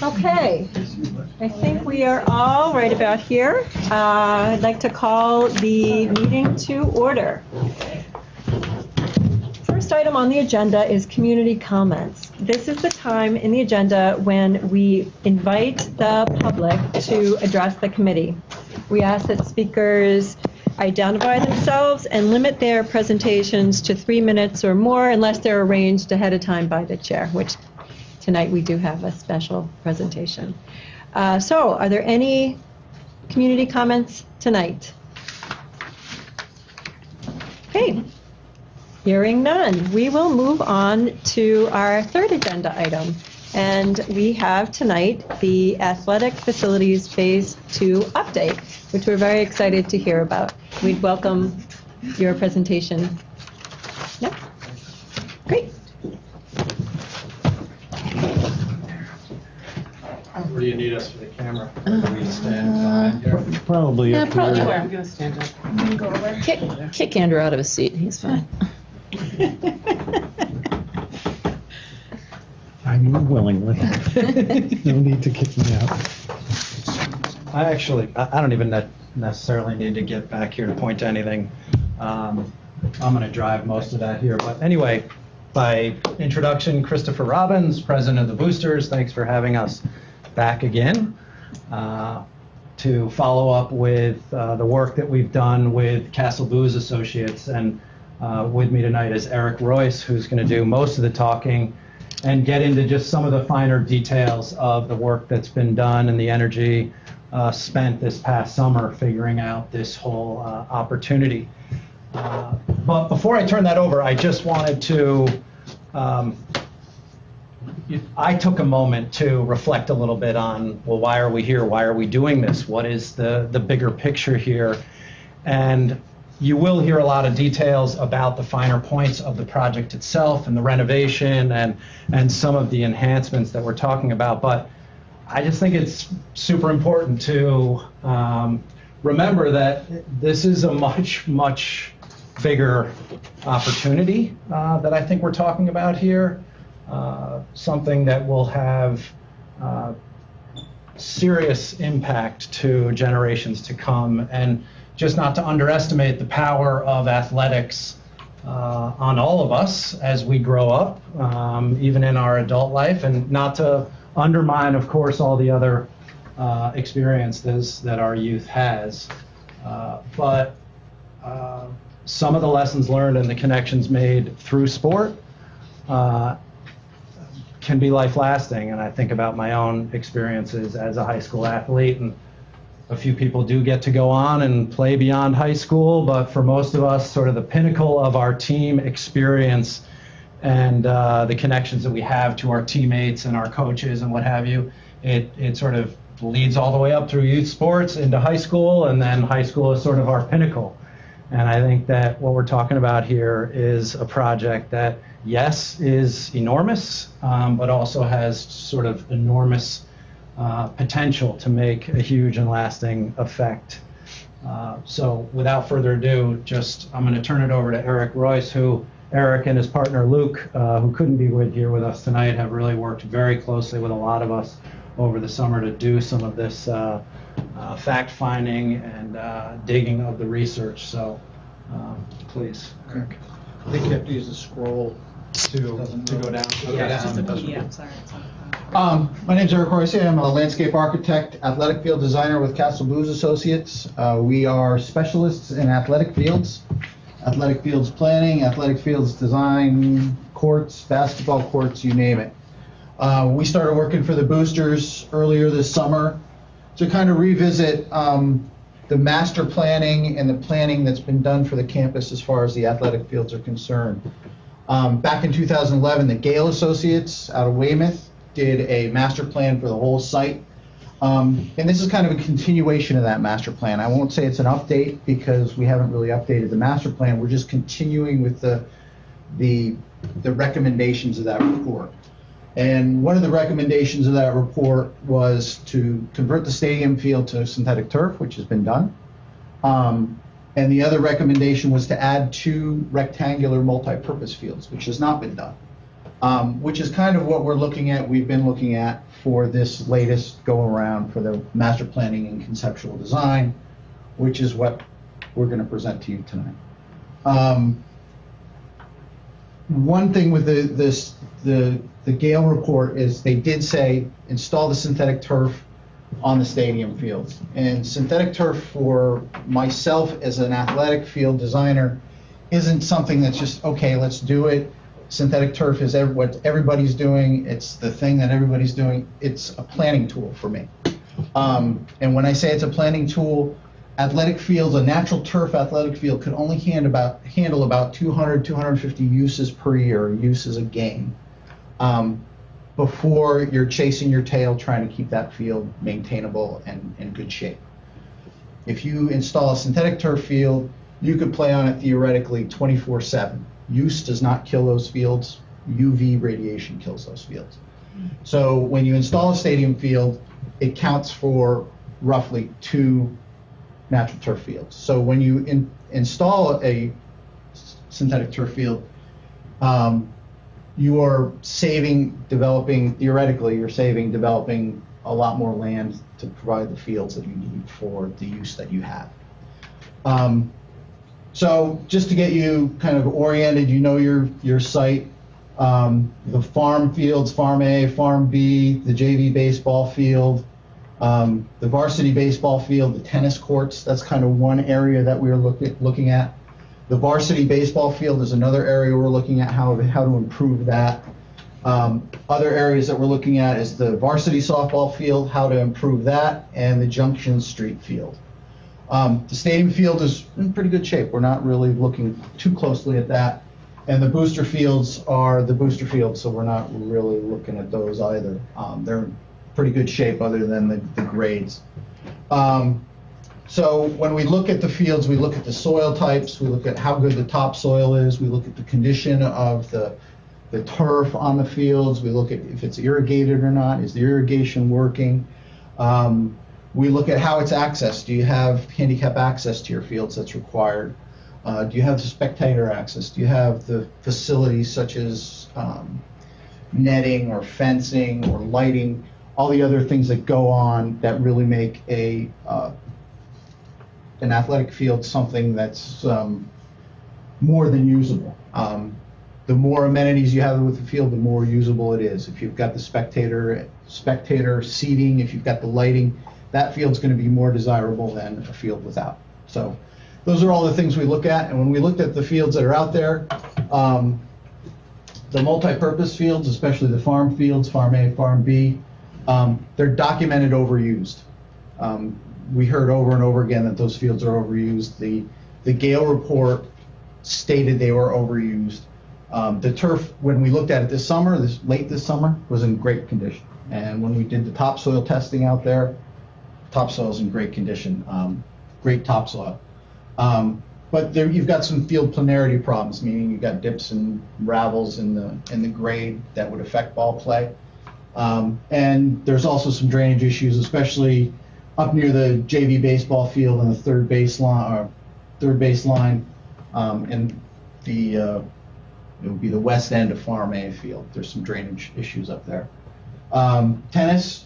Okay, I think we are all right about here. I'd like to call the meeting to order. First item on the agenda is community comments. This is the time in the agenda when we invite the public to address the committee. We ask that speakers identify themselves and limit their presentations to 3 minutes or more unless they're arranged ahead of time by the chair, which tonight we do have a special presentation. So are there any community comments tonight? Okay, hearing none. We will move on to our third agenda item. And we have tonight the Athletic Facilities Phase 2 update, which we're very excited to hear about. We'd welcome your presentation. Yeah, great. Where do you need us for the camera? Do we stand behind here? Probably. Yeah, probably here. where I'm going to stand up. Go over. Kick Andrew out of his seat. He's fine. I move willingly. No need to kick me out. I don't even necessarily need to get back here to point to anything. I'm going to drive most of that here. But anyway, by introduction, Christopher Robbins, president of the Boosters. Thanks for having us back again to follow up with the work that we've done with Castle Booz Associates. And with me tonight is Eric Royce, who's going to do most of the talking and get into just some of the finer details of the work that's been done and the energy spent this past summer figuring out this whole opportunity. But before I turn that over, I just wanted to, I took a moment to reflect a little bit on, well, why are we here? Why are we doing this? What is the bigger picture here? And you will hear a lot of details about the finer points of the project itself and the renovation and some of the enhancements that we're talking about. But I just think it's super important to remember that this is a much, much bigger opportunity that I think we're talking about here. Something that will have serious impact to generations to come, and just not to underestimate the power of athletics on all of us as we grow up, even in our adult life, and not to undermine, of course, all the other experiences that our youth has. But some of the lessons learned and the connections made through sport can be life-lasting. And I think about my own experiences as a high school athlete, and a few people do get to go on and play beyond high school, but for most of us, sort of the pinnacle of our team experience and the connections that we have to our teammates and our coaches and what have you, it sort of leads all the way up through youth sports into high school, and then high school is sort of our pinnacle. And I think that what we're talking about here is a project that, yes, is enormous, but also has sort of enormous potential to make a huge and lasting effect. So without further ado, I'm going to turn it over to Eric Royce, who Eric and his partner Luke, who couldn't be here with us tonight, have really worked very closely with a lot of us over the summer to do some of this fact-finding and digging of the research. So please, Eric. I think you have to use the scroll to go down. Yeah, it's just a PDF. Sorry. It's on the My name's Eric Royce. I'm a landscape architect, athletic field designer with Castle Booz Associates. We are specialists in athletic fields planning, athletic fields design, courts, basketball courts, you name it. We started working for the Boosters earlier this summer to kind of revisit the master planning and the planning that's been done for the campus as far as the athletic fields are concerned. Back in 2011, the Gale Associates out of Weymouth did a master plan for the whole site. And this is kind of a continuation of that master plan. I won't say it's an update because we haven't really updated the master plan. We're just continuing with the recommendations of that report. And one of the recommendations of that report was to convert the stadium field to synthetic turf, which has been done. And the other recommendation was to add 2 rectangular multi-purpose fields, which has not been done. which is kind of what we've been looking at for this latest go-around for the master planning and conceptual design, which is what we're going to present to you tonight. One thing with the Gale report is they did say install the synthetic turf on the stadium fields. And synthetic turf for myself as an athletic field designer isn't something that's just, okay, let's do it. Synthetic turf is what everybody's doing. It's the thing that everybody's doing. It's a planning tool for me. And when I say it's a planning tool, athletic fields, a natural turf athletic field could only handle about 200, 250 uses per year, uses a game, before you're chasing your tail trying to keep that field maintainable and in good shape. If you install a synthetic turf field, you could play on it theoretically 24/7. Use does not kill those fields. UV radiation kills those fields. So when you install a stadium field, it counts for roughly 2 natural turf fields. So when you install a synthetic turf field, you are theoretically, you're saving developing a lot more land to provide the fields that you need for the use that you have. So just to get you kind of oriented, you know your site, the farm fields, Farm A, Farm B, the JV baseball field, the varsity baseball field, the tennis courts, that's kind of one area that we're looking at. The varsity baseball field is another area we're looking at how to improve that. Other areas that we're looking at is the varsity softball field, how to improve that, and the Junction Street field. The stadium field is in pretty good shape. We're not really looking too closely at that. And the booster fields are the booster fields, so we're not really looking at those either. They're in pretty good shape other than the grades. So when we look at the fields, we look at the soil types, we look at how good the topsoil is, we look at the condition of the turf on the fields, we look at if it's irrigated or not, is the irrigation working? We look at how it's accessed. Do you have handicap access to your fields that's required? Do you have the spectator access? Do you have the facilities such as netting or fencing or lighting, all the other things that go on that really make an athletic field something that's more than usable. The more amenities you have with the field, the more usable it is. If you've got the spectator seating, if you've got the lighting, that field's going to be more desirable than a field without. So those are all the things we look at. And when we looked at the fields that are out there, the multi-purpose fields, especially the farm fields, Farm A, Farm B, they're documented overused. We heard over and over again that those fields are overused. The Gale report stated they were overused. The turf, when we looked at it late this summer, was in great condition. And when we did the topsoil testing out there, topsoil is in great condition, great topsoil. But there, you've got some field planarity problems, meaning you've got dips and ravels in the grade that would affect ball play. And there's also some drainage issues, especially up near the JV baseball field and the third baseline, and it would be the west end of Farm A field. There's some drainage issues up there. Tennis,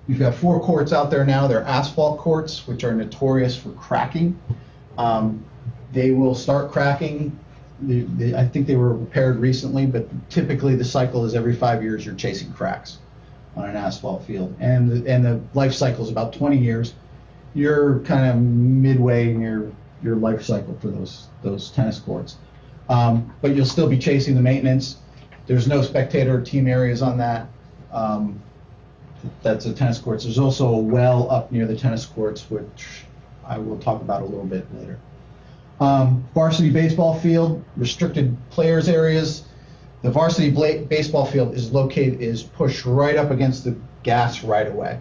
we've got 4 courts out there now. They're asphalt courts, which are notorious for cracking. They will start cracking. I think they were repaired recently, but typically the cycle is every 5 years you're chasing cracks on an asphalt field. And the life cycle is about 20 years. You're kind of midway in your life cycle for those tennis courts. But you'll still be chasing the maintenance. There's no spectator or team areas on that. That's the tennis courts. There's also a well up near the tennis courts, which I will talk about a little bit later. Varsity baseball field, restricted players areas. The varsity baseball field is pushed right up against the gas right away.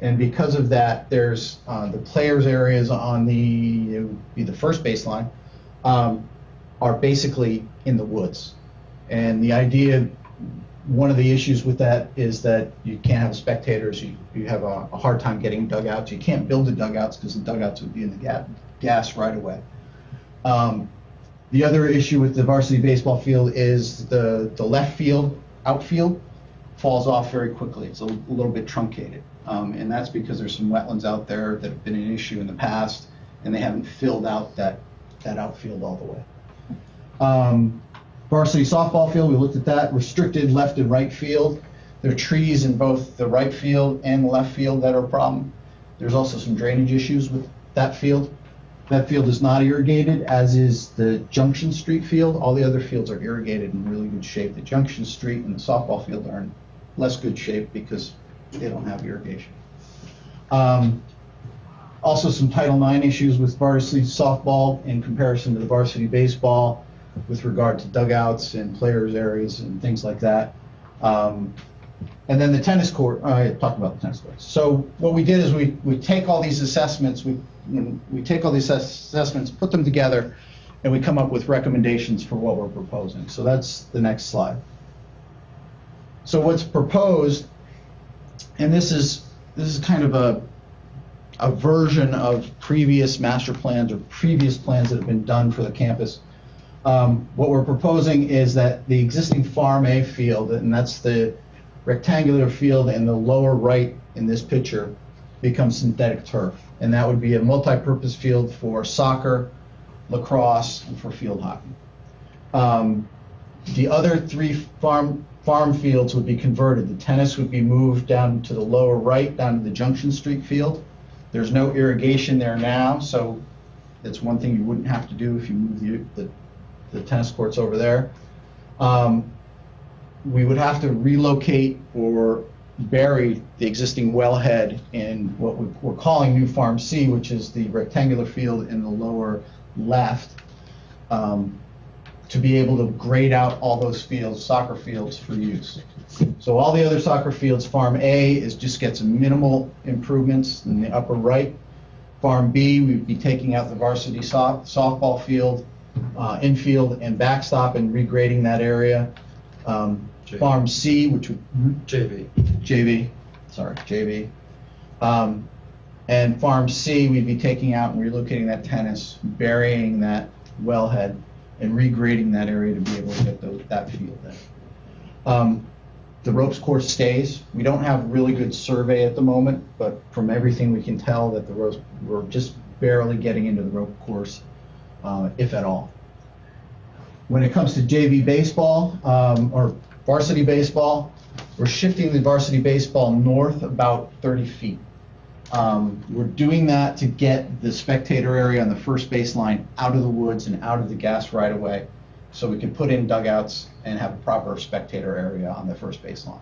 And because of that, there's the players areas on the first baseline are basically in the woods. And the idea, one of the issues with that is that you can't have spectators. You have a hard time getting dugouts. You can't build the dugouts because the dugouts would be in the gas right away. The other issue with the varsity baseball field is the left field, outfield, falls off very quickly. It's a little bit truncated. And that's because there's some wetlands out there that have been an issue in the past, and they haven't filled out that outfield all the way. Varsity softball field, we looked at that, restricted left and right field. There are trees in both the right field and the left field that are a problem. There's also some drainage issues with that field. That field is not irrigated, as is the Junction Street field. All the other fields are irrigated in really good shape. The Junction Street and the softball field are in less good shape because they don't have irrigation. Also some Title IX issues with varsity softball in comparison to the varsity baseball with regard to dugouts and players' areas and things like that. And then the tennis court, I talked about the tennis courts. So what we did is we take all these assessments, we take all these assessments, put them together, and we come up with recommendations for what we're proposing. So that's the next slide. So what's proposed, and this is kind of a version of previous master plans or previous plans that have been done for the campus. What we're proposing is that the existing Farm A field, and that's the rectangular field in the lower right in this picture, becomes synthetic turf. And that would be a multi-purpose field for soccer, lacrosse, and for field hockey. The other three farm fields would be converted. The tennis would be moved down to the lower right, down to the Junction Street field. There's no irrigation there now, so that's one thing you wouldn't have to do if you move the tennis courts over there. We would have to relocate or bury the existing wellhead in what we're calling New Farm C, which is the rectangular field in the lower left, to be able to grade out all those fields, soccer fields, for use. So all the other soccer fields, Farm A just gets minimal improvements in the upper right. Farm B, we'd be taking out the varsity softball field, infield and backstop, and regrading that area. Farm C, which would JV. And Farm C, we'd be taking out and relocating that tennis, burying that wellhead, and regrading that area to be able to get that field in. The ropes course stays. We don't have really good survey at the moment, but from everything we can tell that we're just barely getting into the rope course, if at all. When it comes to JV baseball, or varsity baseball, we're shifting the varsity baseball north about 30 feet. We're doing that to get the spectator area on the first baseline out of the woods and out of the gas right away, so we can put in dugouts and have a proper spectator area on the first baseline.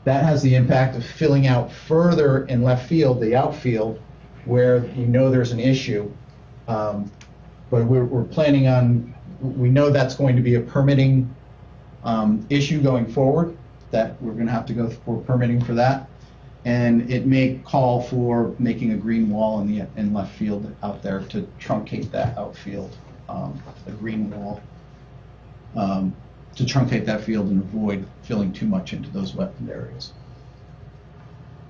That has the impact of filling out further in left field, the outfield, where you know there's an issue. But we're planning on, we know that's going to be a permitting issue going forward, that we're going to have to go for permitting for that. And it may call for making a green wall in left field out there to truncate that outfield, a green wall, to truncate that field and avoid filling too much into those wetland areas.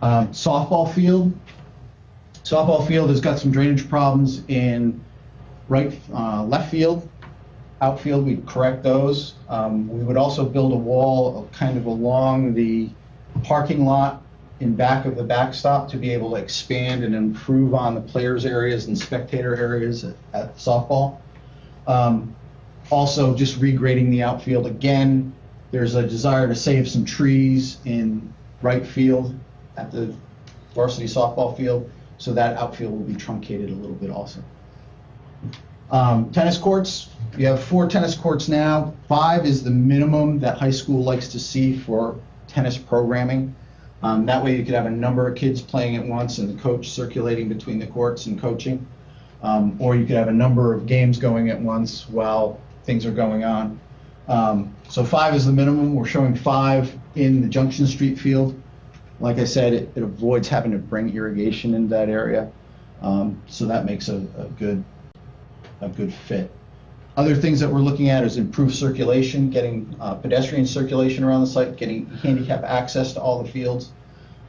Softball field has got some drainage problems in left field. Outfield, we'd correct those. We would also build a wall kind of along the parking lot in back of the backstop to be able to expand and improve on the players' areas and spectator areas at softball. Also, just regrading the outfield. Again, there's a desire to save some trees in right field at the varsity softball field, so that outfield will be truncated a little bit also. Tennis courts, we have 4 tennis courts now. 5 is the minimum that high school likes to see for tennis programming. That way you could have a number of kids playing at once and the coach circulating between the courts and coaching. Or you could have a number of games going at once while things are going on. So 5 is the minimum. We're showing 5 in the Junction Street field. Like I said, it avoids having to bring irrigation into that area. So that makes a good fit. Other things that we're looking at is improved circulation, getting pedestrian circulation around the site, getting handicap access to all the fields,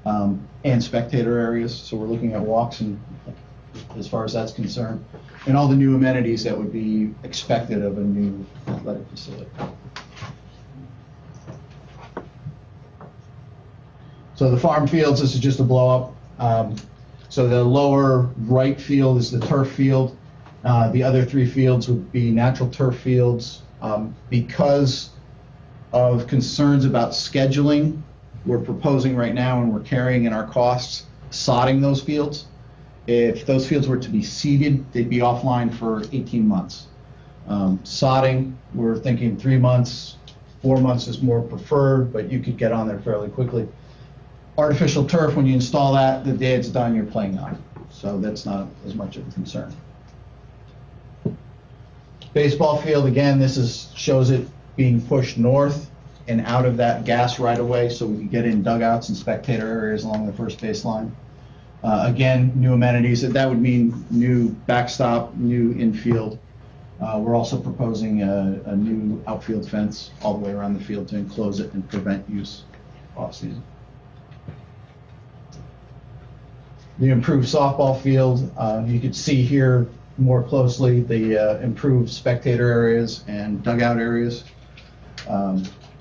and spectator areas. So we're looking at walks and as far as that's concerned, and all the new amenities that would be expected of a new athletic facility. So the farm fields, this is just a blow up. So the lower right field is the turf field. The other 3 fields would be natural turf fields. Because of concerns about scheduling, we're proposing right now, and we're carrying in our costs, sodding those fields. If those fields were to be seeded, they'd be offline for 18 months. Sodding, we're thinking 3 months, 4 months is more preferred, but you could get on there fairly quickly. Artificial turf, when you install that, the day it's done, you're playing on it. So that's not as much of a concern. Baseball field, again, this shows it being pushed north and out of that gas right away, so we can get in dugouts and spectator areas along the first baseline. Again, new amenities. That would mean new backstop, new infield. We're also proposing a new outfield fence all the way around the field to enclose it and prevent use off-season. The improved softball field, you could see here more closely the improved spectator areas and dugout areas.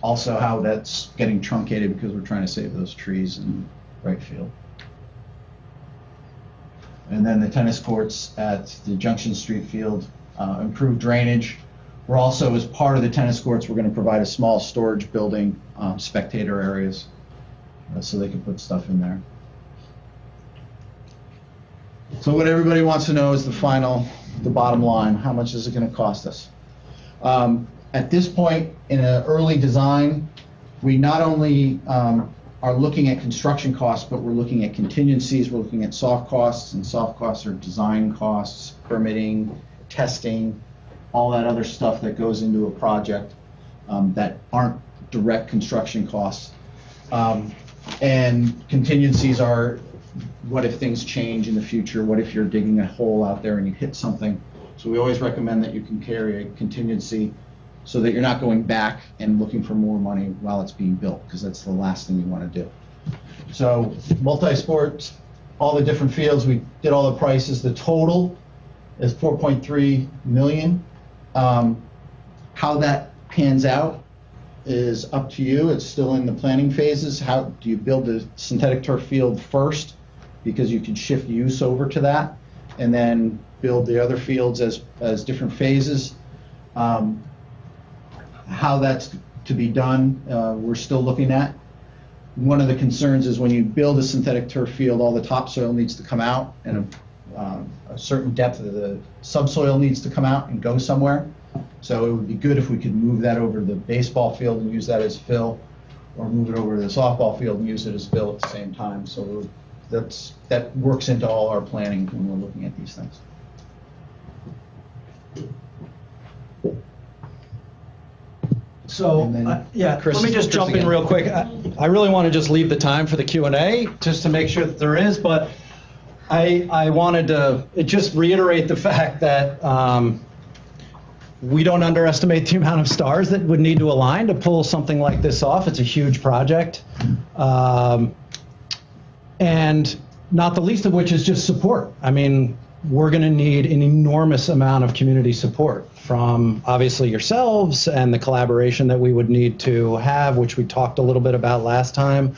Also how that's getting truncated because we're trying to save those trees in right field. And then the tennis courts at the Junction Street field, improved drainage. We're also, as part of the tennis courts, we're going to provide a small storage building, spectator areas, so they can put stuff in there. So what everybody wants to know is the bottom line. How much is it going to cost us? At this point in an early design, we not only are looking at construction costs, but we're looking at contingencies. We're looking at soft costs, and soft costs are design costs, permitting, testing, all that other stuff that goes into a project that aren't direct construction costs. And contingencies are, what if things change in the future? What if you're digging a hole out there and you hit something? So we always recommend that you can carry a contingency so that you're not going back and looking for more money while it's being built, because that's the last thing you want to do. So multi-sports, all the different fields, we did all the prices. The total is $4.3 million. How that pans out is up to you. It's still in the planning phases. How do you build the synthetic turf field first, because you can shift use over to that, and then build the other fields as different phases. How that's to be done, we're still looking at. One of the concerns is when you build a synthetic turf field, all the topsoil needs to come out, and a certain depth of the subsoil needs to come out and go somewhere. So it would be good if we could move that over to the baseball field and use that as fill, or move it over to the softball field and use it as fill at the same time. So that works into all our planning when we're looking at these things. So, yeah, let me just jump in real quick. I really want to just leave the time for the Q&A, just to make sure that there is, but I wanted to just reiterate the fact that we don't underestimate the amount of stars that would need to align to pull something like this off. It's a huge project. And not the least of which is just support. I mean, we're going to need an enormous amount of community support from obviously yourselves and the collaboration that we would need to have, which we talked a little bit about last time,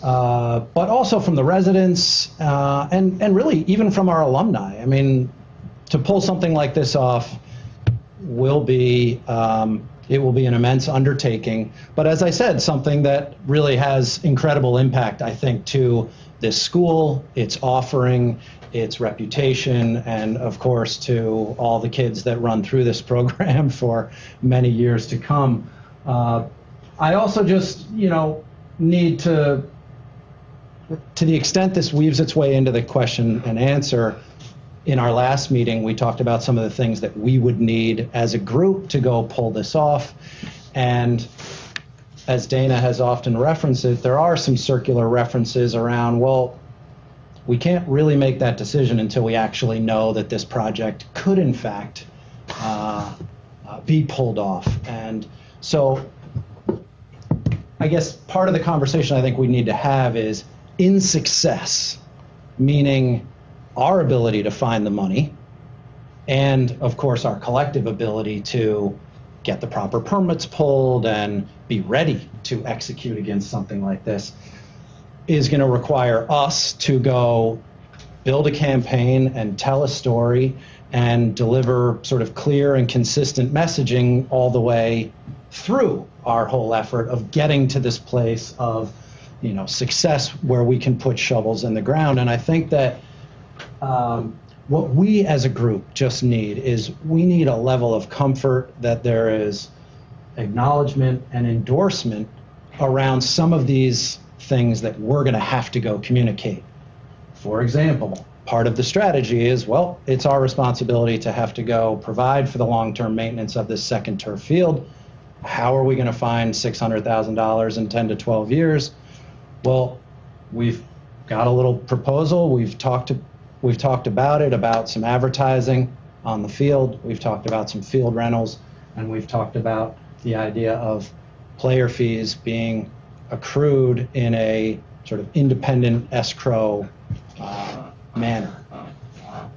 but also from the residents and really even from our alumni. I mean, to pull something like this off will be it will be an immense undertaking. But as I said, something that really has incredible impact, I think, to this school, its offering, its reputation, and of course to all the kids that run through this program for many years to come. I also just, need to the extent this weaves its way into the question and answer, in our last meeting, we talked about some of the things that we would need as a group to go pull this off. And as Dana has often referenced it, there are some circular references around, well, we can't really make that decision until we actually know that this project could, in fact, be pulled off. And so I guess part of the conversation I think we need to have is in success, meaning our ability to find the money, and of course our collective ability to get the proper permits pulled and be ready to execute against something like this, is going to require us to go build a campaign and tell a story and deliver sort of clear and consistent messaging all the way through our whole effort of getting to this place of, you know, success where we can put shovels in the ground. And I think that what we as a group just need is we need a level of comfort that there is acknowledgement and endorsement around some of these things that we're going to have to go communicate. For example, part of the strategy is, well, it's our responsibility to have to go provide for the long-term maintenance of this second turf field. How are we going to find $600,000 in 10 to 12 years? Well, we've got a little proposal. We've talked about it, about some advertising on the field. We've talked about some field rentals, and we've talked about the idea of player fees being accrued in a sort of independent escrow manner.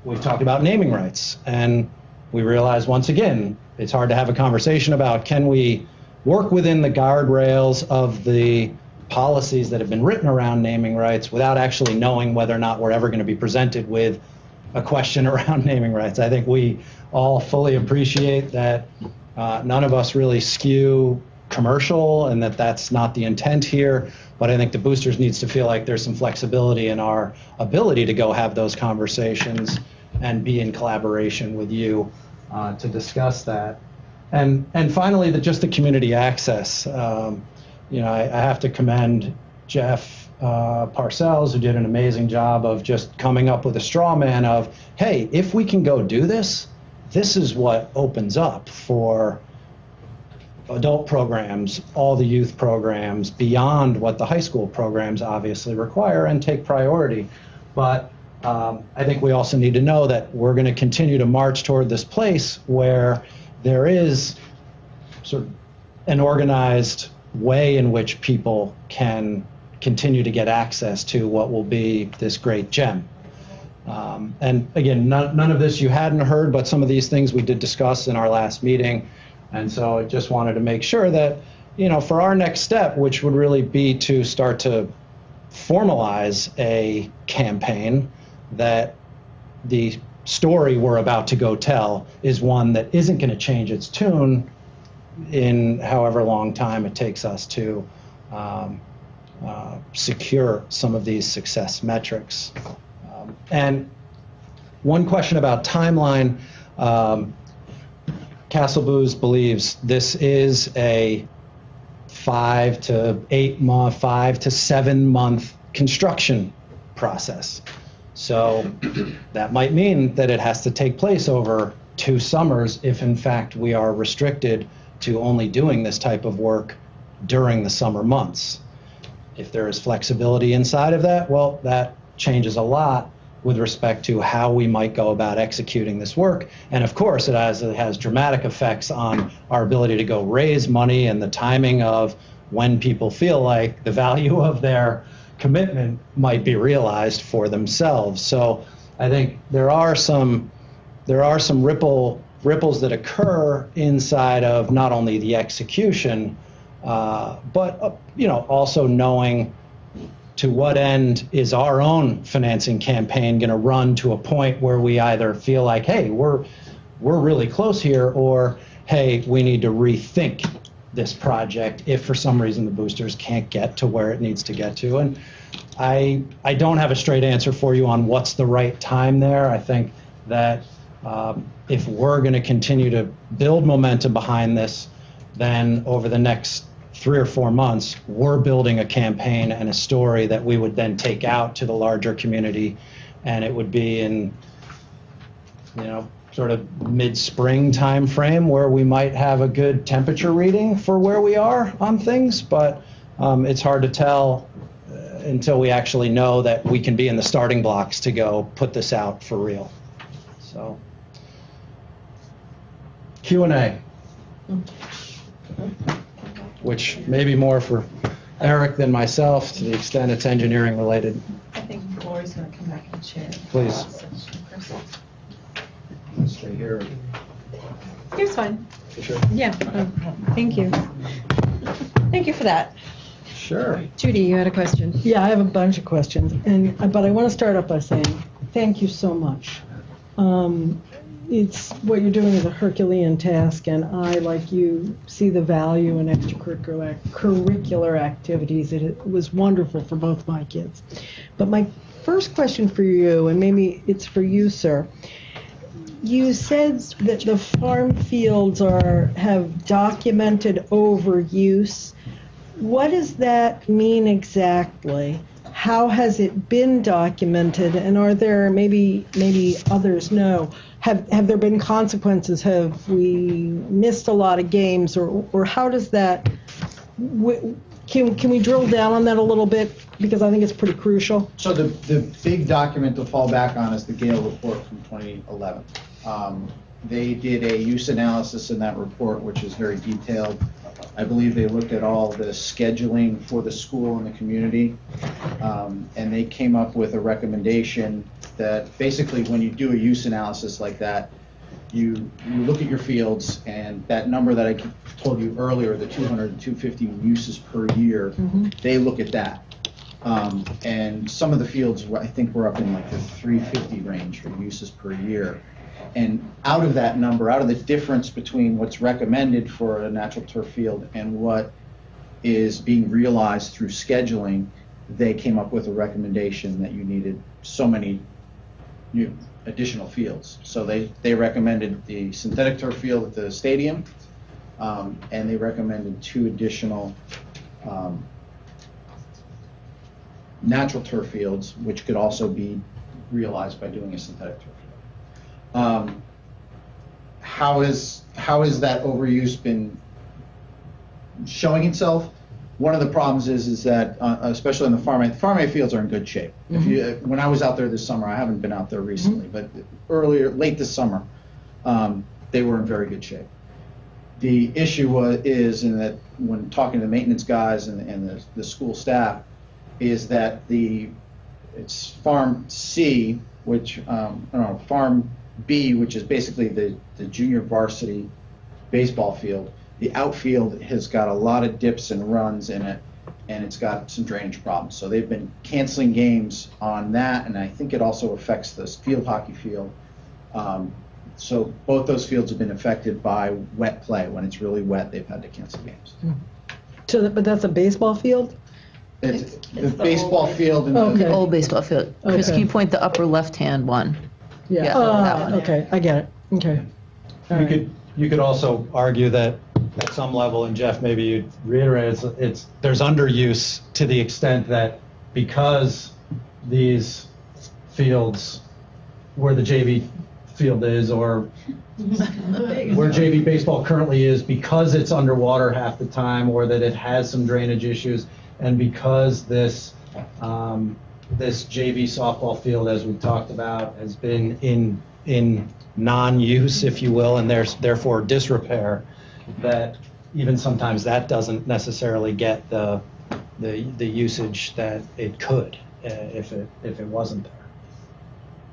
We've talked about naming rights, and we realize once again it's hard to have a conversation about, can we work within the guardrails of the policies that have been written around naming rights without actually knowing whether or not we're ever going to be presented with a question around naming rights. I think we all fully appreciate that none of us really skew commercial and that that's not the intent here, but I think the boosters needs to feel like there's some flexibility in our ability to go have those conversations and be in collaboration with you to discuss that. And finally, just the community access. You know, I have to commend Jeff Parcells, who did an amazing job of just coming up with a straw man of, hey, if we can go do this, this is what opens up for adult programs, all the youth programs, beyond what the high school programs obviously require and take priority. But I think we also need to know that we're going to continue to march toward this place where there is sort of an organized way in which people can continue to get access to what will be this great gem. And again, none of this you hadn't heard, but some of these things we did discuss in our last meeting. And so I just wanted to make sure that, you know, for our next step, which would really be to start to formalize a campaign, that the story we're about to go tell is one that isn't going to change its tune in however long time it takes us to secure some of these success metrics. And one question about timeline. Castle Booz believes this is a 5 to 7 month construction process. So that might mean that it has to take place over 2 summers if in fact we are restricted to only doing this type of work during the summer months. If there is flexibility inside of that, well, that changes a lot with respect to how we might go about executing this work. And of course, it has dramatic effects on our ability to go raise money and the timing of when people feel like the value of their commitment might be realized for themselves. So I think there are some ripples that occur inside of not only the execution, but you know, also knowing to what end is our own financing campaign going to run to a point where we either feel like, hey, we're really close here, or hey, we need to rethink this project if for some reason the boosters can't get to where it needs to get to. And I don't have a straight answer for you on what's the right time there. I think that if we're going to continue to build momentum behind this, then over the next 3 or 4 months, we're building a campaign and a story that we would then take out to the larger community, and it would be in, you know, sort of mid-spring time frame where we might have a good temperature reading for where we are on things, but it's hard to tell until we actually know that we can be in the starting blocks to go put this out for real. So, Q&A. Which may be more for Eric than myself to the extent it's engineering related. I think Lori's going to come back and share. Please. here. Here's fine. For sure. Yeah, thank you. Thank you for that. Sure. Judy, you had a question. Yeah, I have a bunch of questions, but I want to start off by saying thank you so much. It's what you're doing is a Herculean task, and I, like you, see the value in extracurricular activities. It was wonderful for both my kids. But my first question for you, and maybe it's for you, sir. You said that the farm fields have documented overuse. What does that mean exactly? How has it been documented? And are there, maybe others know, have there been consequences? Have we missed a lot of games? Or how does that, can we drill down on that a little bit? Because I think it's pretty crucial. So the big document to fall back on is the Gale report from 2011. They did a use analysis in that report, which is very detailed. I believe they looked at all the scheduling for the school and the community, and they came up with a recommendation that basically when you do a use analysis like that, you look at your fields, and that number that I told you earlier, the 200 to 250 uses per year, they look at that. And some of the fields, I think we're up in like the 350 range for uses per year. And out of that number, out of the difference between what's recommended for a natural turf field and what is being realized through scheduling, they came up with a recommendation that you needed so many new additional fields. So they recommended the synthetic turf field at the stadium, and they recommended 2 additional natural turf fields, which could also be realized by doing a synthetic turf field. How has that overuse been showing itself? One of the problems is that, especially in the farm A fields are in good shape. When I was out there this summer, I haven't been out there recently, but late this summer, they were in very good shape. The issue is in that when talking to the maintenance guys and the school staff, is that it's Farm C, which Farm B, which is basically the junior varsity baseball field. The outfield has got a lot of dips and runs in it, and it's got some drainage problems. So they've been canceling games on that, and I think it also affects the field hockey field. So both those fields have been affected by wet play. When it's really wet, they've had to cancel games. But that's a baseball field? It's the baseball field. And Okay. The old baseball field. Chris, Okay. can you point the upper left-hand one? Yeah. Yeah, that one. Okay, I get it. Okay. All right. You could also argue that at some level, and Jeff, maybe you'd reiterate, there's underuse to the extent that because these fields where the JV field is, or where JV baseball currently is, because it's underwater half the time, or that it has some drainage issues, and because this JV softball field, as we talked about, has been in non-use, if you will, and there's therefore disrepair, that even sometimes that doesn't necessarily get the usage that it could if it wasn't there.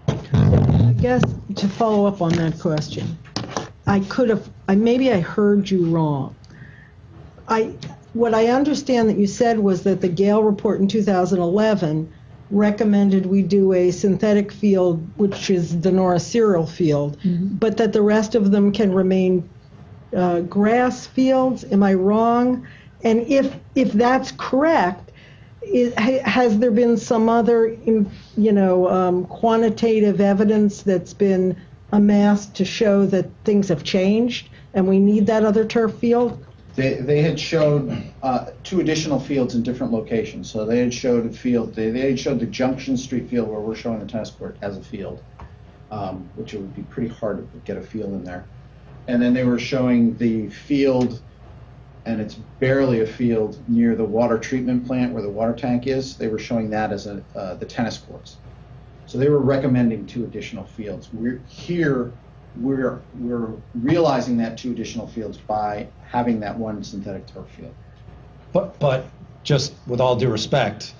I guess to follow up on that question, maybe I heard you wrong. What I understand that you said was that the Gale report in 2011 recommended we do a synthetic field, which is the Nora Cyril field, but that the rest of them can remain grass fields. Am I wrong? And if that's correct, has there been some other, quantitative evidence that's been amassed to show that things have changed and we need that other turf field? They had showed 2 additional fields in different locations. So they had showed a field. They had showed the Junction Street field where we're showing the tennis court as a field, which it would be pretty hard to get a field in there. And then they were showing the field, and it's barely a field, near the water treatment plant where the water tank is. They were showing that as the tennis courts. So they were recommending 2 additional fields. We're realizing that 2 additional fields by having that 1 synthetic turf field. But just with all due respect,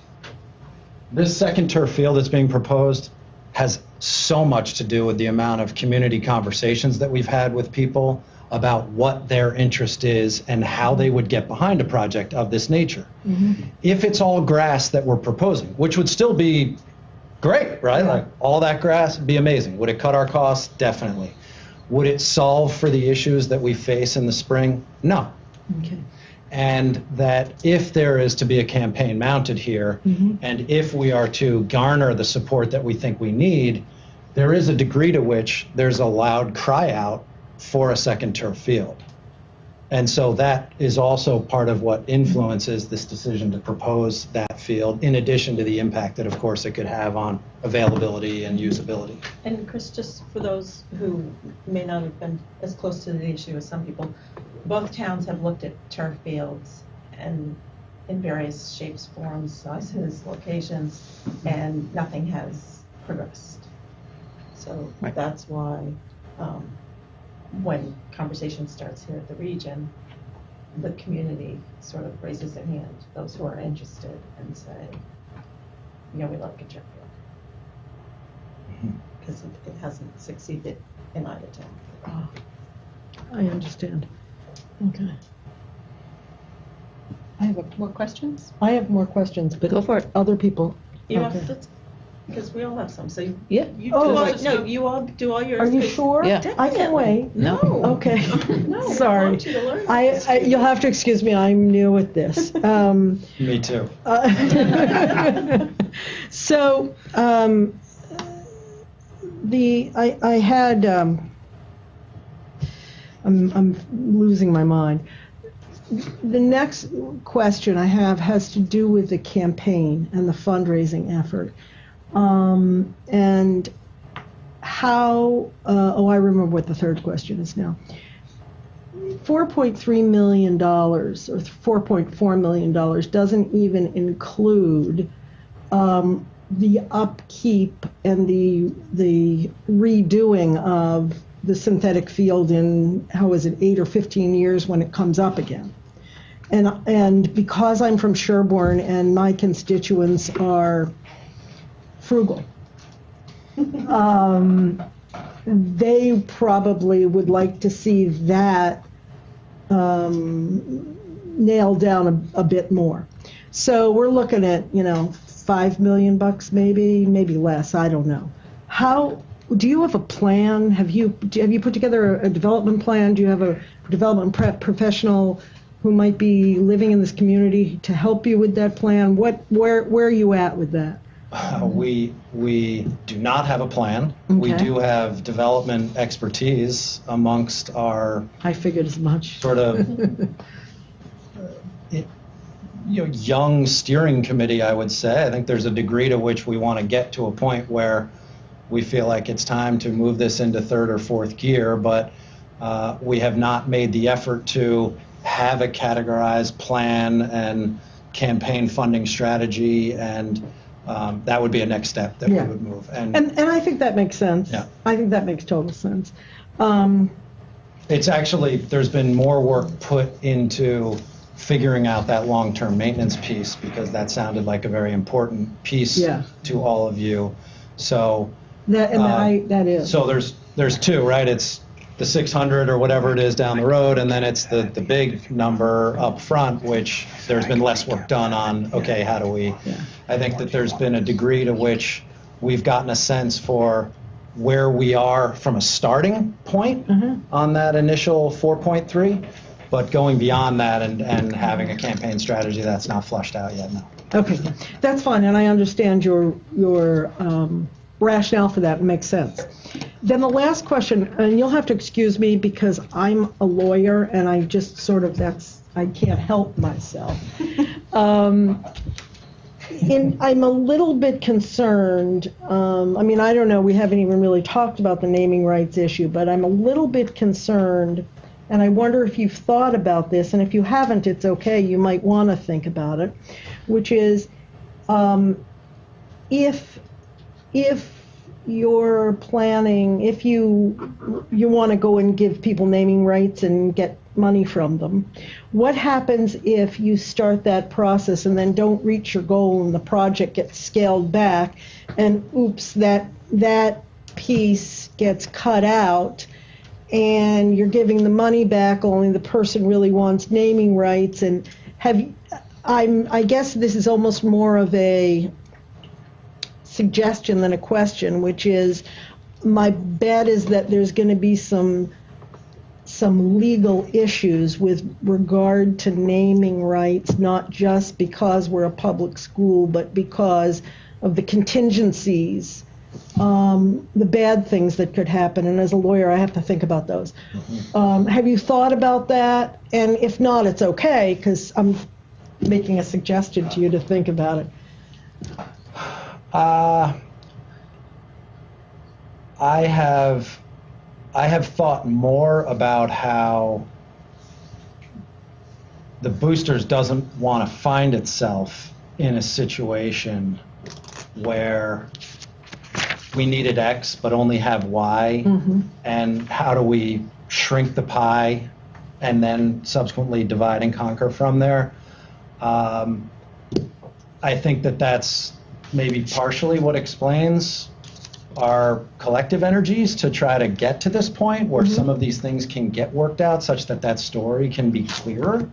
this second turf field that's being proposed has so much to do with the amount of community conversations that we've had with people about what their interest is and how they would get behind a project of this nature. If it's all grass that we're proposing, which would still be great, right? Like all that grass would be amazing. Would it cut our costs? Definitely. Would it solve for the issues that we face in the spring? No. Okay. And that if there is to be a campaign mounted here, and if we are to garner the support that we think we need, there is a degree to which there's a loud cry out for a second turf field. And so that is also part of what influences this decision to propose that field, in addition to the impact that, of course, it could have on availability and usability. And Chris, just for those who may not have been as close to the issue as some people, both towns have looked at turf fields and in various shapes, forms, sizes, locations, and nothing has progressed. So that's why when conversation starts here at the region, the community sort of raises their hand, those who are interested, and say, we like a turf field. Because it hasn't succeeded in either town. I understand. Okay. More questions? I have more questions, but Go for it. other people. You Okay. have to, because we all have some. So Yeah. you Oh, do all, right. no, you all do all yours. Are you 'cause- sure? Yeah. I can wait. No. Okay. No. I Sorry. want you to learn. You'll have to excuse me. I'm new at this. Me too. So I had I'm losing my mind. The next question I have has to do with the campaign and the fundraising effort, and how. I remember what the third question is now. $4.3 million or $4.4 million doesn't even include the upkeep and the redoing of the synthetic field in, 8 or 15 years when it comes up again. And because I'm from Sherborn and my constituents are frugal, they probably would like to see that nailed down a bit more. So we're looking at, $5 million maybe less. I don't know. How do you have a plan? Have you put together a development plan? Do you have a development professional who might be living in this community to help you with that plan? Where are you at with that? We do not have a plan. We Okay. do have development expertise amongst our I figured as much. sort of young steering committee, I would say. I think there's a degree to which we want to get to a point where we feel like it's time to move this into third or fourth gear, but we have not made the effort to have a categorized plan and campaign funding strategy, and that would be a next step that we would move. And I think that makes sense. Yeah. I think that makes total sense. It's actually, there's been more work put into figuring out that long-term maintenance piece, because that sounded like a very important piece to all of you. So That is. So there's two, right? It's the 600 or whatever it is down the road, and then it's the big number up front, which there's been less work done on. Okay, how do we? Yeah. I think that there's been a degree to which we've gotten a sense for where we are from a starting point on that initial 4.3, but going beyond that and having a campaign strategy that's not fleshed out yet. No. Okay, that's fine, and I understand your rationale for that. It makes sense. Then the last question, and you'll have to excuse me because I'm a lawyer and I just sort of, I can't help myself. I'm a little bit concerned. I don't know, we haven't even really talked about the naming rights issue, but I'm a little bit concerned, and I wonder if you've thought about this, and if you haven't, it's okay, you might want to think about it, which is if you're planning, if you want to go and give people naming rights and get money from them, what happens if you start that process and then don't reach your goal and the project gets scaled back, and oops, that piece gets cut out and you're giving the money back, only the person really wants naming rights. And I guess this is almost more of a suggestion than a question, which is, my bet is that there's going to be some legal issues with regard to naming rights, not just because we're a public school, but because of the contingencies, the bad things that could happen. And as a lawyer, I have to think about those. Have you thought about that? And if not, it's okay, because I'm making a suggestion to you to think about it. I have thought more about how the boosters doesn't want to find itself in a situation where we needed X but only have Y, and how do we shrink the pie and then subsequently divide and conquer from there. I think that that's maybe partially what explains our collective energies to try to get to this point where some of these things can get worked out such that that story can be clearer.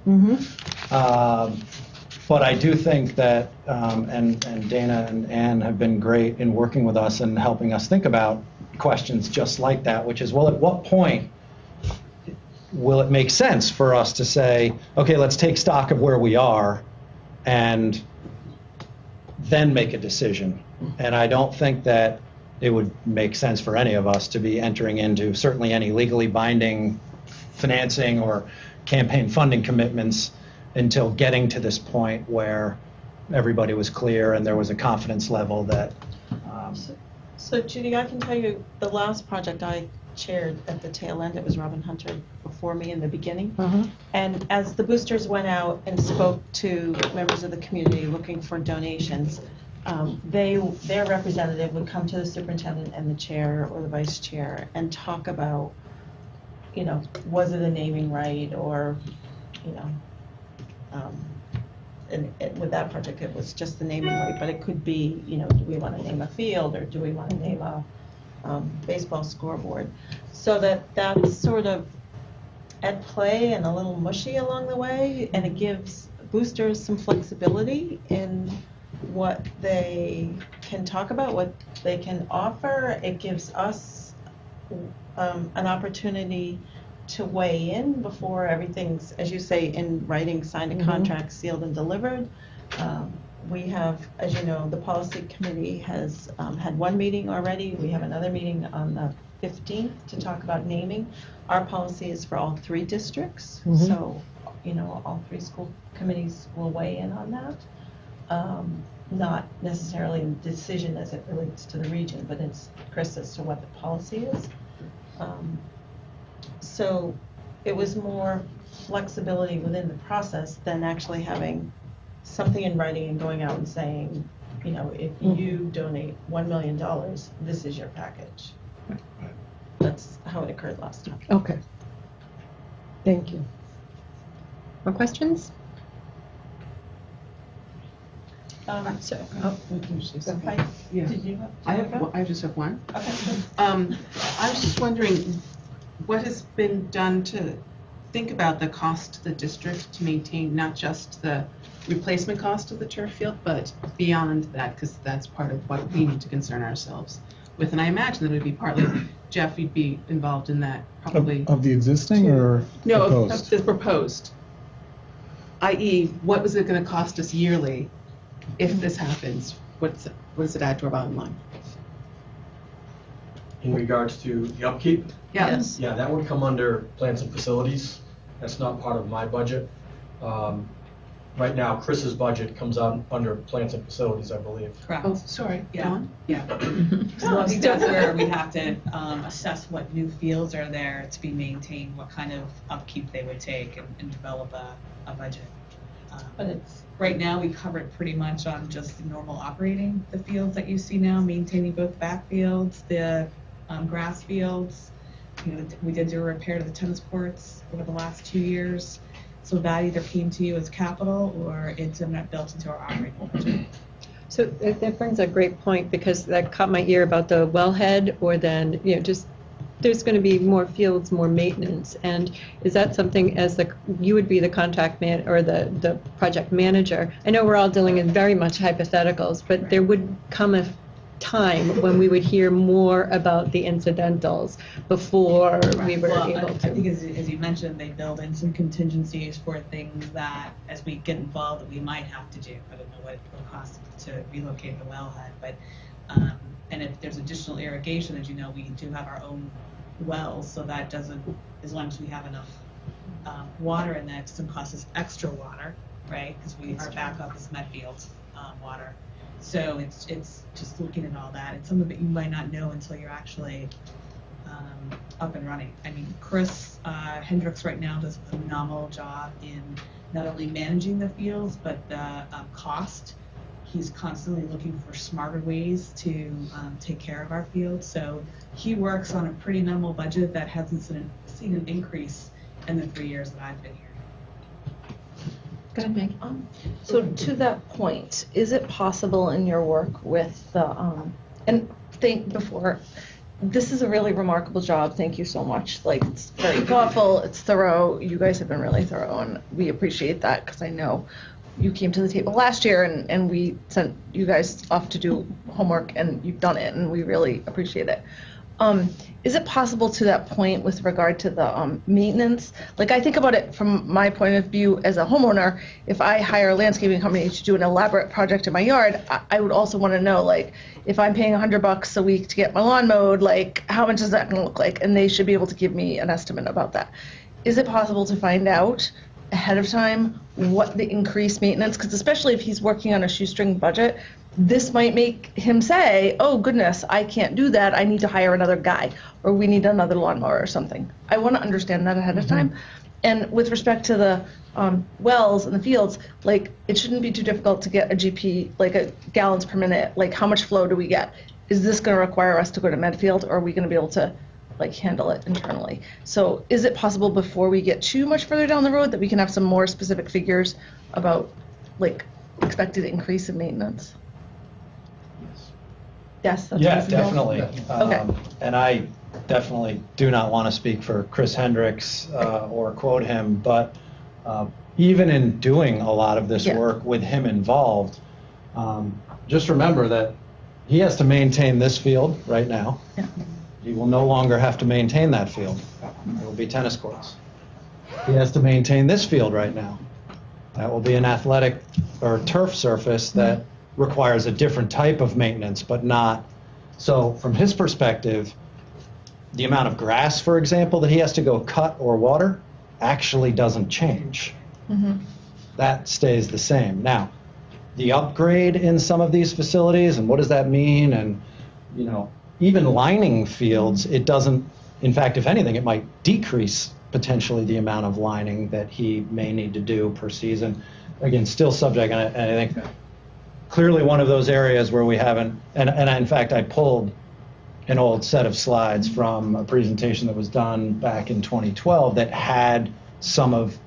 But I do think that, and Dana and Ann have been great in working with us and helping us think about questions just like that, which is, well, at what point will it make sense for us to say, okay, let's take stock of where we are and then make a decision? And I don't think that it would make sense for any of us to be entering into certainly any legally binding financing or campaign funding commitments until getting to this point where everybody was clear and there was a confidence level that... So Judy, I can tell you the last project I chaired at the tail end, it was Robin Hunter before me in the beginning. And as the boosters went out and spoke to members of the community looking for donations, their representative would come to the superintendent and the chair or the vice chair and talk about, was it a naming right, or, and with that project it was just the naming right, but it could be, do we want to name a field, or do we want to name a baseball scoreboard? So that's sort of at play and a little mushy along the way, and it gives boosters some flexibility in what they can talk about, what they can offer. It gives us an opportunity to weigh in before everything's, as you say, in writing, signed a contract, sealed and delivered. We have, as you know, the policy committee has had one meeting already. We have another meeting on the 15th to talk about naming. Our policy is for all 3 districts, so all 3 school committees will weigh in on that. Not necessarily a decision as it relates to the region, but it's Chris as to what the policy is. So it was more flexibility within the process than actually having something in writing and going out and saying, if you donate $1 million, this is your package. That's how it occurred last time. Okay. Thank you. More questions? Okay. Yeah. Did you I just have one. Okay. I was just wondering, what has been done to think about the cost to the district to maintain not just the replacement cost of the turf field, but beyond that, because that's part of what we need to concern ourselves with. And I imagine that it would be partly, Jeff, you'd be involved in that probably. Of the existing or no, proposed? of the proposed. I.e., what was it going to cost us yearly if this happens? What does it add to our bottom line? In regards to the upkeep? Yes. Yeah, that would come under plants and facilities. That's not part of my budget. Right now, Chris's budget comes out under plants and facilities, I believe. Correct. Oh, sorry. Yeah. Go on. Yeah. So I think that's where we have to assess what new fields are there to be maintained, what kind of upkeep they would take, and develop a budget. But it's Right now, we cover it pretty much on just normal operating the fields that you see now, maintaining both backfields, the grass fields. We did do a repair to the tennis courts over the last 2 years. So that either came to you as capital or it's not built into our operating budget. So that brings a great point, because that caught my ear about the wellhead, or then, just there's going to be more fields, more maintenance. And is that something, as you would be the contract man or the project manager? I know we're all dealing in very much hypotheticals, but there would come a time when we would hear more about the incidentals before we were able to. I think as you mentioned, they build in some contingencies for things that, as we get involved, that we might have to do. I don't know what it will cost to relocate the wellhead, but and if there's additional irrigation, as you know, we do have our own wells, so that doesn't, as long as we have enough water in that, it doesn't cost us extra water, right? Because our backup is Medfield water. So it's just looking at all that, and some of it you might not know until you're actually up and running. I mean, Chris Hendrix right now does a phenomenal job in not only managing the fields, but the cost. He's constantly looking for smarter ways to take care of our fields. So he works on a pretty minimal budget that hasn't seen an increase in the 3 years that I've been here. Go ahead, Meg. So to that point, is it possible in your work with the, and think before, this is a really remarkable job. Thank you so much. Like, it's very thoughtful, it's thorough. You guys have been really thorough, and we appreciate that, because I know you came to the table last year and we sent you guys off to do homework, and you've done it, and we really appreciate it. Is it possible to that point with regard to the maintenance? Like, I think about it from my point of view as a homeowner. If I hire a landscaping company to do an elaborate project in my yard, I would also want to know, like, if I'm paying $100 a week to get my lawn mowed, like, how much is that going to look like? And they should be able to give me an estimate about that. Is it possible to find out ahead of time what the increased maintenance, because especially if he's working on a shoestring budget, this might make him say, oh goodness, I can't do that, I need to hire another guy, or we need another lawnmower or something. I want to understand that ahead of time. And with respect to the wells and the fields, like, it shouldn't be too difficult to get a GP, like a gallons per minute, like how much flow do we get? Is this going to require us to go to Medfield, or are we going to be able to like handle it internally? So is it possible before we get too much further down the road that we can have some more specific figures about like expected increase in maintenance? Yes, that's Yeah, reasonable? definitely. Okay. And I definitely do not want to speak for Chris Hendrix or quote him, but even in doing a lot of this work with him involved, just remember that he has to maintain this field right now. Yeah. He will no longer have to maintain that field. It will be tennis courts. He has to maintain this field right now. That will be an athletic or turf surface that requires a different type of maintenance, but not. So from his perspective, the amount of grass, for example, that he has to go cut or water actually doesn't change. That stays the same. Now, the upgrade in some of these facilities, and what does that mean? And, you know, even lining fields, it doesn't, in fact, if anything, it might decrease potentially the amount of lining that he may need to do per season. Again, still subject, and I think clearly one of those areas where we haven't, and in fact, I pulled an old set of slides from a presentation that was done back in 2012 that had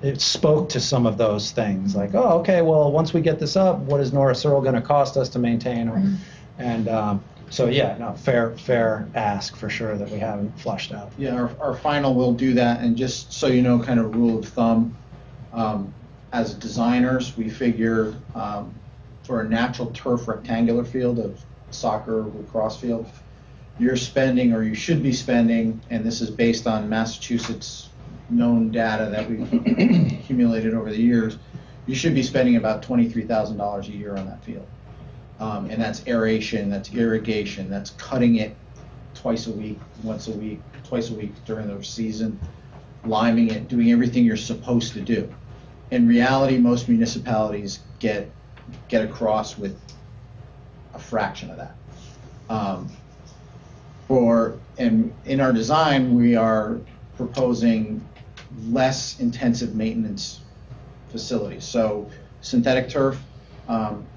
it spoke to some of those things, like, oh, okay, well, once we get this up, what is Norris Searle going to cost us to maintain? So yeah, no, fair ask for sure that we haven't flushed out. Yeah, our final will do that, and just so you know, kind of rule of thumb, as designers, we figure for a natural turf rectangular field of soccer lacrosse field, you're spending, or you should be spending, and this is based on Massachusetts known data that we've accumulated over the years, you should be spending about $23,000 a year on that field. And that's aeration, that's irrigation, that's cutting it twice a week, once a week, twice a week during the season, liming it, doing everything you're supposed to do. In reality, most municipalities get across with a fraction of that. And in our design, we are proposing less intensive maintenance facilities. So synthetic turf,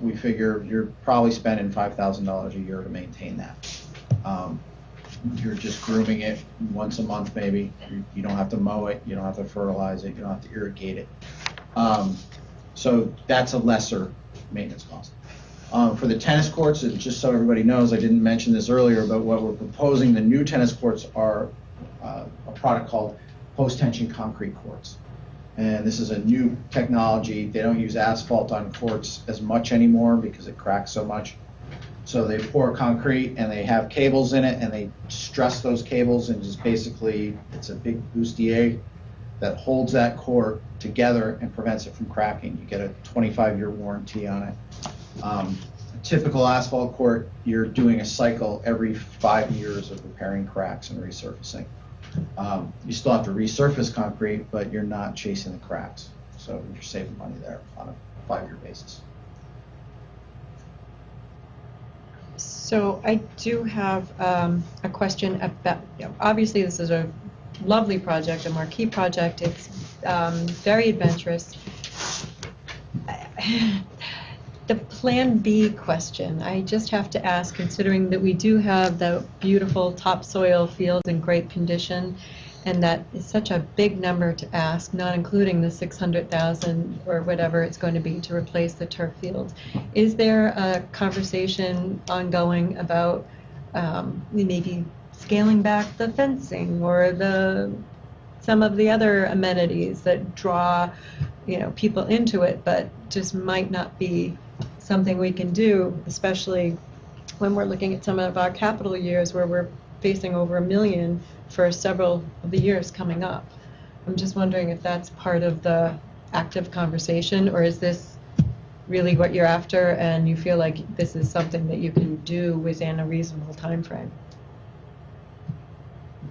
we figure you're probably spending $5,000 a year to maintain that. You're just grooming it once a month maybe. You don't have to mow it, you don't have to fertilize it, you don't have to irrigate it. So that's a lesser maintenance cost. For the tennis courts, and just so everybody knows, I didn't mention this earlier, but what we're proposing, the new tennis courts are a product called post-tension concrete courts. And this is a new technology. They don't use asphalt on courts as much anymore because it cracks so much. So they pour concrete and they have cables in it and they stress those cables and just basically, it's a big bustier that holds that court together and prevents it from cracking. You get a 25-year warranty on it. A typical asphalt court, you're doing a cycle every 5 years of repairing cracks and resurfacing. You still have to resurface concrete, but you're not chasing the cracks. So you're saving money there on a 5-year basis. So I do have a question about, obviously this is a lovely project, a marquee project. It's very adventurous. The Plan B question, I just have to ask, considering that we do have the beautiful topsoil fields in great condition, and that is such a big number to ask, not including the 600,000 or whatever it's going to be to replace the turf field. Is there a conversation ongoing about maybe scaling back the fencing or some of the other amenities that draw, people into it, but just might not be something we can do, especially when we're looking at some of our capital years where we're facing over $1 million for several of the years coming up. I'm just wondering if that's part of the active conversation, or is this really what you're after and you feel like this is something that you can do within a reasonable time frame?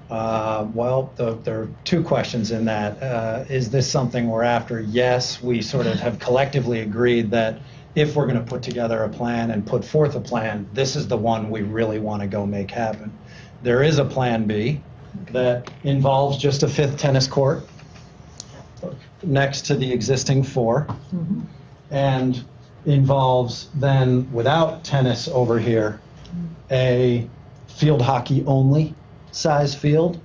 Well, there are two questions in that. Is this something we're after? Yes, we sort of have collectively agreed that if we're going to put together a plan and put forth a plan, this is the one we really want to go make happen. There is a Plan B that involves just a 5th tennis court next to the existing 4, and involves then, without tennis over here, a field hockey only size field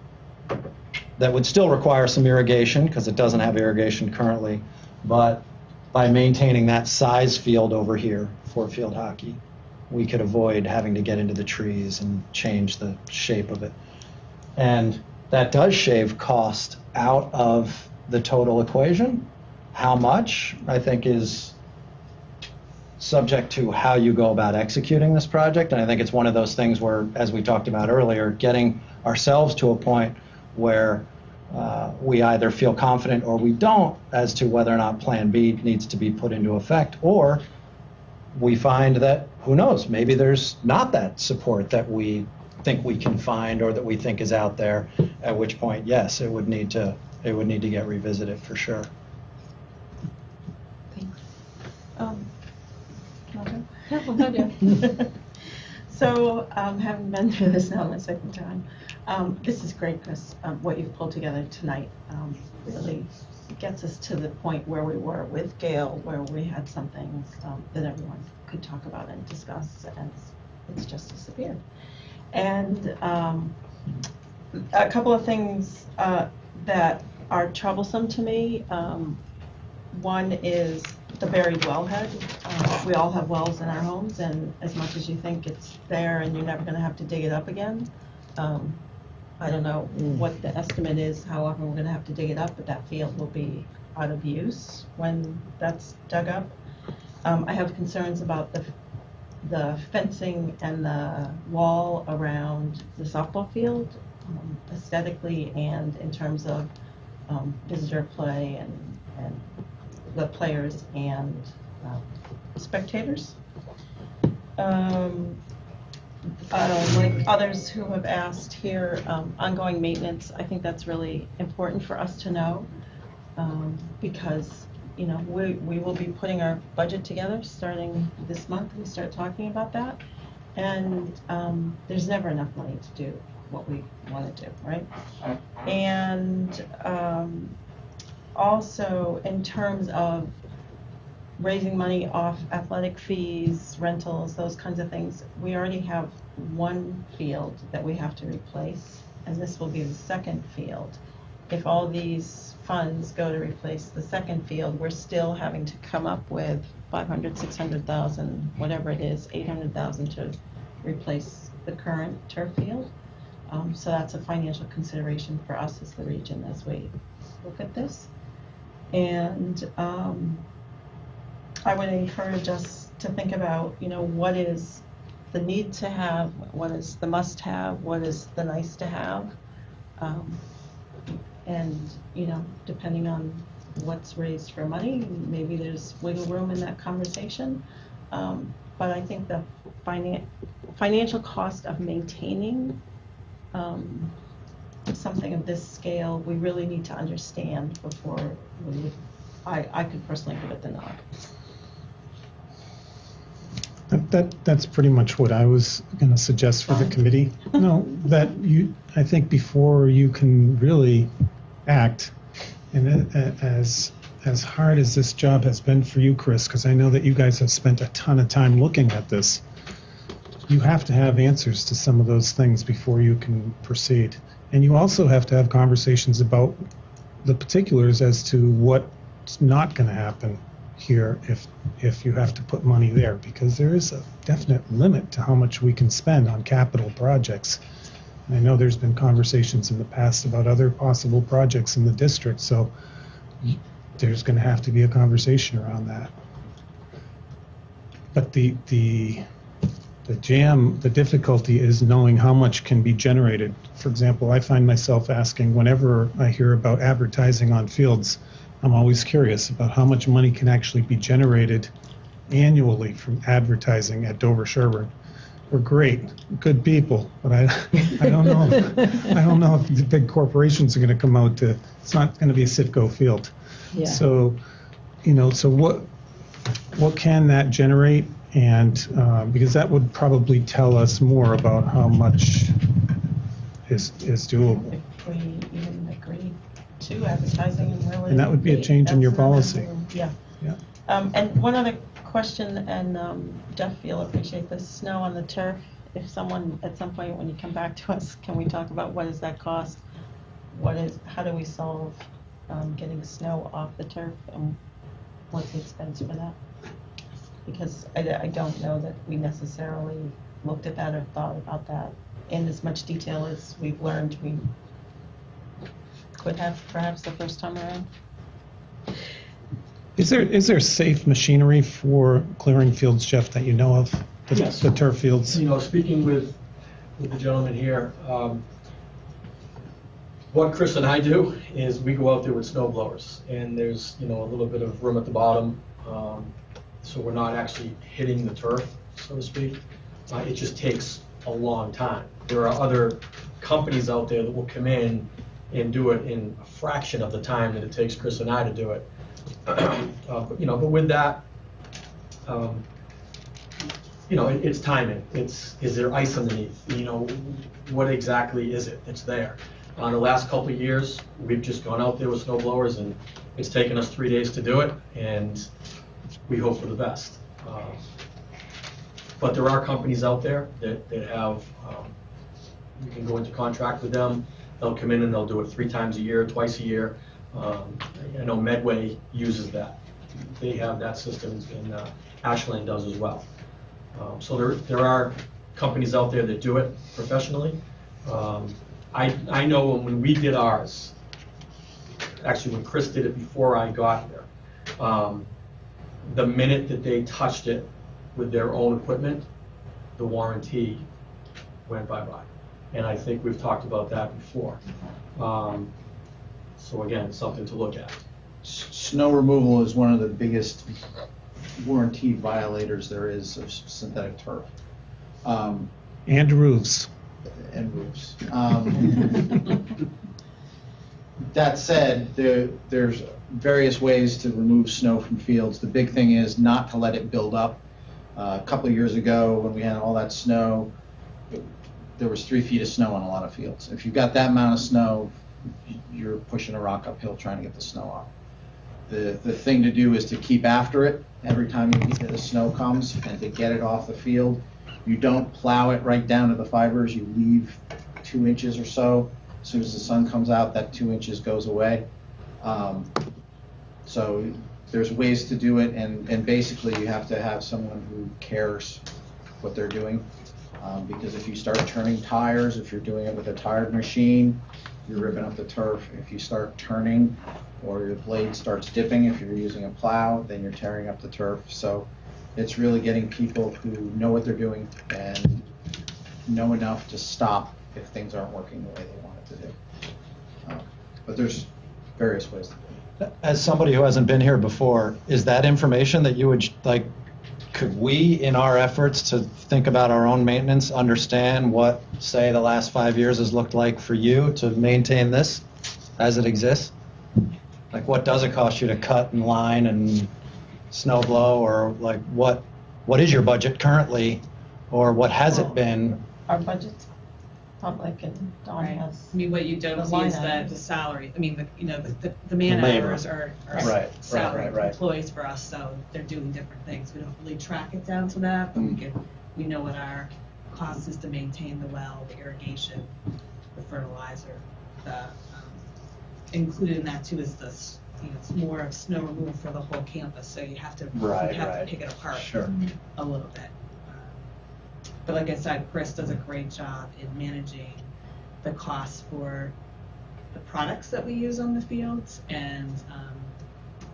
that would still require some irrigation because it doesn't have irrigation currently, but by maintaining that size field over here for field hockey, we could avoid having to get into the trees and change the shape of it. And that does shave cost out of the total equation. How much, I think, is subject to how you go about executing this project. And I think it's one of those things where, as we talked about earlier, getting ourselves to a point where we either feel confident or we don't as to whether or not Plan B needs to be put into effect, or we find that, who knows, maybe there's not that support that we think we can find or that we think is out there, at which point, yes, it would need to get revisited for sure. So, having been through this now my second time, this is great because what you've pulled together tonight really gets us to the point where we were with Gail, where we had something that everyone could talk about and discuss, and it's just disappeared. And a couple of things that are troublesome to me. One is the buried wellhead. We all have wells in our homes, and as much as you think it's there and you're never going to have to dig it up again, I don't know what the estimate is, how often we're going to have to dig it up, but that field will be out of use when that's dug up. I have concerns about the fencing and the wall around the softball field, aesthetically and in terms of visitor play and the players and spectators. Like others who have asked here, ongoing maintenance, I think that's really important for us to know, because we will be putting our budget together starting this month. We start talking about that, and there's never enough money to do what we want to do, right? And also in terms of raising money off athletic fees, rentals, those kinds of things, we already have one field that we have to replace, and this will be the second field. if all these funds go to replace the second field, we're still having to come up with 500, 600,000, whatever it is, 800,000 to replace the current turf field. So that's a financial consideration for us as the region as we look at this. And I would encourage us to think about, what is the need to have, what is the must have, what is the nice to have. And, depending on what's raised for money, maybe there's wiggle room in that conversation. But I think the financial cost of maintaining something of this scale, we really need to understand before I could personally give it the nod. That's pretty much what I was going to suggest for the committee. No, I think before you can really act, and as hard as this job has been for you, Chris, because I know that you guys have spent a ton of time looking at this, you have to have answers to some of those things before you can proceed. And you also have to have conversations about the particulars as to what's not going to happen here if you have to put money there, because there is a definite limit to how much we can spend on capital projects. And I know there's been conversations in the past about other possible projects in the district, so there's going to have to be a conversation around that. But the difficulty is knowing how much can be generated. For example, I find myself asking whenever I hear about advertising on fields, I'm always curious about how much money can actually be generated annually from advertising at Dover-Sherborn. We're great, good people, but I don't know. I don't know if the big corporations are going to come out to. It's not going to be a Citgo field. Yeah. So, so what can that generate? And because that would probably tell us more about how much is doable. If we even agree to advertising and where would And that would be a change in your policy. Yeah. Yeah. And one other question, and Jeff, you'll appreciate this, snow on the turf. If someone, at some point when you come back to us, can we talk about what does that cost? How do we solve getting snow off the turf, and what's the expense for that? Because I don't know that we necessarily looked at that or thought about that in as much detail as we've learned we could have perhaps the first time around. Is there safe machinery for clearing fields, Jeff, that you know of? Yes. The turf fields? Speaking with the gentleman here, what Chris and I do is we go out there with snow blowers, and there's a little bit of room at the bottom, so we're not actually hitting the turf, so to speak. It just takes a long time. There are other companies out there that will come in and do it in a fraction of the time that it takes Chris and I to do it. But with that, it's timing. Is there ice underneath? What exactly is it that's there? The last couple of years, we've just gone out there with snow blowers, and it's taken us 3 days to do it, and we hope for the best. But there are companies out there that have, you can go into contract with them. They'll come in and they'll do it 3 times a year, twice a year. I know Medway uses that. They have that system, and Ashland does as well. So there are companies out there that do it professionally. I know when we did ours, actually when Chris did it before I got there, the minute that they touched it with their own equipment, the warranty went bye-bye. And I think we've talked about that before. So again, something to look at. Snow removal is one of the biggest warranty violators there is of synthetic turf. And roofs. And roofs. That said, there's various ways to remove snow from fields. The big thing is not to let it build up. A couple of years ago, when we had all that snow, there was 3 feet of snow on a lot of fields. If you've got that amount of snow, you're pushing a rock uphill trying to get the snow off. The thing to do is to keep after it every time the snow comes, and to get it off the field. You don't plow it right down to the fibers. You leave 2 inches or so As soon as the sun comes out, that 2 inches goes away. So there's ways to do it, and basically you have to have someone who cares what they're doing. Because if you start turning tires, if you're doing it with a tired machine, you're ripping up the turf. If you start turning or your blade starts dipping, if you're using a plow, then you're tearing up the turf. So it's really getting people who know what they're doing and know enough to stop if things aren't working the way they want it to do. But there's various ways to do it. As somebody who hasn't been here before, is that information that you would like? Could we, in our efforts to think about our own maintenance, understand what, say, the last 5 years has looked like for you to maintain this as it exists? Like, what does it cost you to cut and line and snow blow, or like what is your budget currently, or what has it been? Our budget's public, and Dawn Right. has. I mean, what you don't The see line is the items. salary. I mean, the man Labor. hours are Right, salaried right. employees for us, so they're doing different things. We don't really track it down to that, but we know what our cost is to maintain the well, the irrigation, the fertilizer. Included in that too is this, it's more of snow removal for the whole campus, so you have to pick it apart a little bit. But like I said, Chris does a great job in managing the costs for the products that we use on the fields, and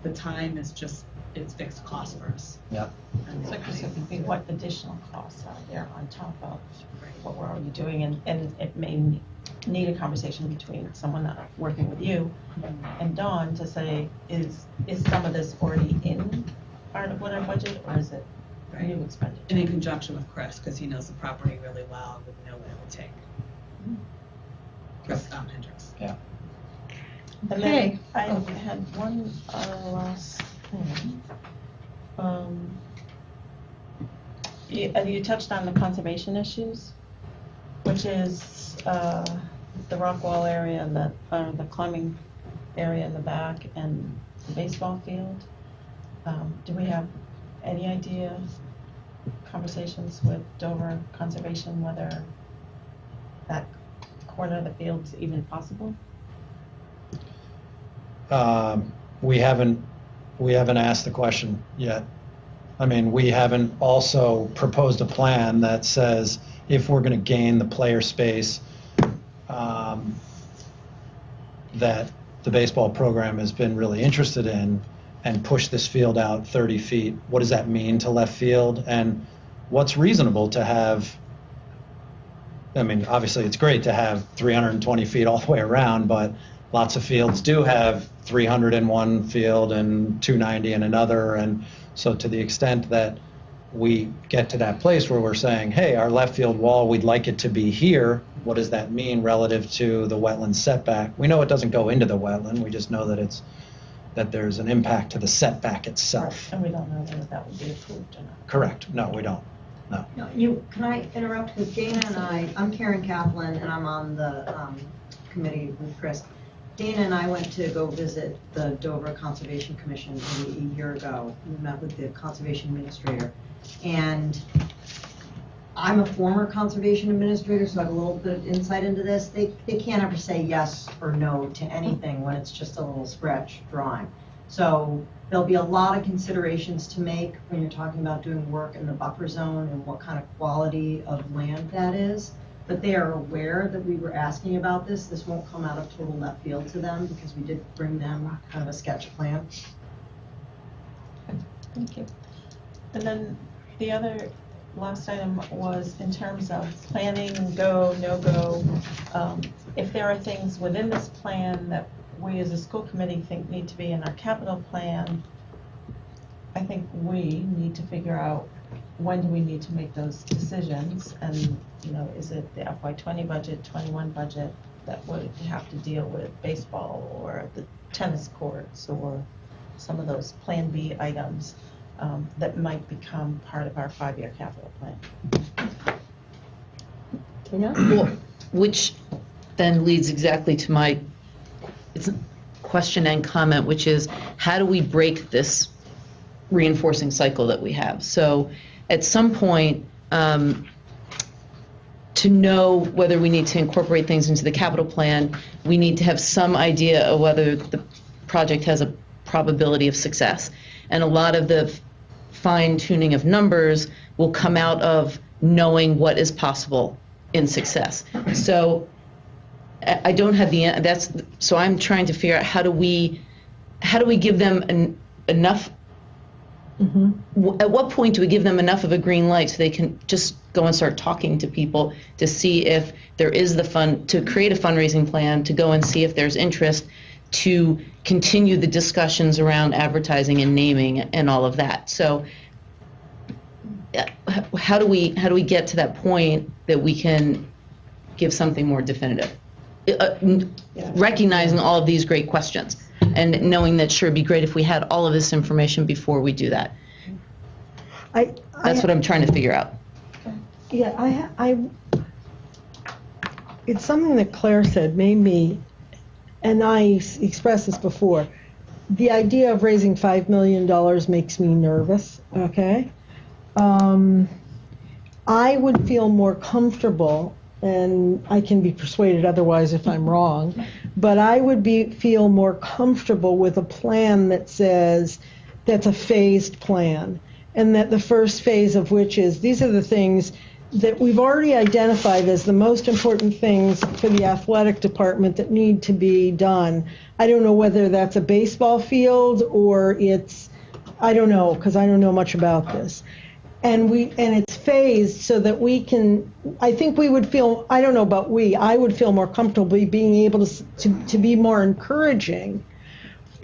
the time is just, it's fixed cost for us. Yeah. So specifically, what additional costs are there on top of what we're already doing? And it may need a conversation between someone working with you and Dawn to say, is some of this already in part of what our budget, or is it new expenditure? And in conjunction with Chris, because he knows the property really well and would know what it would take. Chris Hendrix. Yeah. And then I had one last thing. You touched on the conservation issues, which is the rock wall area and the climbing area in the back and the baseball field. Do we have any idea, conversations with Dover Conservation, whether that corner of the field is even possible? We haven't asked the question yet. I mean, we haven't also proposed a plan that says if we're going to gain the player space that the baseball program has been really interested in and push this field out 30 feet, what does that mean to left field? And what's reasonable to have? I mean, obviously it's great to have 320 feet all the way around, but lots of fields do have 300 in one field and 290 in another. And so to the extent that we get to that place where we're saying, hey, our left field wall, we'd like it to be here, what does that mean relative to the wetland setback? We know it doesn't go into the wetland, we just know that there's an impact to the setback itself. And we don't know whether that would be approved or not. Correct. No, we don't. No. Can I interrupt? Because Dana and I'm Karen Kaplan, and I'm on the committee with Chris. Dana and I went to go visit the Dover Conservation Commission maybe a year ago. We met with the conservation administrator. And I'm a former conservation administrator, so I have a little bit of insight into this. They can't ever say yes or no to anything when it's just a little scratch drawing. So there'll be a lot of considerations to make when you're talking about doing work in the buffer zone and what kind of quality of land that is. But they are aware that we were asking about this. This won't come out of total left field to them because we did bring them kind of a sketch plan. Thank you. And then the other last item was in terms of planning, go, no go. If there are things within this plan that we as a school committee think need to be in our capital plan, I think we need to figure out when do we need to make those decisions, and is it the FY20 budget, 21 budget that would have to deal with baseball or the tennis courts or some of those Plan B items that might become part of our 5-year capital plan. Well, which then leads exactly to my question and comment, which is how do we break this reinforcing cycle that we have? So at some point, to to know whether we need to incorporate things into the capital plan, we need to have some idea of whether the project has a probability of success. And a lot of the fine tuning of numbers will come out of knowing what is possible in success. So I don't have so I'm trying to figure out how do we give them enough. At what point do we give them enough of a green light so they can just go and start talking to people to see if there is the fund, to create a fundraising plan, to go and see if there's interest, to continue the discussions around advertising and naming and all of that. So how do we get to that point that we can give something more definitive? Recognizing all of these great questions. And knowing that, sure, it'd be great if we had all of this information before we do that. That's what I'm trying to figure out. Yeah, it's something that Claire said made me, and I expressed this before, the idea of raising $5 million makes me nervous, okay? I would feel more comfortable, and I can be persuaded otherwise if I'm wrong, but I would feel more comfortable with a plan that says that's a phased plan, and that the first phase of which is these are the things that we've already identified as the most important things for the athletic department that need to be done. I don't know whether that's a baseball field or I don't know, because I don't know much about this. And it's phased so that we can, I think we would feel, I don't know about I would feel more comfortable being able to be more encouraging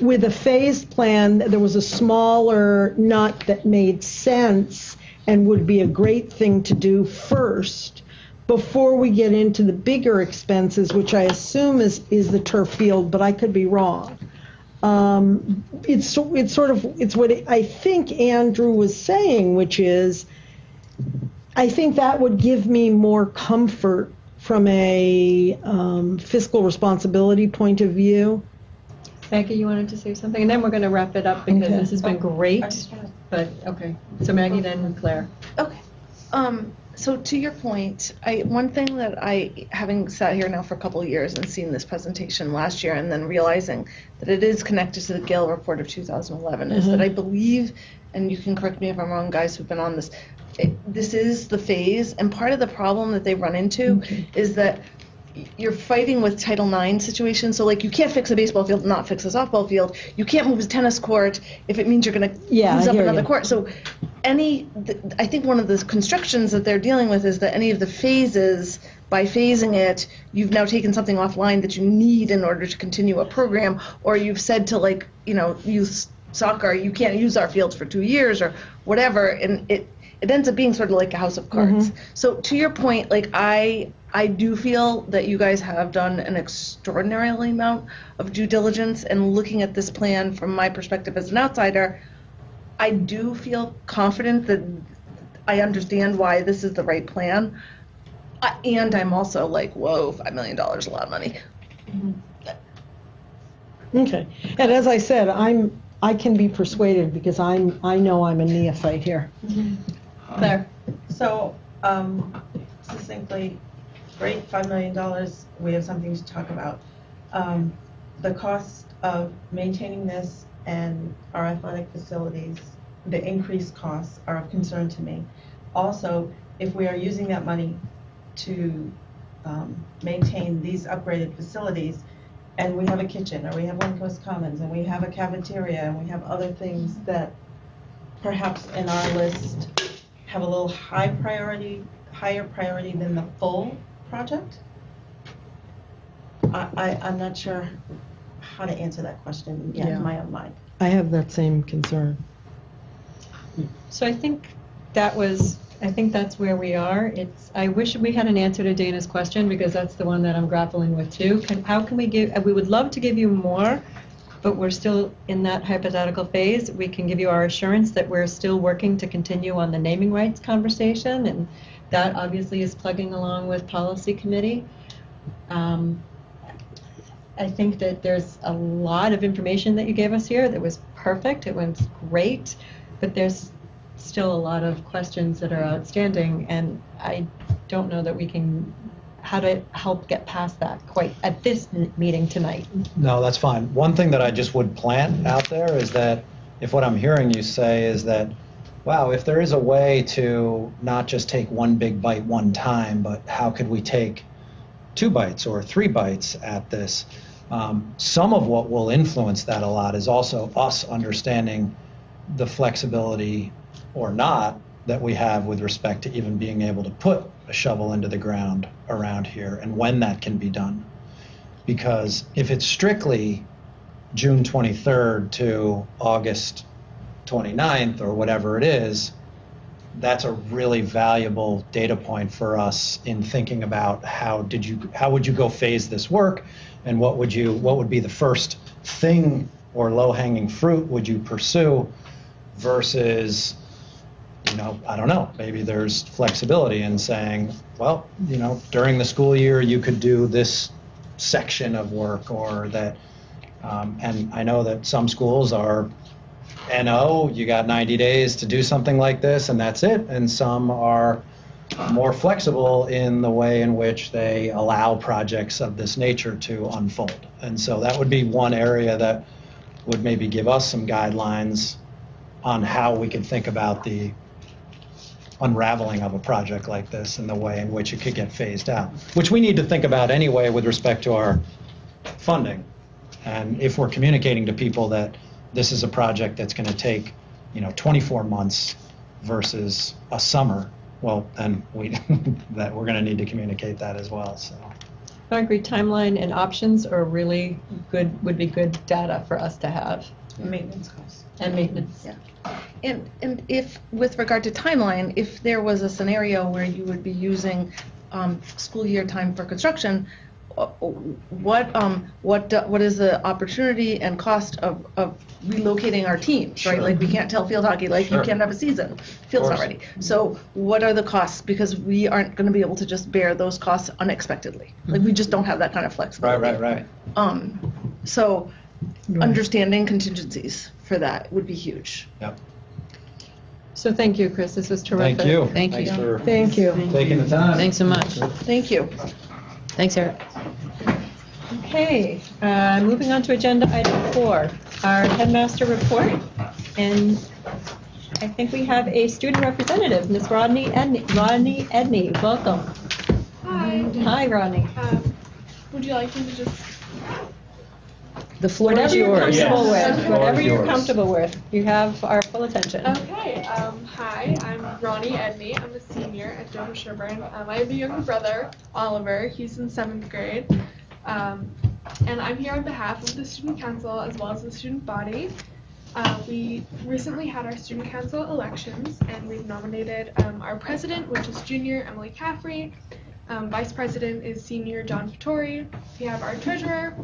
with a phased plan. There was a smaller nut that made sense and would be a great thing to do first before we get into the bigger expenses, which I assume is the turf field, but I could be wrong. It's what I think Andrew was saying, which is, I think that would give me more comfort from a fiscal responsibility point of view. Maggie, you wanted to say something? And then we're going to wrap it up because this has been great. But, okay. So Maggie, then Claire. Okay. So to your point, one thing that having sat here now for a couple of years and seen this presentation last year and then realizing that it is connected to the Gale report of 2011 is that I believe, and you can correct me if I'm wrong, guys who've been on this, this is the phase, and part of the problem that they run into is that you're fighting with Title IX situations. So, like, you can't fix a baseball field and not fix a softball field. You can't move a tennis court if it means you're going to use up another court. So, I think one of the constructions that they're dealing with is that any of the phases, by phasing it, you've now taken something offline that you need in order to continue a program, or you've said to, like, youth soccer, you can't use our fields for 2 years or whatever, and it ends up being sort of like a house of cards. So, to your point, like, I do feel that you guys have done an extraordinary amount of due diligence, and looking at this plan from my perspective as an outsider, I do feel confident that I understand why this is the right plan. And I'm also like, whoa, $5 million is a lot of money. Okay. And as I said, I can be persuaded because I know I'm a neophyte here. Claire. So, succinctly, great, $5 million, we have something to talk about. The cost of maintaining this and our athletic facilities, the increased costs are of concern to me. Also, if we are using that money to maintain these upgraded facilities, and we have a kitchen, or we have One Coast Commons, and we have a cafeteria, and we have other things that perhaps in our list have a little higher priority than the full project? I'm not sure how to answer that question yet in my own mind. I have that same concern. So I think that's where we are. I wish we had an answer to Dana's question because that's the one that I'm grappling with too. We would love to give you more, but we're still in that hypothetical phase. We can give you our assurance that we're still working to continue on the naming rights conversation, and that obviously is plugging along with policy committee. I think that there's a lot of information that you gave us here that was perfect. It was great, but there's still a lot of questions that are outstanding, and I don't know that we can, how to help get past that quite at this meeting tonight. No, that's fine. One thing that I just would plant out there is that if what I'm hearing you say is that, wow, if there is a way to not just take one big bite one time, but how could we take 2 bites or 3 bites at this? Some of what will influence that a lot is also us understanding the flexibility or not that we have with respect to even being able to put a shovel into the ground around here and when that can be done. Because if it's strictly June 23rd to August 29th or whatever it is, that's a really valuable data point for us in thinking about how would you go phase this work, and what would be the first thing or low-hanging fruit would you pursue versus, I don't know, maybe there's flexibility in saying, well, during the school year you could do this section of work, or that, and I know that some schools are NO, you got 90 days to do something like this and that's it, and some are more flexible in the way in which they allow projects of this nature to unfold. And so that would be one area that would maybe give us some guidelines on how we could think about the unraveling of a project like this and the way in which it could get phased out, which we need to think about anyway with respect to our funding. And if we're communicating to people that this is a project that's going to take, 24 months versus a summer, well, then that we're going to need to communicate that as well. So, I agree. Timeline and options are really good. Would be good data for us to have. Maintenance costs. And maintenance. Yeah. And if, with regard to timeline, if there was a scenario where you would be using school year time for construction, what is the opportunity and cost of relocating our teams, Sure. right? Like, we can't tell field hockey, like, Sure. you can't have a season. Field's not ready. So what are the costs? Because we aren't going to be able to just bear those costs unexpectedly. Like, we just don't have that kind of flexibility. Right. So understanding contingencies for that would be huge. Yep. So thank you, Chris. This was terrific. Thank you. Thank you. Thanks for Thank you. taking the time. Thanks so much. Thank you. Thanks, Eric. Okay, moving on to agenda item 4, our headmaster report. And I think we have a student representative, Ms. Roni Edni. Welcome. Hi. Hi, Roni. Would you like me to just... The floor Whatever is you're yours. comfortable Yes. with, The floor whatever is you're yours. comfortable with. You have our full attention. Okay. Hi, I'm Roni Edni. I'm a senior at Dover-Sherborn. I have a younger brother, Oliver. He's in 7th grade. And I'm here on behalf of the student council as well as the student body. We recently had our student council elections, and we've nominated our president, which is junior Emily Caffrey. Vice president is senior John Vittori. We have our treasurer,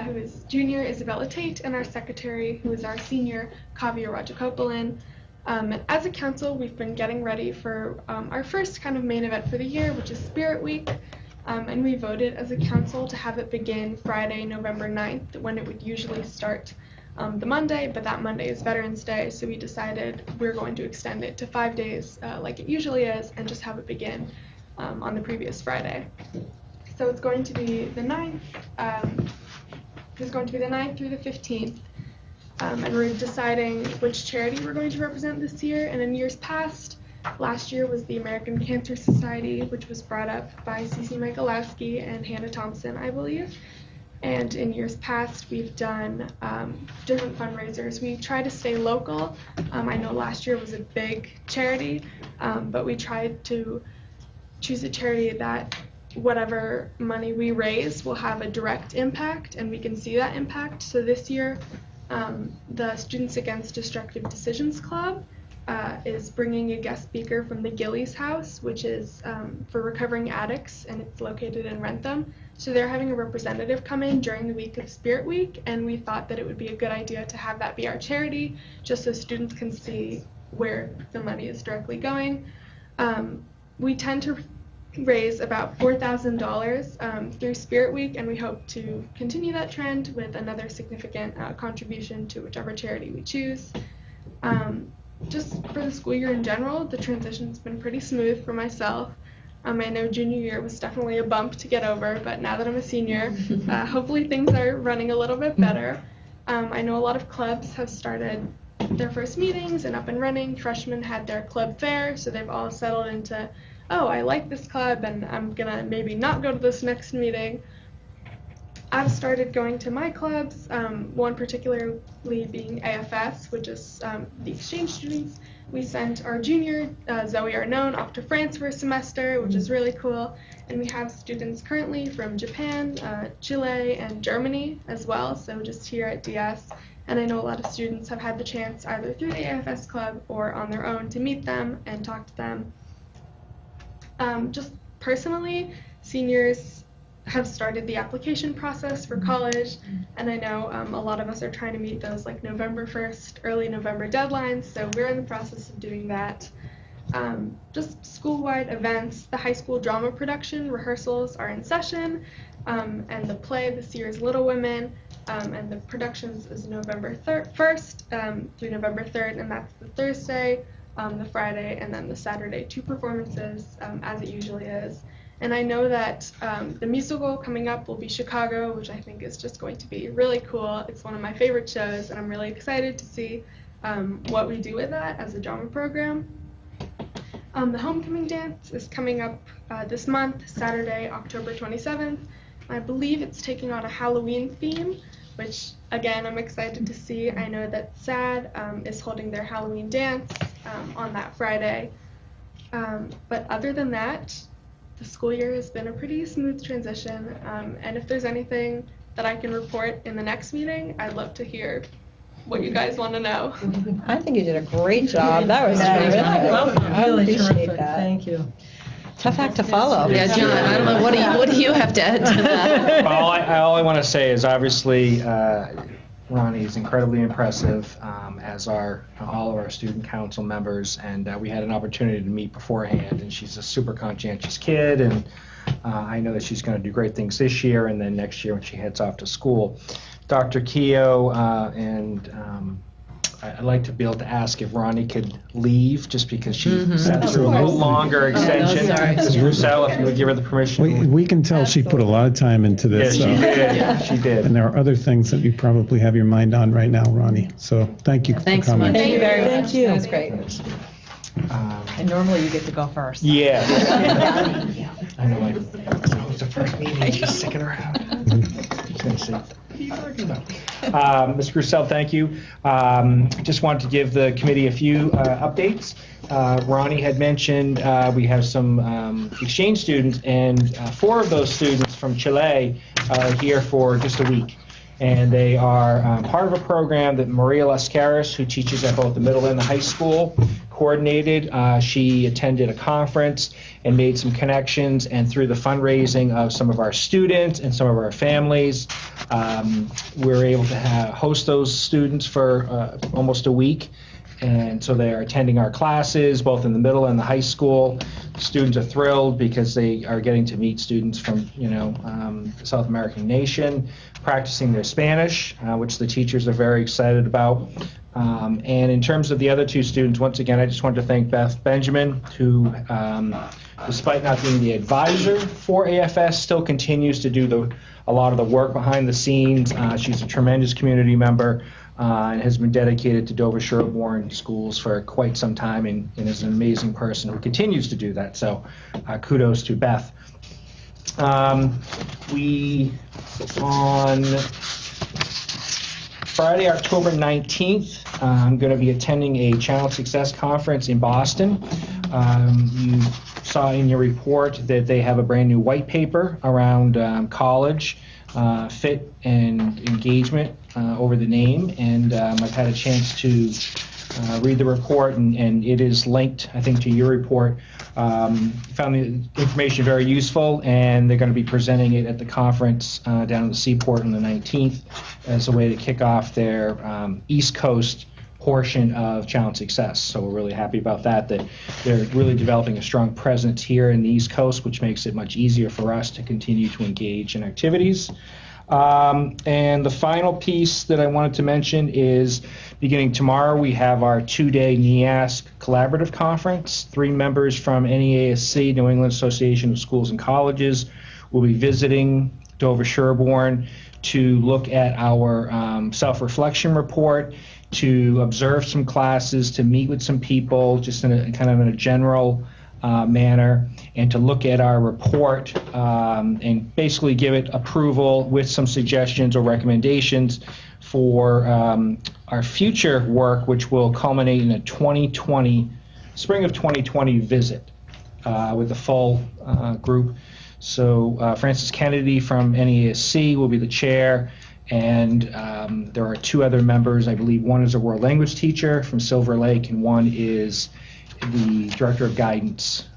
who is junior Isabella Tate, and our secretary, who is our senior Kavya Rajagopalan. And as a council, we've been getting ready for our first kind of main event for the year, which is Spirit Week. And we voted as a council to have it begin Friday, November 9th, when it would usually start the Monday, but that Monday is Veterans Day, so we decided we're going to extend it to 5 days like it usually is, and just have it begin on the previous Friday. So it's going to be the 9th, through the 15th, and we're deciding which charity we're going to represent this year. And in years past, last year was the American Cancer Society, which was brought up by Cece Michalowski and Hannah Thompson, I believe. And in years past, we've done different fundraisers. We try to stay local. I know last year was a big charity, but we tried to choose a charity that whatever money we raise will have a direct impact, and we can see that impact. So this year, the Students Against Destructive Decisions Club is bringing a guest speaker from the Gillies House, which is for recovering addicts, and it's located in Wrentham. So they're having a representative come in during the week of Spirit Week, and we thought that it would be a good idea to have that be our charity, just so students can see where the money is directly going. We tend to raise about $4,000 through Spirit Week, and we hope to continue that trend with another significant contribution to whichever charity we choose. Just for the school year in general, the transition's been pretty smooth for myself. I know junior year was definitely a bump to get over, but now that I'm a senior, hopefully things are running a little bit better. I know a lot of clubs have started their first meetings and up and running. Freshmen had their club fair, so they've all settled into, oh, I like this club and I'm gonna maybe not go to this next meeting. I've started going to my clubs, one particularly being AFS, which is the exchange students. We sent our junior, Zoe Arnone, off to France for a semester, which is really cool. And we have students currently from Japan, Chile, and Germany as well, so just here at DS. And I know a lot of students have had the chance either through the AFS club or on their own to meet them and talk to them. Just personally, seniors have started the application process for college, and I know a lot of us are trying to meet those like November 1st, early November deadlines, so we're in the process of doing that. Just school-wide events, the high school drama production rehearsals are in session, and the play this year is Little Women, and the productions is November 1st through November 3rd, and that's the Thursday, the Friday, and then the Saturday, 2 performances, as it usually is. And I know that the musical coming up will be Chicago, which I think is just going to be really cool. It's one of my favorite shows, and I'm really excited to see what we do with that as a drama program. The homecoming dance is coming up this month, Saturday, October 27th. I believe it's taking on a Halloween theme, which, again, I'm excited to see. I know that SAD is holding their Halloween dance on that Friday. But other than that, the school year has been a pretty smooth transition, and if there's anything that I can report in the next meeting, I'd love to hear what you guys want to know. I think you did a great job. That was really Really appreciate terrific. that. Thank you. Tough act to follow. Yeah, John, I don't know, what do you have to add to that? All I want to say is obviously Roni is incredibly impressive, as are all of our student council members, and we had an opportunity to meet beforehand, and she's a super conscientious kid, and I know that she's going to do great things this year and then next year when she heads off to school. Dr. Keough, and I'd like to be able to ask if Roni could leave, just because she sat through a little longer extension. Ms. Roussel, if you would give her the permission. We can tell she put a lot of time into this. Yes, she did. Yeah, she did. And there are other things that you probably have your mind on right now, Ronnie. So thank you for Thanks so coming. much. Thank you very much. Thank you. That was great. And normally you get to go first. Yeah. I know. It's the first meeting. Just sticking around. Ms. Roussel, thank you. Just wanted to give the committee a few updates. Roni had mentioned we have some exchange students, and 4 of those students from Chile are here for just a week. And they are part of a program that Maria Lascaris, who teaches at both the middle and the high school, coordinated. She attended a conference and made some connections, and through the fundraising of some of our students and some of our families, we were able to host those students for almost a week. And so they are attending our classes, both in the middle and the high school. Students are thrilled because they are getting to meet students from, the South American nation, practicing their Spanish, which the teachers are very excited about. And in terms of the other 2 students, once again, I just wanted to thank Beth Benjamin, who, despite not being the advisor for AFS, still continues to do a lot of the work behind the scenes. She's a tremendous community member. And has been dedicated to Dover-Sherborn schools for quite some time, and is an amazing person who continues to do that. So kudos to Beth. We, on Friday, October 19th, I'm going to be attending a Child Success Conference in Boston. You saw in your report that they have a brand new white paper around college fit and engagement over the name, and I've had a chance to read the report, and it is linked, I think, to your report. Found the information very useful, and they're going to be presenting it at the conference down in the Seaport on the 19th as a way to kick off their East Coast portion of Child Success. So we're really happy about that they're really developing a strong presence here in the East Coast, which makes it much easier for us to continue to engage in activities. And the final piece that I wanted to mention is beginning tomorrow, we have our 2-day NEASC Collaborative Conference. 3 members from NEASC, New England Association of Schools and Colleges, will be visiting Dover-Sherborn to look at our self-reflection report, to observe some classes, to meet with some people, just in a kind of in a general manner, and to look at our report and basically give it approval with some suggestions or recommendations for our future work, which will culminate in a spring of 2020 visit with the full group. So Francis Kennedy from NEASC will be the chair, and there are 2 other members. I believe one is a world language teacher from Silver Lake, and one is the director of guidance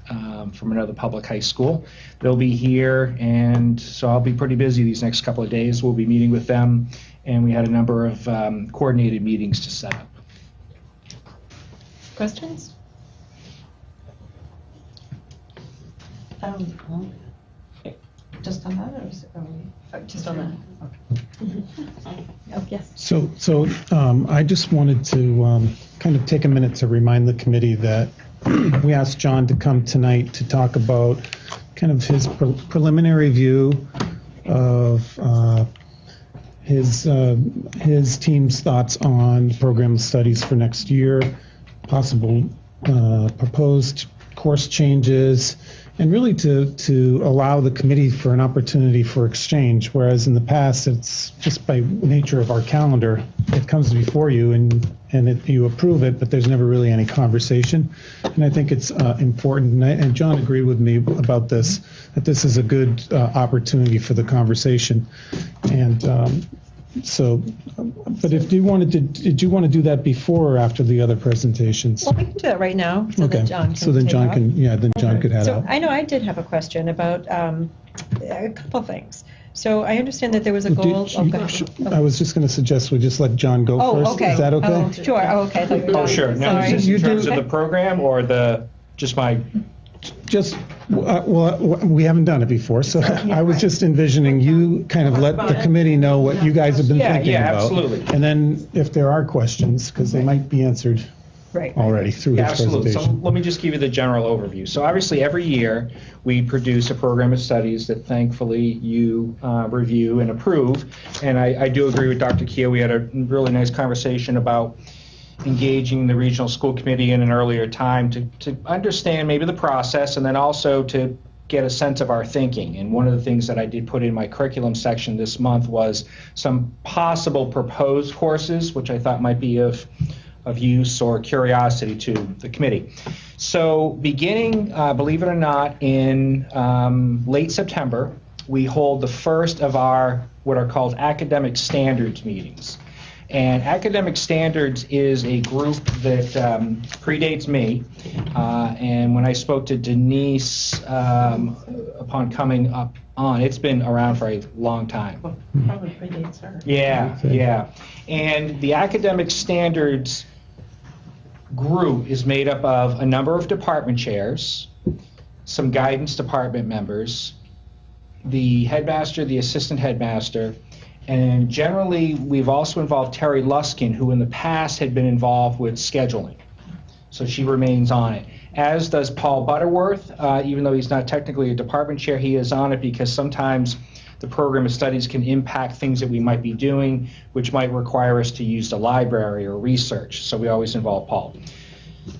from another public high school. They'll be here, and so I'll be pretty busy these next couple of days. We'll be meeting with them, and we had a number of coordinated meetings to set up. Questions? Just on that, or just on that? Okay. Oh, yes. So I just wanted to kind of take a minute to remind the committee that we asked John to come tonight to talk about kind of his preliminary view of his team's thoughts on program of studies for next year, possible proposed course changes, and really to allow the committee for an opportunity for exchange, whereas in the past, it's just by nature of our calendar, it comes before you and you approve it, but there's never really any conversation. And I think it's important, and John agreed with me about this, that this is a good opportunity for the conversation. And but if you wanted to, did you want to do that before or after the other presentations? Well, we can do that right now, so Okay. that John can So then take John off. can, yeah, then John could head So out. I know I did have a question about a couple things. So I understand that there was a Do- goal. should- go ahead. should- I was just going to suggest we just let John go Oh, first. okay. Is that okay? Oh, sure. Oh, okay. I thought you were Oh, done. sure. Now, Sorry. is this You in terms do- of the program or just my? Just, well, we haven't done it before, so I was just envisioning you kind of let the committee know what you guys have been thinking Yeah, about. absolutely. And then if there are questions, because they might be answered Right. already through Yeah, his absolutely. So presentation. let me just give you the general overview. So obviously, every year, we produce a program of studies that thankfully you review and approve. And I do agree with Dr. Keough. We had a really nice conversation about engaging the regional school committee in an earlier time to understand maybe the process, and then also to get a sense of our thinking. And one of the things that I did put in my curriculum section this month was some possible proposed courses, which I thought might be of use or curiosity to the committee. So beginning, believe it or not, in late September, we hold the first of our what are called academic standards meetings. And Academic Standards is a group that predates me. And when I spoke to Denise upon coming up on, it's been around for a long time. Probably predates her. Yeah. And the Academic Standards group is made up of a number of department chairs, some guidance department members, the headmaster, the assistant headmaster, and generally we've also involved Terry Luskin, who in the past had been involved with scheduling. So she remains on it. As does Paul Butterworth, even though he's not technically a department chair, he is on it because sometimes the program of studies can impact things that we might be doing, which might require us to use the library or research. So we always involve Paul.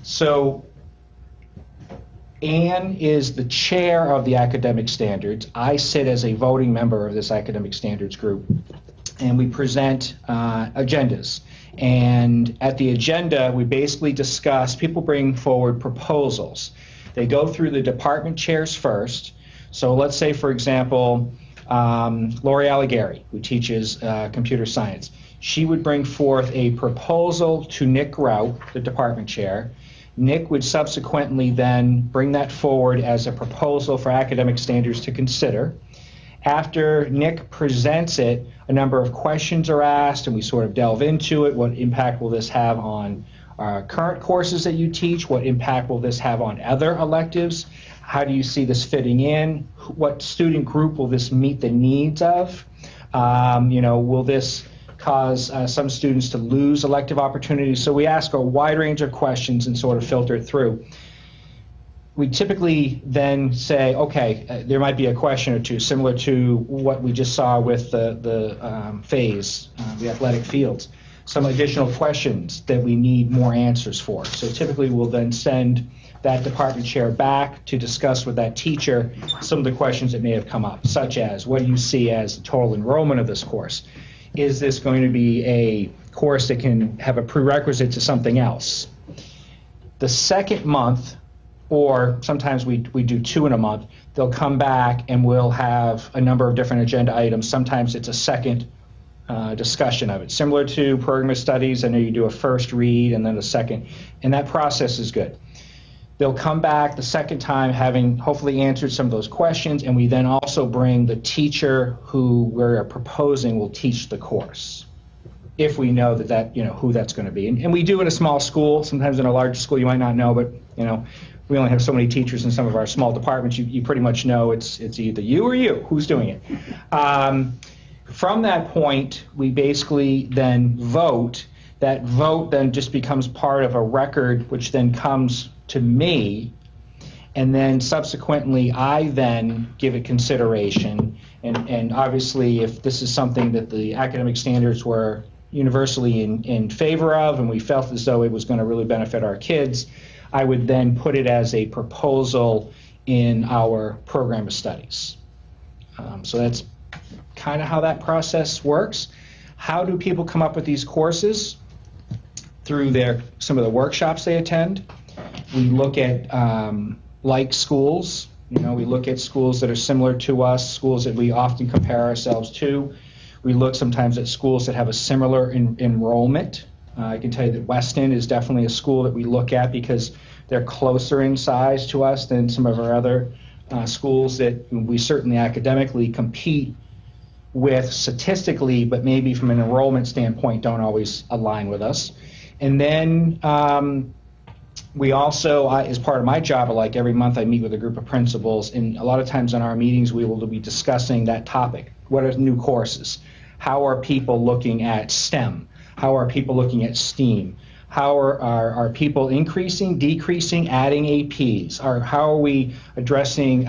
So Anne is the chair of the academic standards. I sit as a voting member of this academic standards group, and we present agendas. And at the agenda, we basically discuss, people bring forward proposals. They go through the department chairs first. So let's say, for example, Lori Allighieri, who teaches computer science. She would bring forth a proposal to Nick Grout, the department chair. Nick would subsequently then bring that forward as a proposal for academic standards to consider. After Nick presents it, a number of questions are asked, and we sort of delve into it. What impact will this have on current courses that you teach? What impact will this have on other electives? How do you see this fitting in? What student group will this meet the needs of? Will this cause some students to lose elective opportunities? So we ask a wide range of questions and sort of filter it through. We typically then say, okay, there might be a question or two, similar to what we just saw with the phase, the athletic fields. Some additional questions that we need more answers for. So typically we'll then send that department chair back to discuss with that teacher some of the questions that may have come up, such as, what do you see as the total enrollment of this course? Is this going to be a course that can have a prerequisite to something else? The second month, or sometimes we do 2 in a month, they'll come back and we'll have a number of different agenda items. Sometimes it's a second discussion of it. Similar to program of studies, I know you do a first read and then a second, and that process is good. They'll come back the second time having hopefully answered some of those questions, and we then also bring the teacher who we're proposing will teach the course, if we know that who that's going to be. And we do in a small school. Sometimes in a larger school you might not know, but we only have so many teachers in some of our small departments. You pretty much know it's either you or you who's doing it. From that point, we basically then vote. That vote then just becomes part of a record, which then comes to me, and then subsequently I then give it consideration. And obviously, if this is something that the academic standards were universally in favor of, and we felt as though it was going to really benefit our kids, I would then put it as a proposal in our program of studies. So that's kind of how that process works. How do people come up with these courses? Through some of the workshops they attend. We look at like schools. We look at schools that are similar to us, schools that we often compare ourselves to. We look sometimes at schools that have a similar enrollment. I can tell you that Weston is definitely a school that we look at because they're closer in size to us than some of our other schools that we certainly academically compete with statistically, but maybe from an enrollment standpoint don't always align with us. And then we also, as part of my job, like every month I meet with a group of principals, and a lot of times in our meetings we will be discussing that topic. What are new courses? How are people looking at STEM? How are people looking at STEAM? How are people increasing, decreasing, adding APs? How are we addressing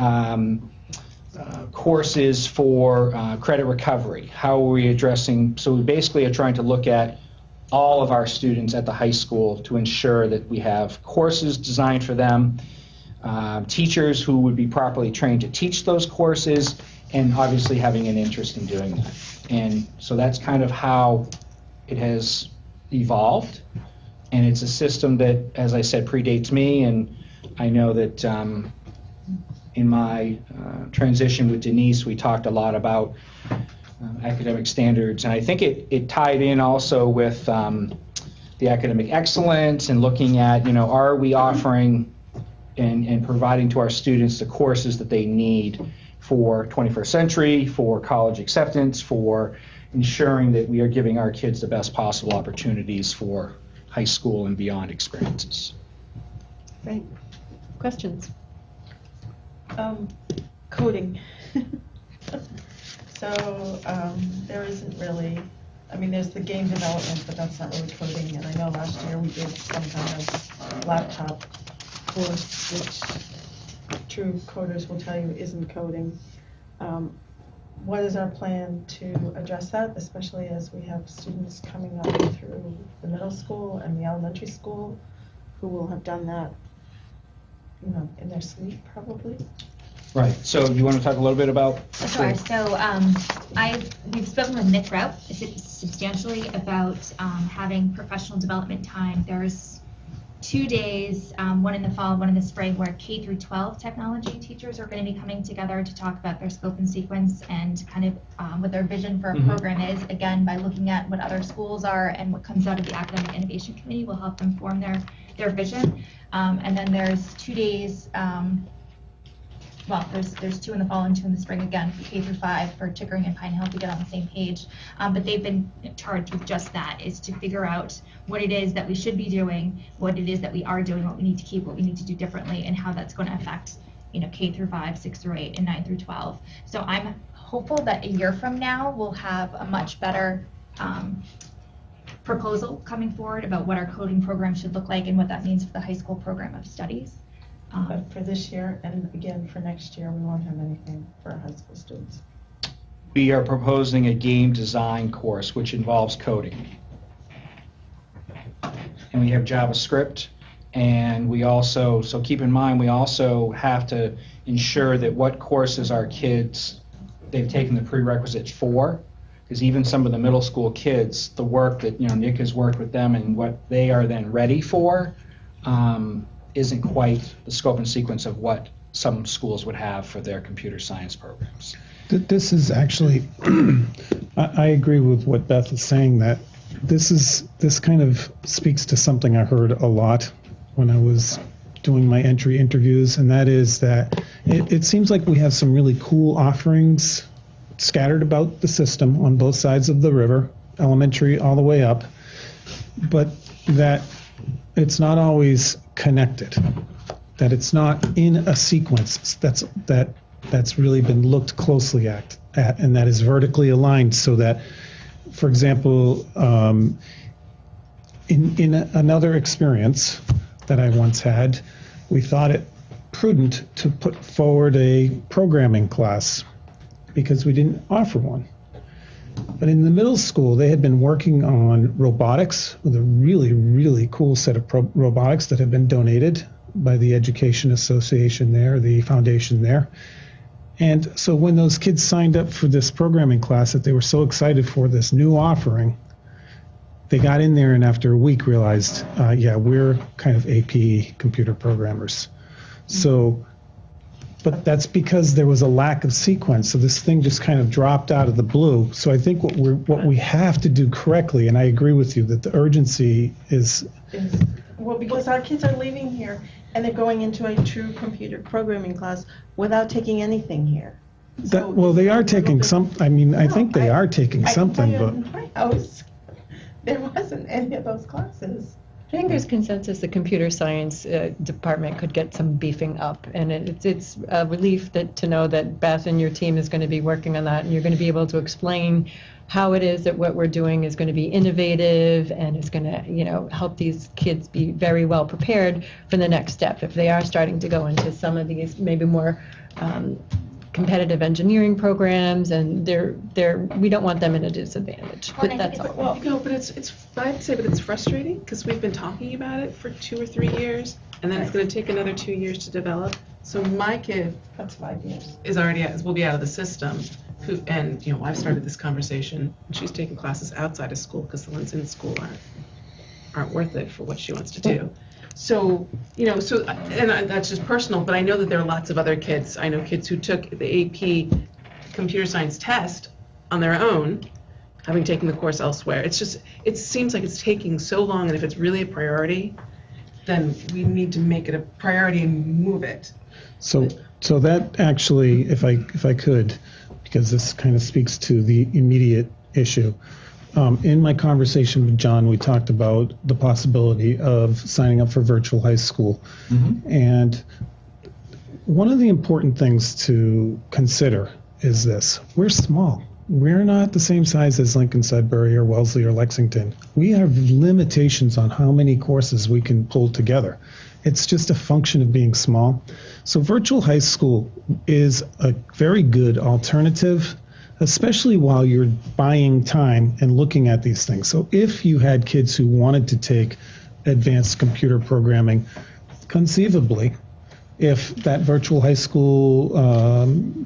courses for credit recovery? How are we addressing, so we basically are trying to look at all of our students at the high school to ensure that we have courses designed for them, teachers who would be properly trained to teach those courses, and obviously having an interest in doing that. And so that's kind of how it has evolved. And it's a system that, as I said, predates me, and I know that in my transition with Denise, we talked a lot about academic standards, and I think it tied in also with the academic excellence and looking at, are we offering and providing to our students the courses that they need for 21st century, for college acceptance, for ensuring that we are giving our kids the best possible opportunities for high school and beyond experiences. Great. Questions? Coding. So there isn't really, there's the game development, but that's not really coding. And I know last year we did some kind of laptop course, which true coders will tell you isn't coding. What is our plan to address that, especially as we have students coming up through the middle school and the elementary school who will have done that, in their sleep probably? Right. So you want to talk a little bit about? Sure. So we've spoken with Nick Rout substantially about having professional development time. There's 2 days, one in the fall, one in the spring, where K through 12 technology teachers are going to be coming together to talk about their scope and sequence and kind of what their vision for a program is. Again, by looking at what other schools are and what comes out of the Academic Innovation Committee will help them form their vision. And then there's 2 days. There's 2 in the fall and 2 in the spring, again, for K through 5 for Chickering and Pine Hill to get on the same page. But they've been charged with just that, is to figure out what it is that we should be doing, what it is that we are doing, what we need to keep, what we need to do differently, and how that's going to affect K through 5, 6 through 8, and 9 through 12. So I'm hopeful that a year from now we'll have a much better proposal coming forward about what our coding program should look like and what that means for the high school program of studies. But for this year, and again for next year, we won't have anything for our high school students. We are proposing a game design course which involves coding. And we have JavaScript, and we also, so keep in mind, we also have to ensure that what courses our kids, they've taken the prerequisites for, because even some of the middle school kids, the work that, Nick has worked with them and what they are then ready for isn't quite the scope and sequence of what some schools would have for their computer science programs. This is actually, I agree with what Beth is saying, that this kind of speaks to something I heard a lot when I was doing my entry interviews, and that is that it seems like we have some really cool offerings scattered about the system on both sides of the river, elementary all the way up, but that it's not always connected, that it's not in a sequence that's really been looked closely at, and that is vertically aligned, so that, for example, in another experience that I once had, we thought it prudent to put forward a programming class because we didn't offer one. But in the middle school, they had been working on robotics with a really, really cool set of robotics that had been donated by the Education Association there, the foundation there. And so when those kids signed up for this programming class that they were so excited for this new offering, they got in there and after a week realized, yeah, we're kind of AP computer programmers. So, but that's because there was a lack of sequence. So this thing just kind of dropped out of the blue. So I think what we have to do correctly, and I agree with you that the urgency is. Well, because our kids are leaving here and they're going into a true computer programming class without taking anything here. Well, they are taking some. I mean, I think they are taking something, but there wasn't any of those classes. I think there's consensus the computer science department could get some beefing up, and it's a relief to know that Beth and your team is going to be working on that, and you're going to be able to explain how it is that what we're doing is going to be innovative and is going to, help these kids be very well prepared for the next step if they are starting to go into some of these maybe more competitive engineering programs, and we don't want them in a disadvantage. But that's all. Well, but it's I'd say, but it's frustrating because we've been talking about it for 2 or 3 years, and then it's going to take another 2 years to develop. So my kid, that's 5 years, is already will be out of the system. I've started this conversation, and she's taking classes outside of school because the ones in school aren't worth it for what she wants to do. So, that's just personal, but I know that there are lots of other kids. I know kids who took the AP computer science test on their own, having taken the course elsewhere. It seems like it's taking so long, and if it's really a priority, then we need to make it a priority and move it. So that actually, if I could, because this kind of speaks to the immediate issue. In my conversation with John, we talked about the possibility of signing up for virtual high school. Mm-hmm. And one of the important things to consider is this. We're small. We're not the same size as Lincoln, Sudbury, or Wellesley, or Lexington. We have limitations on how many courses we can pull together. It's just a function of being small. So virtual high school is a very good alternative, especially while you're buying time and looking at these things. So if you had kids who wanted to take advanced computer programming, conceivably, if that virtual high school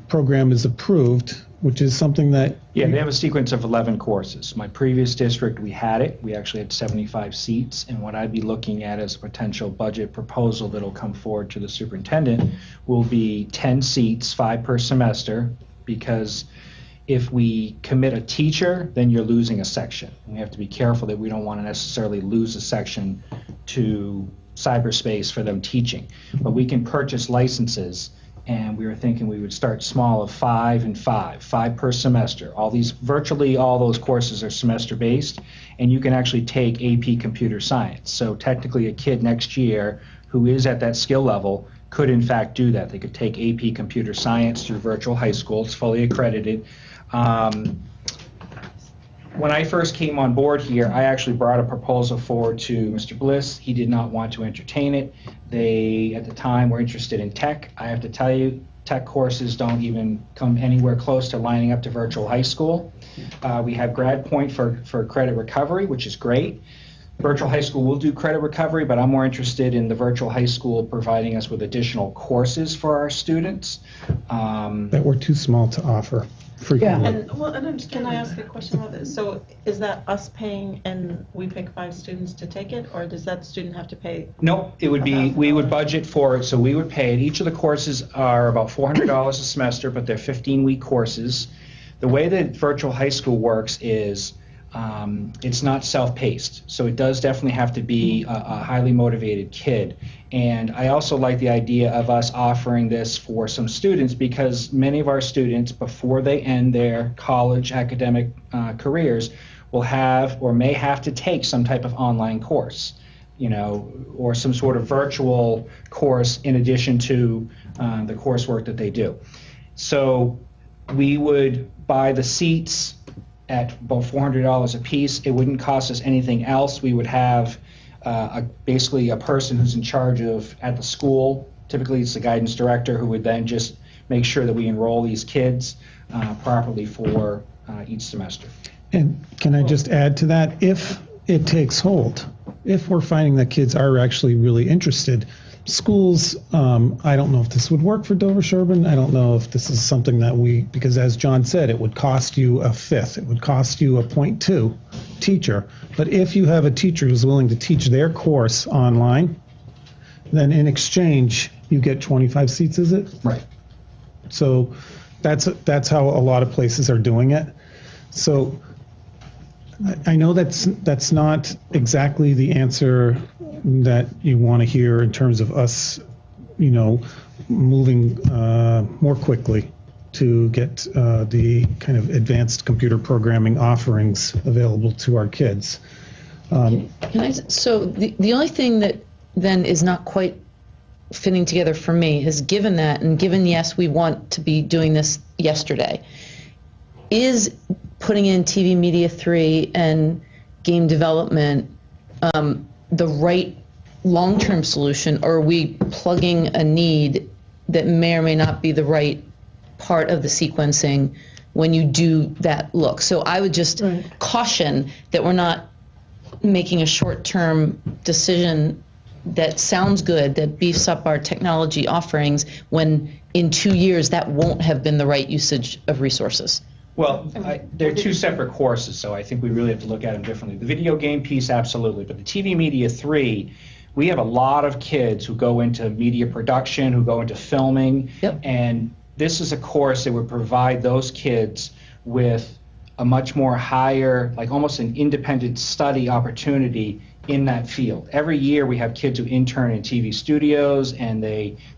program is approved, which is something that... Yeah, they have a sequence of 11 courses. My previous district, we had it. We actually had 75 seats, and what I'd be looking at as a potential budget proposal that'll come forward to the superintendent will be 10 seats, 5 per semester, because if we commit a teacher, then you're losing a section. And we have to be careful that we don't want to necessarily lose a section to cyberspace for them teaching. But we can purchase licenses, and we were thinking we would start small of 5 and 5 per semester. Virtually all those courses are semester based, and you can actually take AP computer science. So technically a kid next year who is at that skill level could in fact do that. They could take AP Computer Science through Virtual High School. It's fully accredited. When I first came on board here, I actually brought a proposal forward to Mr. Bliss. He did not want to entertain it. They, at the time, were interested in tech. I have to tell you, tech courses don't even come anywhere close to lining up to Virtual High School. We have Grad Point for credit recovery, which is great. Virtual High School will do credit recovery, but I'm more interested in the Virtual High School providing us with additional courses for our students. That we're too small to offer frequently. Can I ask a question about this? So is that us paying and we pick 5 students to take it, or does that student have to pay? Nope, it would be, we would budget for it, so we would pay it. Each of the courses are about $400 a semester, but they're 15-week courses. The way that Virtual High School works is it's not self-paced, so it does definitely have to be a highly motivated kid. And I also like the idea of us offering this for some students, because many of our students, before they end their college academic careers, will have or may have to take some type of online course, you know, or some sort of virtual course in addition to the coursework that they do. So we would buy the seats at about $400 a piece. It wouldn't cost us anything else. We would have basically a person who's in charge of at the school. Typically it's the guidance director, who would then just make sure that we enroll these kids properly for each semester. And can I just add to that? If it takes hold, if we're finding that kids are actually really interested, schools, I don't know if this would work for Dover-Sherborn. I don't know if this is something that because as John said, it would cost you a fifth. It would cost you a 0.2 teacher. But if you have a teacher who's willing to teach their course online, then in exchange, you get 25 seats, is it? Right. So that's how a lot of places are doing it. So I know that's not exactly the answer that you want to hear in terms of us, you know, moving more quickly to get the kind of advanced computer programming offerings available to our kids. So the only thing that then is not quite fitting together for me is, given that, and given, yes, we want to be doing this yesterday, is putting in TV Media 3 and game development the right long-term solution, or are we plugging a need that may or may not be the right part of the sequencing when you do that look? So I would just caution that we're not making a short-term decision that sounds good, that beefs up our technology offerings, when in 2 years that won't have been the right usage of resources. Well, they're two separate courses, so I think we really have to look at them differently. The video game piece, absolutely, but the TV Media 3, we have a lot of kids who go into media production, who go into filming, and this is a course that would provide those kids with a much more higher, like almost an independent study opportunity in that field. Every year we have kids who intern in TV studios, and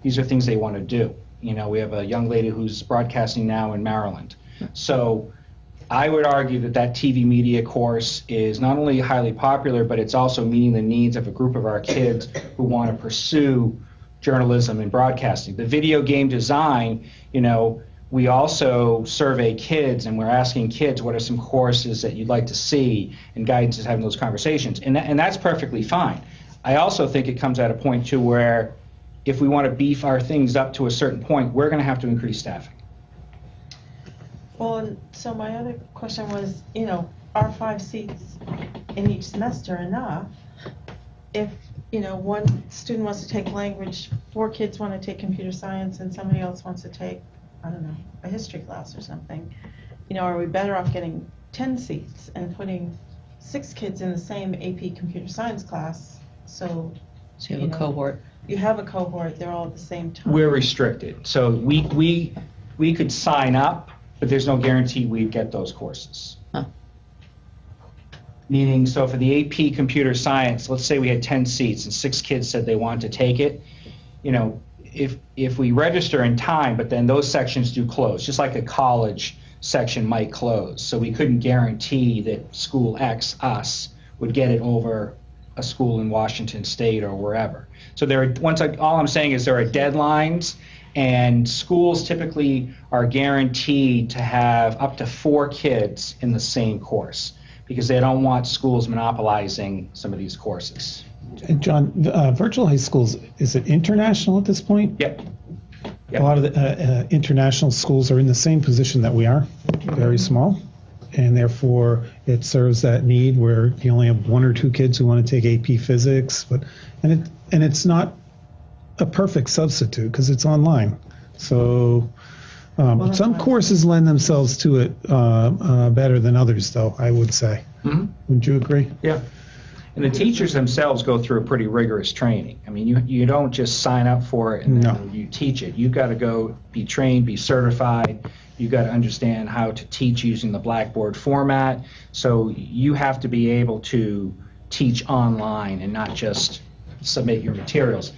these are things they want to do. You know, we have a young lady who's broadcasting now in Maryland. So I would argue that TV media course is not only highly popular, but it's also meeting the needs of a group of our kids who want to pursue journalism and broadcasting. The video game design, you know, we also survey kids, and we're asking kids what are some courses that you'd like to see, and guidance is having those conversations, and that's perfectly fine. I also think it comes at a point too where if we want to beef our things up to a certain point, we're going to have to increase staffing. Well, and so my other question was, you know, are 5 seats in each semester enough? If, you know, one student wants to take language, 4 kids want to take computer science, and somebody else wants to take, I don't know, a history class or something, you know, are we better off getting 10 seats and putting 6 kids in the same AP computer science class? So you have a cohort. You have a cohort, they're all at the same time. We're restricted. So we could sign up, but there's no guarantee we'd get those courses. Meaning, so for the AP Computer Science, let's say we had 10 seats and 6 kids said they wanted to take it, you know, if we register in time, but then those sections do close, just like a college section might close. So we couldn't guarantee that school X, us, would get it over a school in Washington State or wherever. So all I'm saying is there are deadlines, and schools typically are guaranteed to have up to 4 kids in the same course because they don't want schools monopolizing some of these courses. John, virtual high schools, is it international at this point? Yep. A lot of the international schools are in the same position that we are, very small, and therefore it serves that need where you only have 1 or 2 kids who want to take AP Physics, and it's not a perfect substitute because it's online. So some courses lend themselves to it better than others, though, I would say. Mm-hmm. Wouldn't you agree? Yeah. And the teachers themselves go through a pretty rigorous training. I mean, you don't just sign up for it and then you teach it. You've got to go be trained, be certified. You've got to understand how to teach using the Blackboard format. So you have to be able to teach online and not just submit your materials.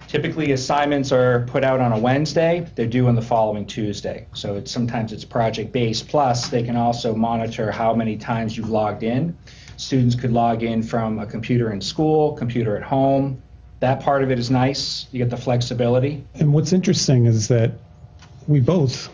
Typically, assignments are put out on a Wednesday. They're due on the following Tuesday. So sometimes it's project-based. Plus, they can also monitor how many times you've logged in. Students could log in from a computer in school, computer at home. That part of it is nice. You get the flexibility. And what's interesting is that we both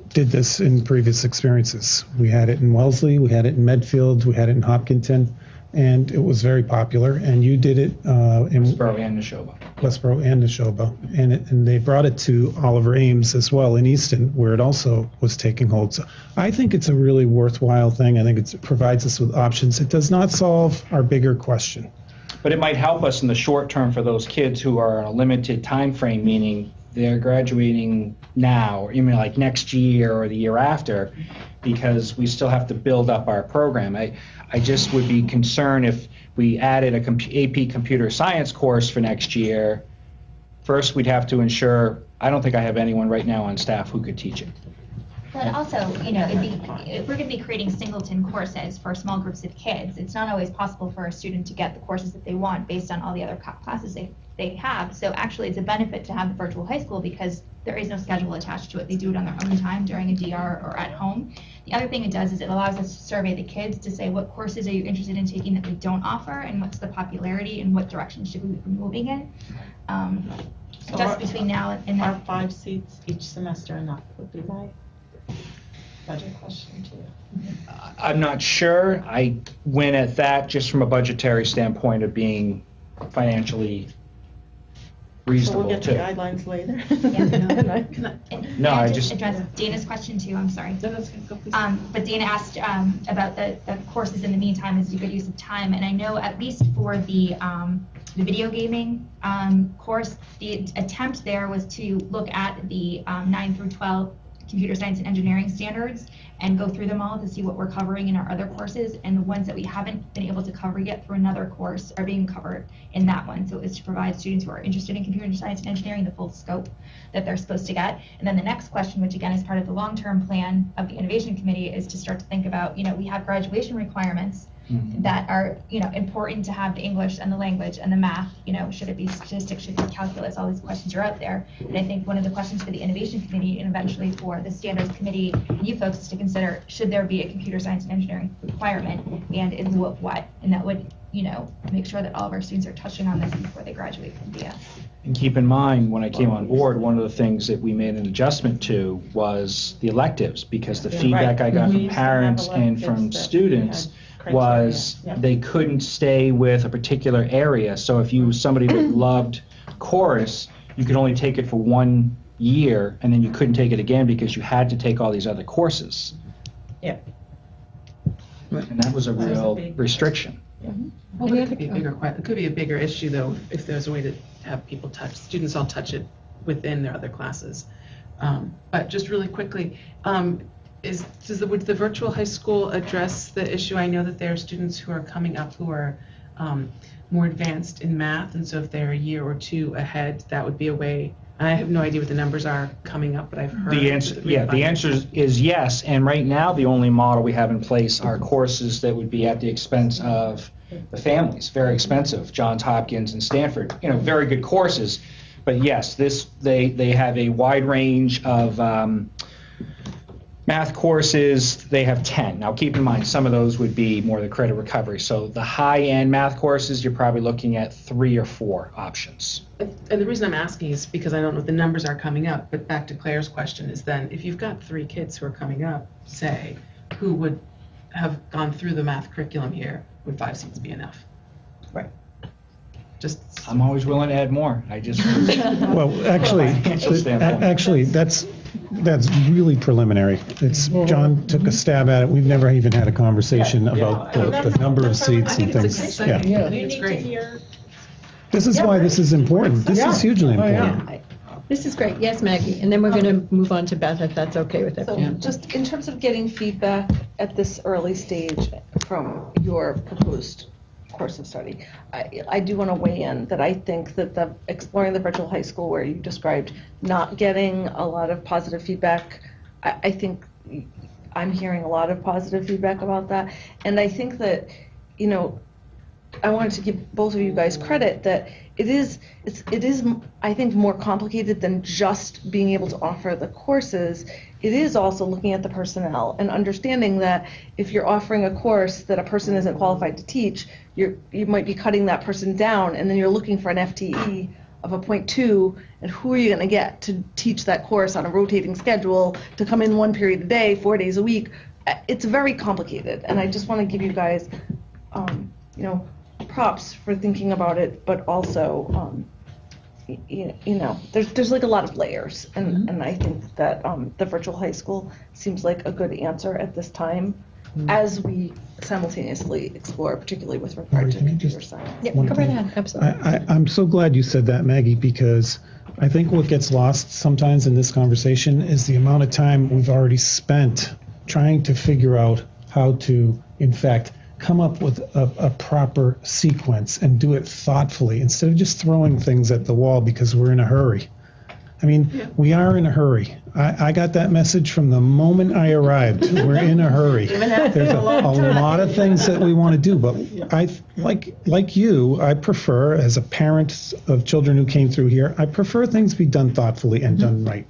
did this in previous experiences. We had it in Wellesley, we had it in Medfield, we had it in Hopkinton, and it was very popular. And you did it in Westboro and Neshoba. Westboro and Neshoba. And they brought it to Oliver Ames as well in Easton, where it also was taking hold. So I think it's a really worthwhile thing. I think it provides us with options. It does not solve our bigger question. But it might help us in the short term for those kids who are on a limited time frame, meaning they're graduating now, or even like next year or the year after, because we still have to build up our program. I just would be concerned if we added a AP computer science course for next year. First, we'd have to ensure, I don't think I have anyone right now on staff who could teach it. But also, if we're going to be creating singleton courses for small groups of kids, it's not always possible for a student to get the courses that they want based on all the other classes they have. So actually, it's a benefit to have the virtual high school because there is no schedule attached to it. They do it on their own time during a DR or at home. The other thing it does is it allows us to survey the kids to say what courses are you interested in taking that we don't offer and what's the popularity and what direction should we be moving in. Just between now and our 5 seats each semester enough would be my budget question to you. I'm not sure. I went at that just from a budgetary standpoint of being financially reasonable. So we'll get to guidelines later. I just address Dana's question too. I'm sorry. No, that's good. Go, please. But Dana asked about the courses in the meantime is a good use of time, and I know at least for the video gaming course, the attempt there was to look at the 9 through 12 computer science and engineering standards and go through them all to see what we're covering in our other courses, and the ones that we haven't been able to cover yet through another course are being covered in that one. So it's to provide students who are interested in computer science and engineering the full scope that they're supposed to get. And then the next question, which again is part of the long-term plan of the Innovation Committee, is to start to think about, we have graduation requirements that are, important to have the English and the language and the math, should it be statistics, should it be calculus, all these questions are out there. And I think one of the questions for the Innovation Committee and eventually for the Standards Committee and you folks is to consider, should there be a computer science and engineering requirement and in lieu of what? And that would, make sure that all of our students are touching on this before they graduate from DS. And keep in mind, when I came on board, one of the things that we made an adjustment to was the electives, because the feedback I got from parents and from students was they couldn't stay with a particular area. So if you were somebody that loved chorus, you could only take it for 1 year, and then you couldn't take it again because you had to take all these other courses. Yeah. And that was a real restriction. Well, it could be a bigger issue though if there's a way to have people students all touch it within their other classes. But just really quickly, would the virtual high school address the issue? I know that there are students who are coming up who are more advanced in math, and so if they're a year or 2 ahead, that would be a way. And I have no idea what the numbers are coming up, but I've heard. The answer is yes. And right now, the only model we have in place are courses that would be at the expense of the families. Very expensive. Johns Hopkins and Stanford. Very good courses. But yes, they have a wide range of Math courses, they have 10. Now keep in mind, some of those would be more the credit recovery. So the high-end math courses, you're probably looking at 3 or 4 options. And the reason I'm asking is because I don't know if the numbers are coming up, but back to Claire's question is then, if you've got 3 kids who are coming up, say, who would have gone through the math curriculum here, would 5 seats be enough? Right. Just. I'm always willing to add more. I just. Well, actually, that's really preliminary. John took a stab at it. We've never even had a conversation about the number of seats and things. Yeah. It's great. This is why this is important. This is hugely important. This is great. Yes, Maggie. And then we're going to move on to Beth, if that's okay with So everyone. just in terms of getting feedback at this early stage from your proposed course of study, I do want to weigh in that I think that the exploring the virtual high school, where you described not getting a lot of positive feedback, I think I'm hearing a lot of positive feedback about that. And I think that, you know, I wanted to give both of you guys credit that it is I think more complicated than just being able to offer the courses. It is also looking at the personnel and understanding that if you're offering a course that a person isn't qualified to teach, you might be cutting that person down, and then you're looking for an FTE of a 0.2, and who are you going to get to teach that course on a rotating schedule to come in 1 period a day, 4 days a week? It's very complicated, and I just want to give you guys, you know, props for thinking about it, but also, you know, there's like a lot of layers, and I think that the virtual high school seems like a good answer at this time, as we simultaneously explore, particularly with regard to computer science. Yeah, go right ahead. Absolutely. I'm so glad you said that, Maggie, because I think what gets lost sometimes in this conversation is the amount of time we've already spent trying to figure out how to, in fact, come up with a proper sequence and do it thoughtfully instead of just throwing things at the wall because we're in a hurry. I mean, we are in a hurry. I got that message from the moment I arrived. We're in a hurry. There's a lot of things that we want to do, but I like you, I prefer, as a parent of children who came through here, I prefer things be done thoughtfully and done right.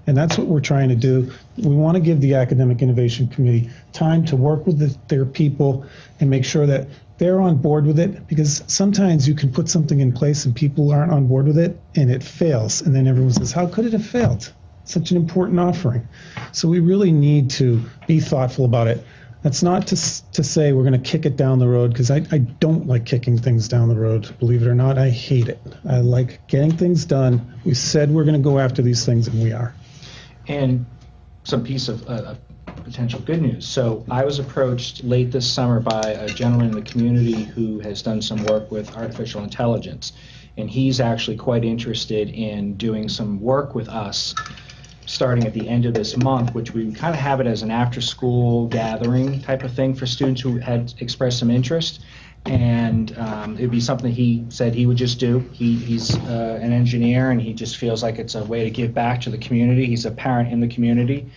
And that's what we're trying to do. We want to give the Academic Innovation Committee time to work with their people and make sure that they're on board with it, because sometimes you can put something in place and people aren't on board with it and it fails. And then everyone says, how could it have failed? Such an important offering. So we really need to be thoughtful about it. That's not to say we're going to kick it down the road, because I don't like kicking things down the road. Believe it or not, I hate it. I like getting things done. We said we're going to go after these things, and we are. And some piece of potential good news. So I was approached late this summer by a gentleman in the community who has done some work with artificial intelligence. And he's actually quite interested in doing some work with us starting at the end of this month, which we kind of have it as an after-school gathering type of thing for students who had expressed some interest. And it would be something he said he would just do. He's an engineer, and he just feels like it's a way to give back to the community. He's a parent in the community.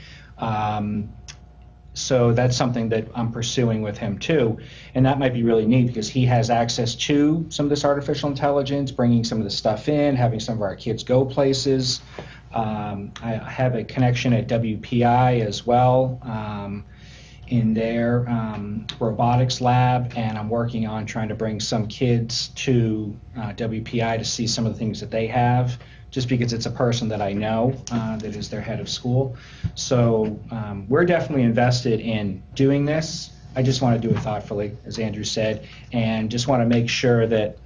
So that's something that I'm pursuing with him too. And that might be really neat because he has access to some of this artificial intelligence, bringing some of the stuff in, having some of our kids go places. I have a connection at WPI as well. In their robotics lab, and I'm working on trying to bring some kids to WPI to see some of the things that they have, just because it's a person that I know that is their head of school. So we're definitely invested in doing this. I just want to do it thoughtfully, as Andrew said, and just want to make sure that,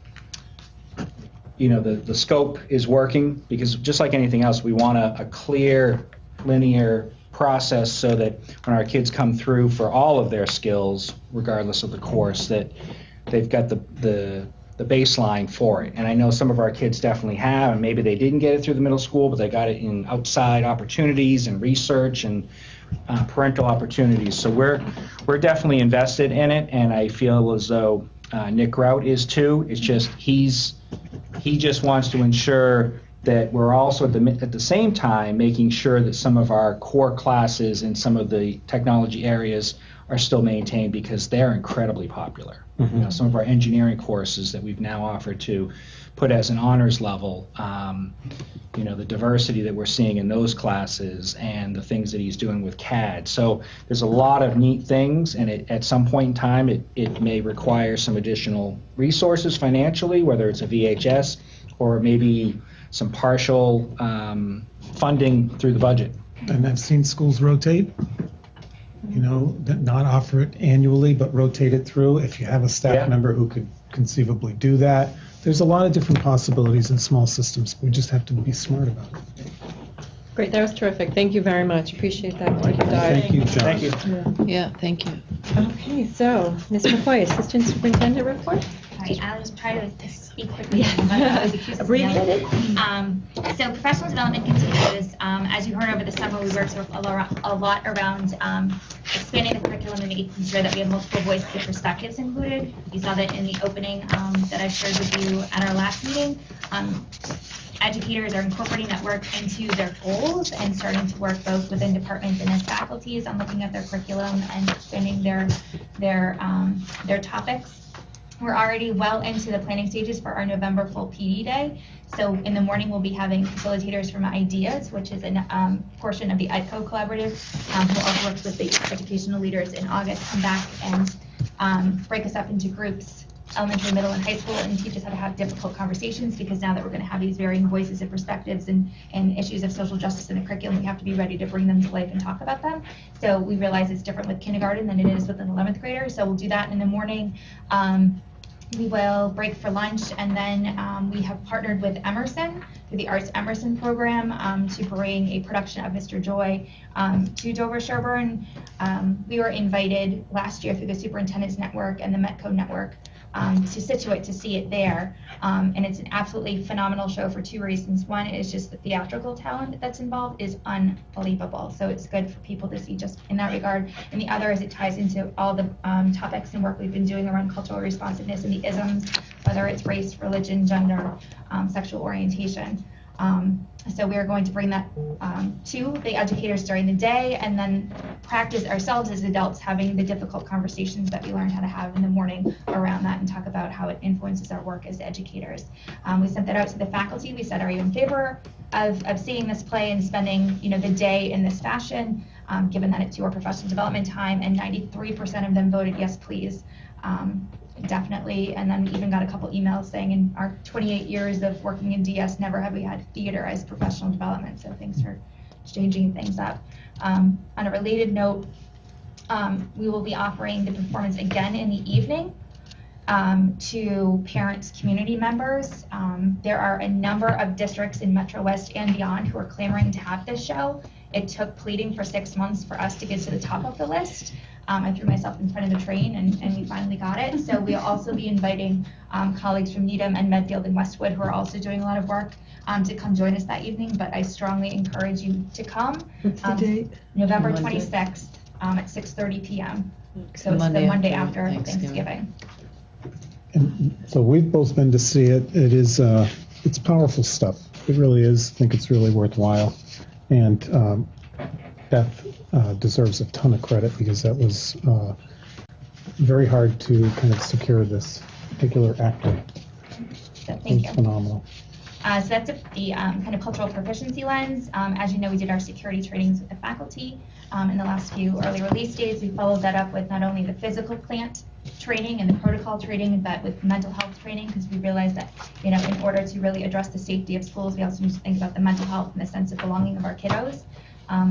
you know, the scope is working, because just like anything else, we want a clear, linear process so that when our kids come through for all of their skills, regardless of the course, that they've got the baseline for it. And I know some of our kids definitely have, and maybe they didn't get it through the middle school, but they got it in outside opportunities and research and parental opportunities. So we're definitely invested in it, and I feel as though Nick Rout is too. It's just he just wants to ensure that we're also at the same time making sure that some of our core classes and some of the technology areas are still maintained, because they're incredibly popular. Mm-hmm. You know, some of our engineering courses that we've now offered to put as an honors level, you know, the diversity that we're seeing in those classes and the things that he's doing with CAD. So there's a lot of neat things, and at some point in time, it may require some additional resources financially, whether it's a VHS or maybe some partial funding through the budget. And I've seen schools rotate, you know, not offer it annually, but rotate it through. If you have a staff member who could conceivably do that, there's a lot of different possibilities in small systems. We just have to be smart about it. Great, that was terrific. Thank you very much. Appreciate that deep dive. Thank you, John. Thank you. Yeah, thank you. Okay, so Ms. McCoy, Assistant Superintendent report. All right, I'll just try to speak quickly. Abbreviated. So professional development continues. As you heard over the summer, we worked a lot around expanding the curriculum and making sure that we have multiple voices and perspectives included. You saw that in the opening that I shared with you at our last meeting. Educators are incorporating that work into their goals and starting to work both within departments and as faculties on looking at their curriculum and expanding their topics. We're already well into the planning stages for our November full PD day. So in the morning, we'll be having facilitators from Ideas, which is a portion of the EdCo collaborative, who also works with the educational leaders in August, come back and break us up into groups, elementary, middle, and high school, and teach us how to have difficult conversations, because now that we're going to have these varying voices and perspectives and issues of social justice in the curriculum, we have to be ready to bring them to life and talk about them. So we realize it's different with kindergarten than it is with an 11th grader. So we'll do that in the morning. We will break for lunch, and then we have partnered with Emerson through the Arts Emerson program to bring a production of Mr. Joy to Dover-Sherborn. We were invited last year through the Superintendent's Network and the McCoy Network to Situate to see it there. And it's an absolutely phenomenal show for two reasons. One is just the theatrical talent that's involved is unbelievable. So it's good for people to see just in that regard. And the other is it ties into all the topics and work we've been doing around cultural responsiveness and the isms, whether it's race, religion, gender, sexual orientation. So we are going to bring that to the educators during the day, and then practice ourselves as adults having the difficult conversations that we learned how to have in the morning around that, and talk about how it influences our work as educators. We sent that out to the faculty. We said, are you in favor of seeing this play and spending the day in this fashion, given that it's your professional development time? And 93% of them voted yes, please. Definitely. And then we even got a couple emails saying in our 28 years of working in DS, never have we had theater as professional development. So thanks for changing things up. On a related note, we will be offering the performance again in the evening to parents, community members. There are a number of districts in Metro West and beyond who are clamoring to have this show. It took pleading for 6 months for us to get to the top of the list. I threw myself in front of the train, and we finally got it. So we'll also be inviting colleagues from Needham and Medfield and Westwood, who are also doing a lot of work, to come join us that evening. But I strongly encourage you to come. What's the date? November 26th at 6:30 p.m. So it's the Monday after Thanksgiving. And so we've both been to see it. It is, it's powerful stuff. It really is. I think it's really worthwhile. And Beth deserves a ton of credit, because that was very hard to kind of secure this particular actor. So thank you. Phenomenal. So that's the kind of cultural proficiency lens. As you know, we did our security trainings with the faculty in the last few early release days. We followed that up with not only the physical plant training and the protocol training, but with mental health training, because we realized that, in order to really address the safety of schools, we also need to think about the mental health and the sense of belonging of our kiddos.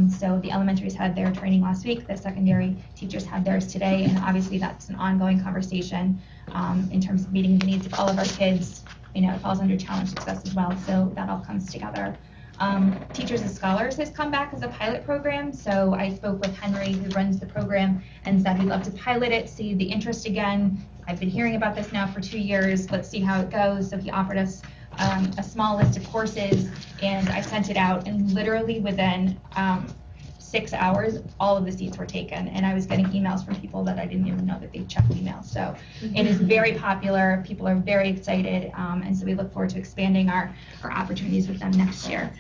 So the elementaries had their training last week, the secondary teachers had theirs today, and obviously that's an ongoing conversation in terms of meeting the needs of all of our kids. It falls under challenge success as well, so that all comes together. Teachers as Scholars has come back as a pilot program, so I spoke with Henry, who runs the program, and said we'd love to pilot it, see the interest again. I've been hearing about this now for 2 years, let's see how it goes. So he offered us a small list of courses, and I sent it out, and literally within 6 hours, all of the seats were taken, and I was getting emails from people that I didn't even know that they checked emails. So it is very popular. People are very excited, and so we look forward to expanding our opportunities with them next year,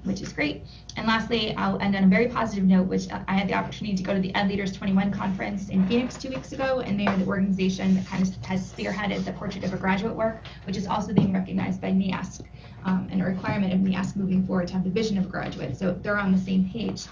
which is great. And lastly, I'll end on a very positive note, which I had the opportunity to go to the Ed Leaders 21 conference in Phoenix 2 weeks ago, and they are the organization that kind of has spearheaded the Portrait of a Graduate work, which is also being recognized by NEASC, and a requirement of NEASC moving forward to have the vision of a graduate. So they're on the same page.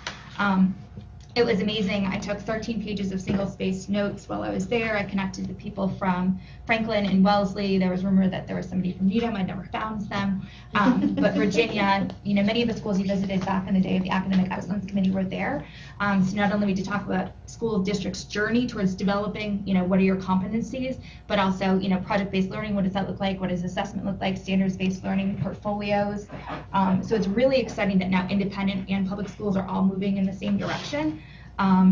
It was amazing. I took 13 pages of single-spaced notes while I was there. I connected with people from Franklin and Wellesley. There was rumor that there was somebody from Needham. I never found them. But Virginia, many of the schools you visited back in the day of the Academic Excellence Committee were there. So not only did we talk about school district's journey towards developing, what are your competencies, but also, project-based learning, what does that look like? What does assessment look like? Standards-based learning, portfolios. So it's really exciting that now independent and public schools are all moving in the same direction.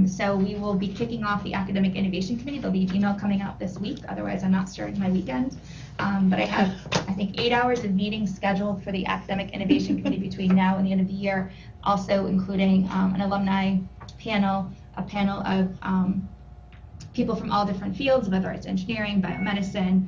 So we will be kicking off the Academic Innovation Committee. There'll be an email coming out this week. Otherwise, I'm not starting my weekend. But I have, I think, 8 hours of meetings scheduled for the Academic Innovation Committee between now and the end of the year, also including an alumni panel, a panel of people from all different fields, whether it's engineering, biomedicine,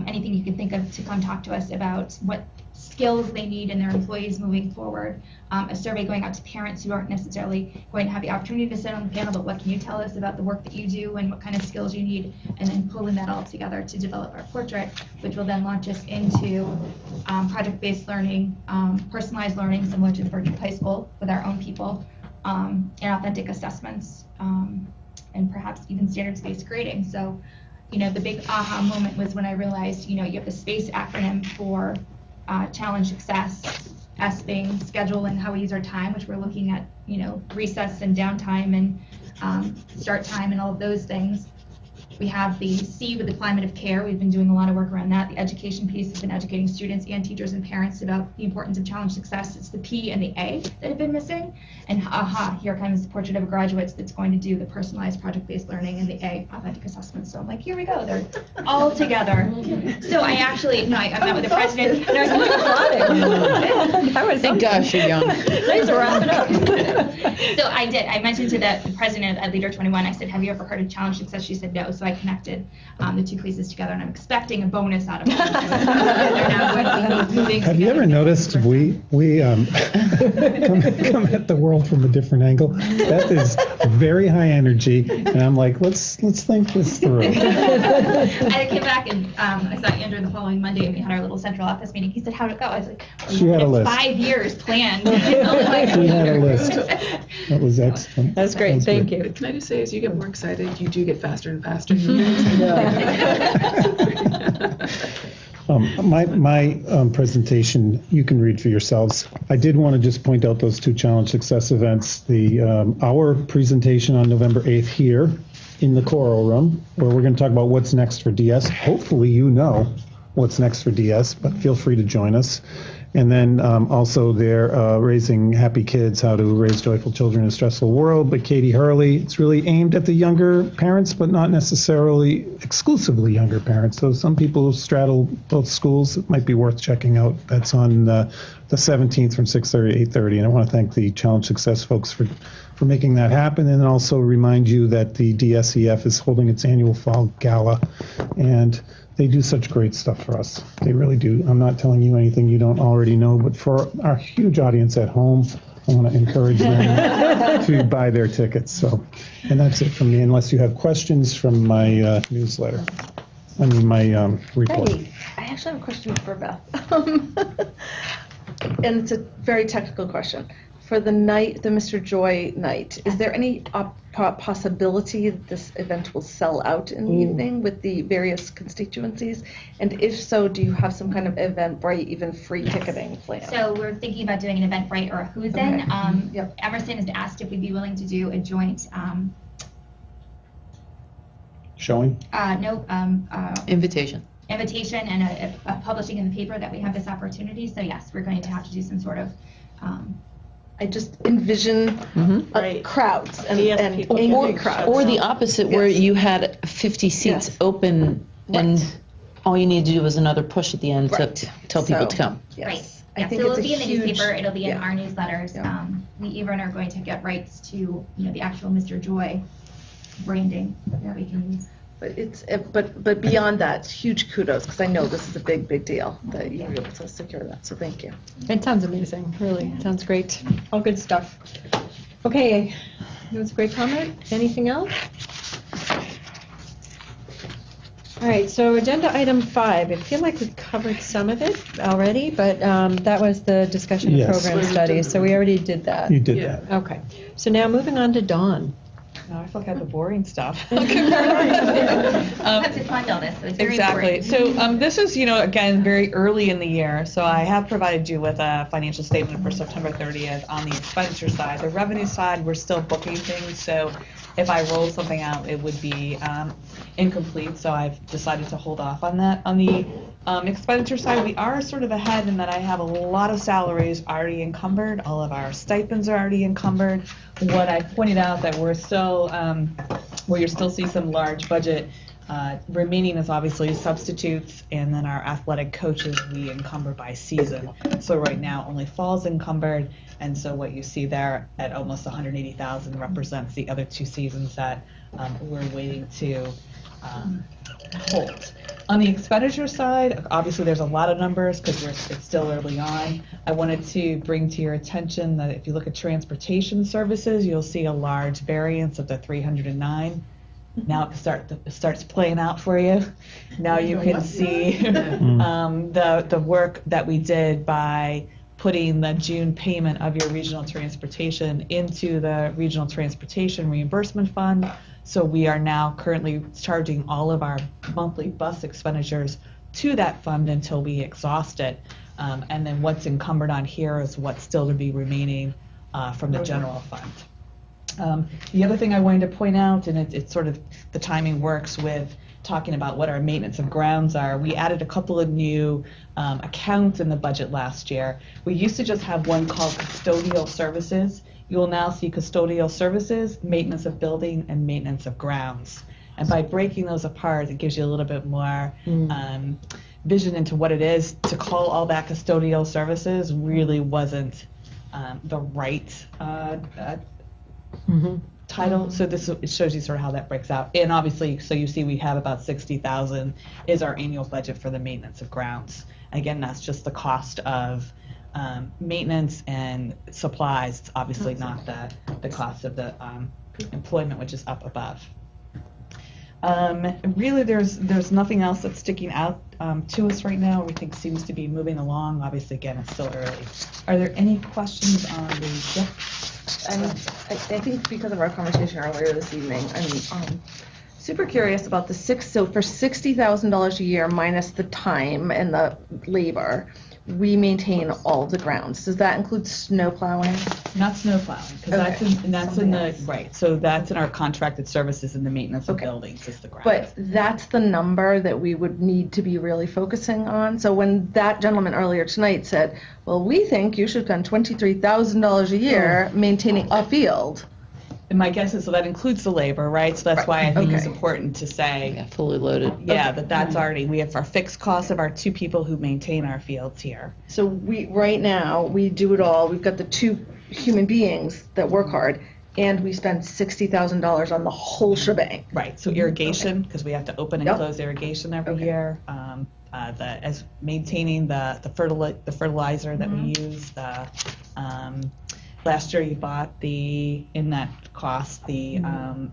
anything you can think of to come talk to us about what skills they need in their employees moving forward. A survey going out to parents who aren't necessarily going to have the opportunity to sit on the panel, but what can you tell us about the work that you do and what kind of skills you need, and then pulling that all together to develop our portrait, which will then launch us into project-based learning, personalized learning similar to the virtual high school with our own people, and authentic assessments, and perhaps even standards-based grading. So, the big aha moment was when I realized, you have the SPACE acronym for challenge success, S being schedule and how we use our time, which we're looking at, recess and downtime and start time and all of those things. We have the C with the climate of care. We've been doing a lot of work around that. The education piece has been educating students and teachers and parents about the importance of challenge success. It's the P and the A that have been missing. And here comes the Portrait of a Graduate that's going to do the personalized project-based learning, and the A, authentic assessment. So I'm like, here we go. They're all together. So I actually, I met with the president. Thank gosh you're young. Thanks for wrapping up. So I did. I mentioned to the president at Leader 21, I said, have you ever heard of challenge success? She said no. So I connected the two pieces together, and I'm expecting a bonus out of it. Have you ever noticed we come at the world from a different angle? That is very high energy, and I'm like, let's think this through. I came back and I saw Andrew the following Monday, and we had our little central office meeting. He said, how'd it go? I was like, she had a list. 5 years planned. She had a list. That was excellent. That's great. Thank you. Can I just say, as you get more excited, you do get faster and faster. My presentation, you can read for yourselves. I did want to just point out those two challenge success events. Our presentation on November 8th here in the choral room, where we're going to talk about what's next for DS. Hopefully you know what's next for DS, but feel free to join us. And then also they're raising happy kids, how to raise joyful children in a stressful world, by Katie Hurley. It's really aimed at the younger parents, but not necessarily exclusively younger parents. So some people straddle both schools. It might be worth checking out. That's on the 17th from 6:30 to 8:30. And I want to thank the Challenge Success folks for making that happen, and also remind you that the DSEF is holding its annual fall gala, and they do such great stuff for us. They really do. I'm not telling you anything you don't already know, but for our huge audience at home, I want to encourage them to buy their tickets. So, and that's it from me, unless you have questions from my newsletter. My report. Hey, I actually have a question for Beth. And it's a very technical question. For the night, the Mr. Joy night, is there any possibility that this event will sell out in the evening with the various constituencies? And if so, do you have some kind of Eventbrite, even free ticketing plan? So we're thinking about doing an Eventbrite or a Who's In. Yep. Emerson has asked if we'd be willing to do a joint Showing? Invitation and a publishing in the paper that we have this opportunity. So yes, we're going to have to do some sort of I just envision crowds and angry crowds. or the opposite, where you had 50 seats open, and all you need to do was another push at the end to tell people to come. Yes. Yeah, think so it's it'll be in the huge, newspaper, it'll be in yeah. our newsletters. Yeah. We even are going to get rights to, the actual Mr. Joy branding that we can use. But beyond that, huge kudos, because I know this is a big deal that you were able to secure that, so thank you. It sounds amazing, really. It sounds great. All good stuff. Okay, that was a great comment. Anything else? All right, so agenda item 5. I feel like we've covered some of it already, but that was the discussion of Yes. program studies, so we already did that. You did that. Okay, so now moving on to Dawn. No, I feel like I have the boring stuff. You have to fund all this, so it's very Exactly. important. So this is, again, very early in the year. So I have provided you with a financial statement for September 30th on the expenditure side. The revenue side, we're still booking things. So if I roll something out, it would be incomplete. So I've decided to hold off on that. On the expenditure side, we are sort of ahead in that I have a lot of salaries already encumbered. All of our stipends are already encumbered. What I pointed out that we're still, where you still see some large budget remaining is obviously substitutes, and then our athletic coaches we encumber by season. So right now only fall's encumbered, and so what you see there at almost 180,000 represents the other 2 seasons that we're waiting to hold. On the expenditure side, obviously there's a lot of numbers because it's still early on. I wanted to bring to your attention that if you look at transportation services, you'll see a large variance of the 309. Now it starts playing out for you. Now you can see the work that we did by putting the June payment of your regional transportation into the regional transportation reimbursement fund. So we are now currently charging all of our monthly bus expenditures to that fund until we exhaust it. And then what's encumbered on here is what's still to be remaining from the general fund. The other thing I wanted to point out, and it's sort of the timing works with talking about what our maintenance of grounds are. We added a couple of new accounts in the budget last year. We used to just have one called custodial services. You will now see custodial services, maintenance of building, and maintenance of grounds. And by breaking those apart, it gives you a little bit more vision into what it is. To call all that custodial services really wasn't the right title. So it shows you sort of how that breaks out. And obviously, so you see we have about 60,000 is our annual budget for the maintenance of grounds. Again, that's just the cost of maintenance and supplies. It's obviously not the cost of the employment, which is up above. Really, there's nothing else that's sticking out to us right now. Everything seems to be moving along. Obviously, again, it's still early. Are there any questions on the? I think because of our conversation earlier this evening, I'm super curious about so for $60,000 a year minus the time and the labor, we maintain all of the grounds. Does that include snow plowing? Not snow plowing, because that's in the right. So that's in our contracted services in the maintenance of buildings is the ground. But that's the number that we would need to be really focusing on. So when that gentleman earlier tonight said, "Well, we think you should spend $23,000 a year maintaining a field." And my guess is, so that includes the labor, right? So that's why I think it's important to say, fully loaded. Yeah, that's already, we have our fixed costs of our 2 people who maintain our fields here. So right now, we do it all. We've got the 2 human beings that work hard, and we spend $60,000 on the whole shebang. Right, so irrigation, because we have to open and close irrigation every year. As maintaining the fertilizer that we use, last year you bought in that cost, the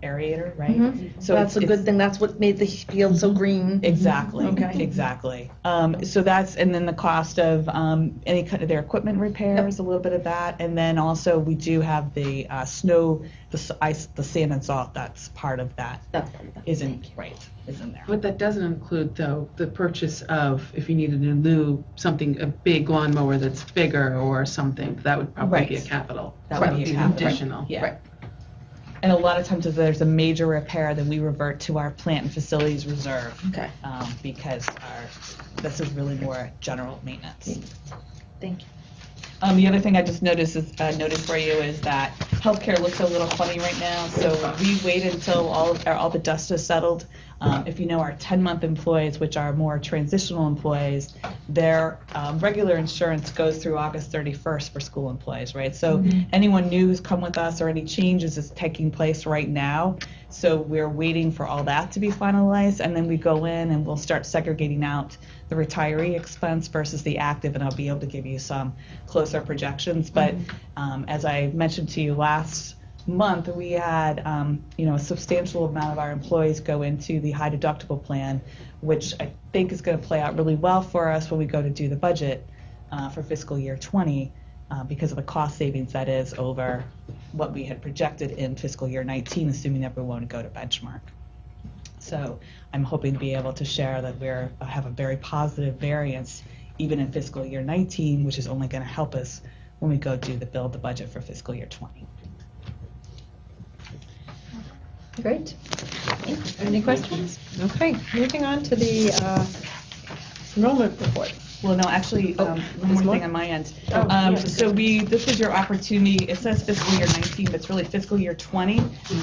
aerator, right? Mm-hmm. So that's a good thing. That's what made the field so green. Exactly. Okay. Exactly. So that's, and then the cost of any kind of their equipment repairs, a little bit of that, and then also we do have the snow, the ice, the sand and salt. That's part of that. That's part of that. Isn't there? But that doesn't include, though, the purchase of, if you needed a new, a big lawnmower that's bigger or something, that would probably be a capital. That would be additional. Right. Yeah. Right. And a lot of times if there's a major repair, then we revert to our plant and facilities reserve. Okay. Because this is really more general maintenance. Thank you. The other thing I just noticed for you is that healthcare looks a little funny right now. So we wait until all the dust has settled If you know our 10-month employees, which are more transitional employees, their regular insurance goes through August 31st for school employees, right? So anyone new who's come with us or any changes is taking place right now. So we're waiting for all that to be finalized, and then we go in and we'll start segregating out the retiree expense versus the active, and I'll be able to give you some closer projections. But as I mentioned to you last month, we had a substantial amount of our employees go into the high deductible plan, which I think is going to play out really well for us when we go to do the budget for fiscal year 20 because of the cost savings that is over what we had projected in fiscal year 19, assuming that we won't go to benchmark. So I'm hoping to be able to share that we have a very positive variance even in fiscal year 19, which is only going to help us when we go do build the budget for fiscal year 20. Great. Any questions? Okay, moving on to the enrollment report. Well, no, actually, one more thing on my end. So this was your opportunity. It says fiscal year 19, but it's really fiscal year 20.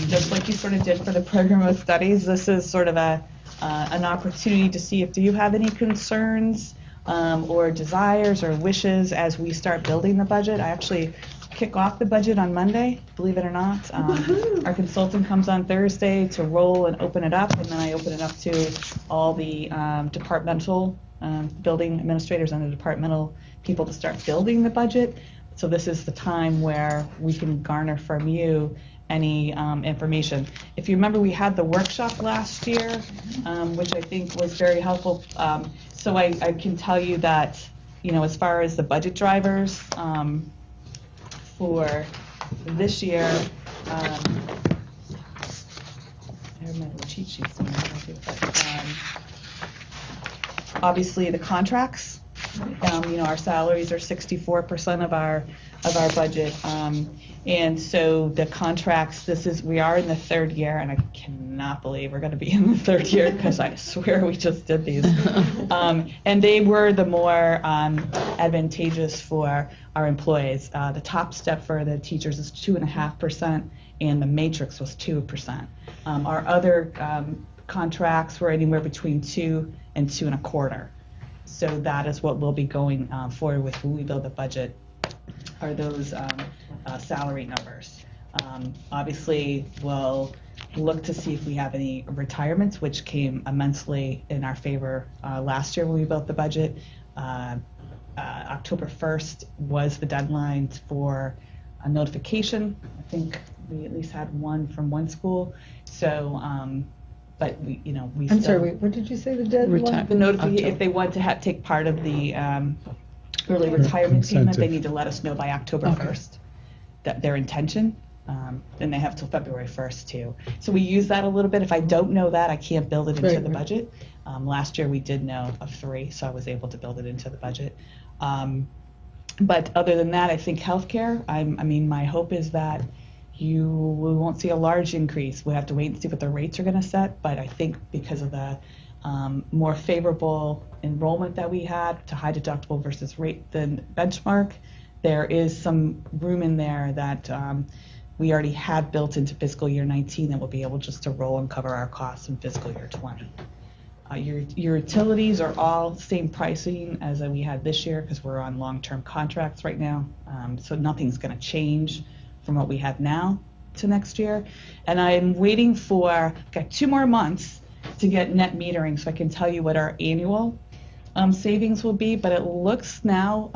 Just like you sort of did for the program of studies, this is sort of an opportunity to see if do you have any concerns or desires or wishes as we start building the budget. I actually kick off the budget on Monday, believe it or not. Our consultant comes on Thursday to roll and open it up, and then I open it up to all the departmental building administrators and the departmental people to start building the budget. So this is the time where we can garner from you any information. If you remember, we had the workshop last year, which I think was very helpful. So I can tell you that, as far as the budget drivers for this year, I remember the cheat sheet somewhere, but obviously the contracts, our salaries are 64% of our budget, and so the contracts, we are in the third year, and I cannot believe we're going to be in the third year because I swear we just did these, and they were the more advantageous for our employees. The top step for the teachers is 2.5%, and the matrix was 2%. Our other contracts were anywhere between 2 and 2.25. So that is what we'll be going forward with when we build the budget, are those salary numbers. Obviously, we'll look to see if we have any retirements, which came immensely in our favor last year when we built the budget. October 1st was the deadline for a notification. I think we at least had one from one school. So, but we I'm sorry, what did you say the deadline? The notification, if they want to take part of the early retirement payment, they need to let us know by October 1st that their intention. And they have till February 1st too. So we use that a little bit. If I don't know that, I can't build it into the budget. Last year we did know of 3, so I was able to build it into the budget. But other than that, I think healthcare, my hope is that we won't see a large increase. We have to wait and see what the rates are going to set, but I think because of the more favorable enrollment that we had to high deductible versus rate than benchmark, there is some room in there that we already had built into fiscal year 19 that we'll be able just to roll and cover our costs in fiscal year 20. Your utilities are all same pricing as we had this year because we're on long-term contracts right now, so nothing's going to change from what we have now to next year. And I'm waiting got 2 more months to get net metering so I can tell you what our annual savings will be, but it looks now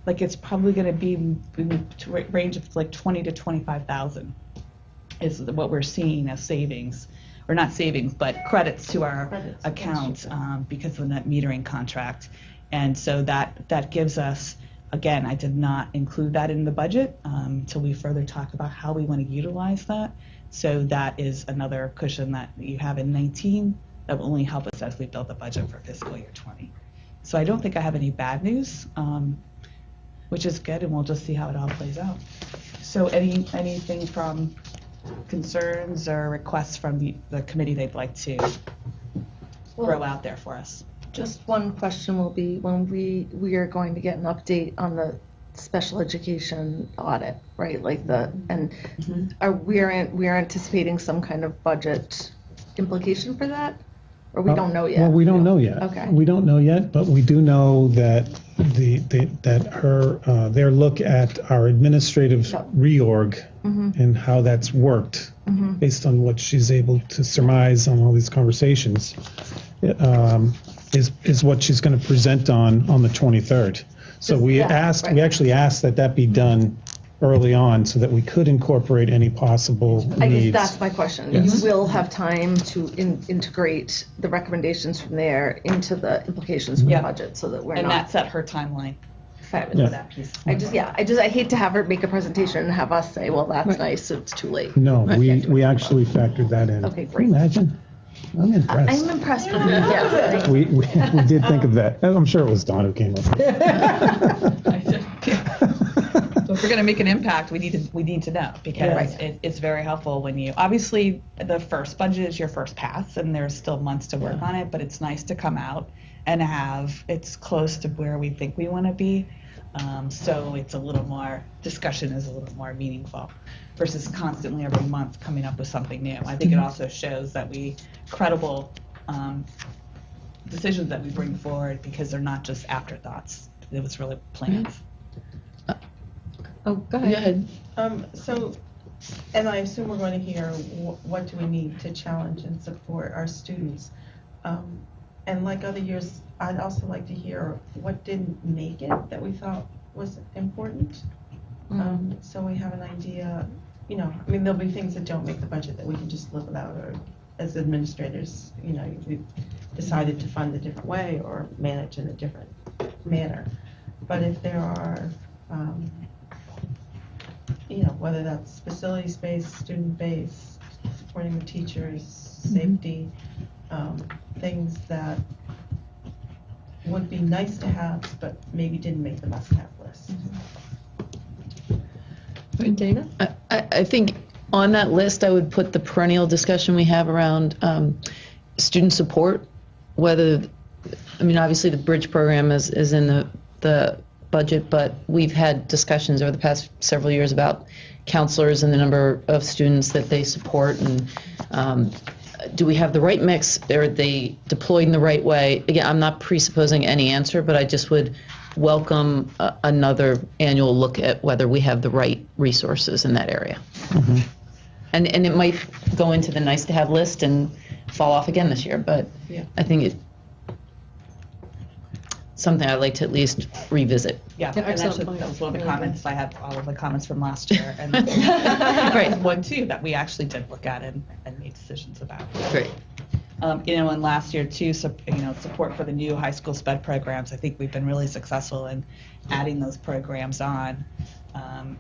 like it's probably going to be in the range of like 20 to 25,000 is what we're seeing as savings, or not savings, but credits to our account because of the net metering contract. And so that gives us, again, I did not include that in the budget until we further talk about how we want to utilize that. So that is another cushion that you have in 19 that will only help us as we build the budget for fiscal year 20. So I don't think I have any bad news, which is good, and we'll just see how it all plays out. So anything from concerns or requests from the committee they'd like to throw out there for us? Just one question will be when we are going to get an update on the special education audit, right? Like we're anticipating some kind of budget implication for that? Or we don't know yet? Well, we don't know yet. Okay. We don't know yet, but we do know that their look at our administrative reorg and how that's worked, based on what she's able to surmise on all these conversations, is what she's going to present on the 23rd. So we actually asked that be done early on so that we could incorporate any possible needs. I guess that's my question. Yes. You will have time to integrate the recommendations from there into the implications from the budget, so that we're And not. that's at her timeline. Fabulous. For that piece. I hate to have her make a presentation and have us say, well, that's nice, so it's too late. No, we actually factored that in. Okay, Can great. you imagine? I'm impressed. I'm impressed with you, yes. We did think of that. I'm sure it was Don who came up with it. So if we're going to make an impact, we need to know, because it's very helpful when you, obviously the first budget is your first pass and there's still months to work on it, but it's nice to come out and it's close to where we think we want to be. So it's a little more, discussion is a little more meaningful versus constantly every month coming up with something new. I think it also shows that credible decisions that we bring forward, because they're not just afterthoughts. It was really plans. Oh, go ahead. So, and I assume we're going to hear what do we need to challenge and support our students. And like other years, I'd also like to hear what didn't make it that we thought was important. So we have an idea, there'll be things that don't make the budget that we can just live without, or as administrators, we've decided to fund a different way or manage in a different manner. But if there are, whether that's facilities-based, student-based, supporting the teachers, safety, things that would be nice to have, but maybe didn't make the must-have list. Dana? I think on that list, I would put the perennial discussion we have around student support, obviously the bridge program is in the budget, but we've had discussions over the past several years about counselors and the number of students that they support, and do we have the right mix? Are they deployed in the right way? Again, I'm not presupposing any answer, but I just would welcome another annual look at whether we have the right resources in that area. And it might go into the nice to have list and fall off again this year, but I think it's something I'd like to at least revisit. Yeah, and that was one of the comments. I had all of the comments from last year, and Right. one too that we actually did look at and made decisions about. Great. And last year too, support for the new high school SPED programs. I think we've been really successful in adding those programs on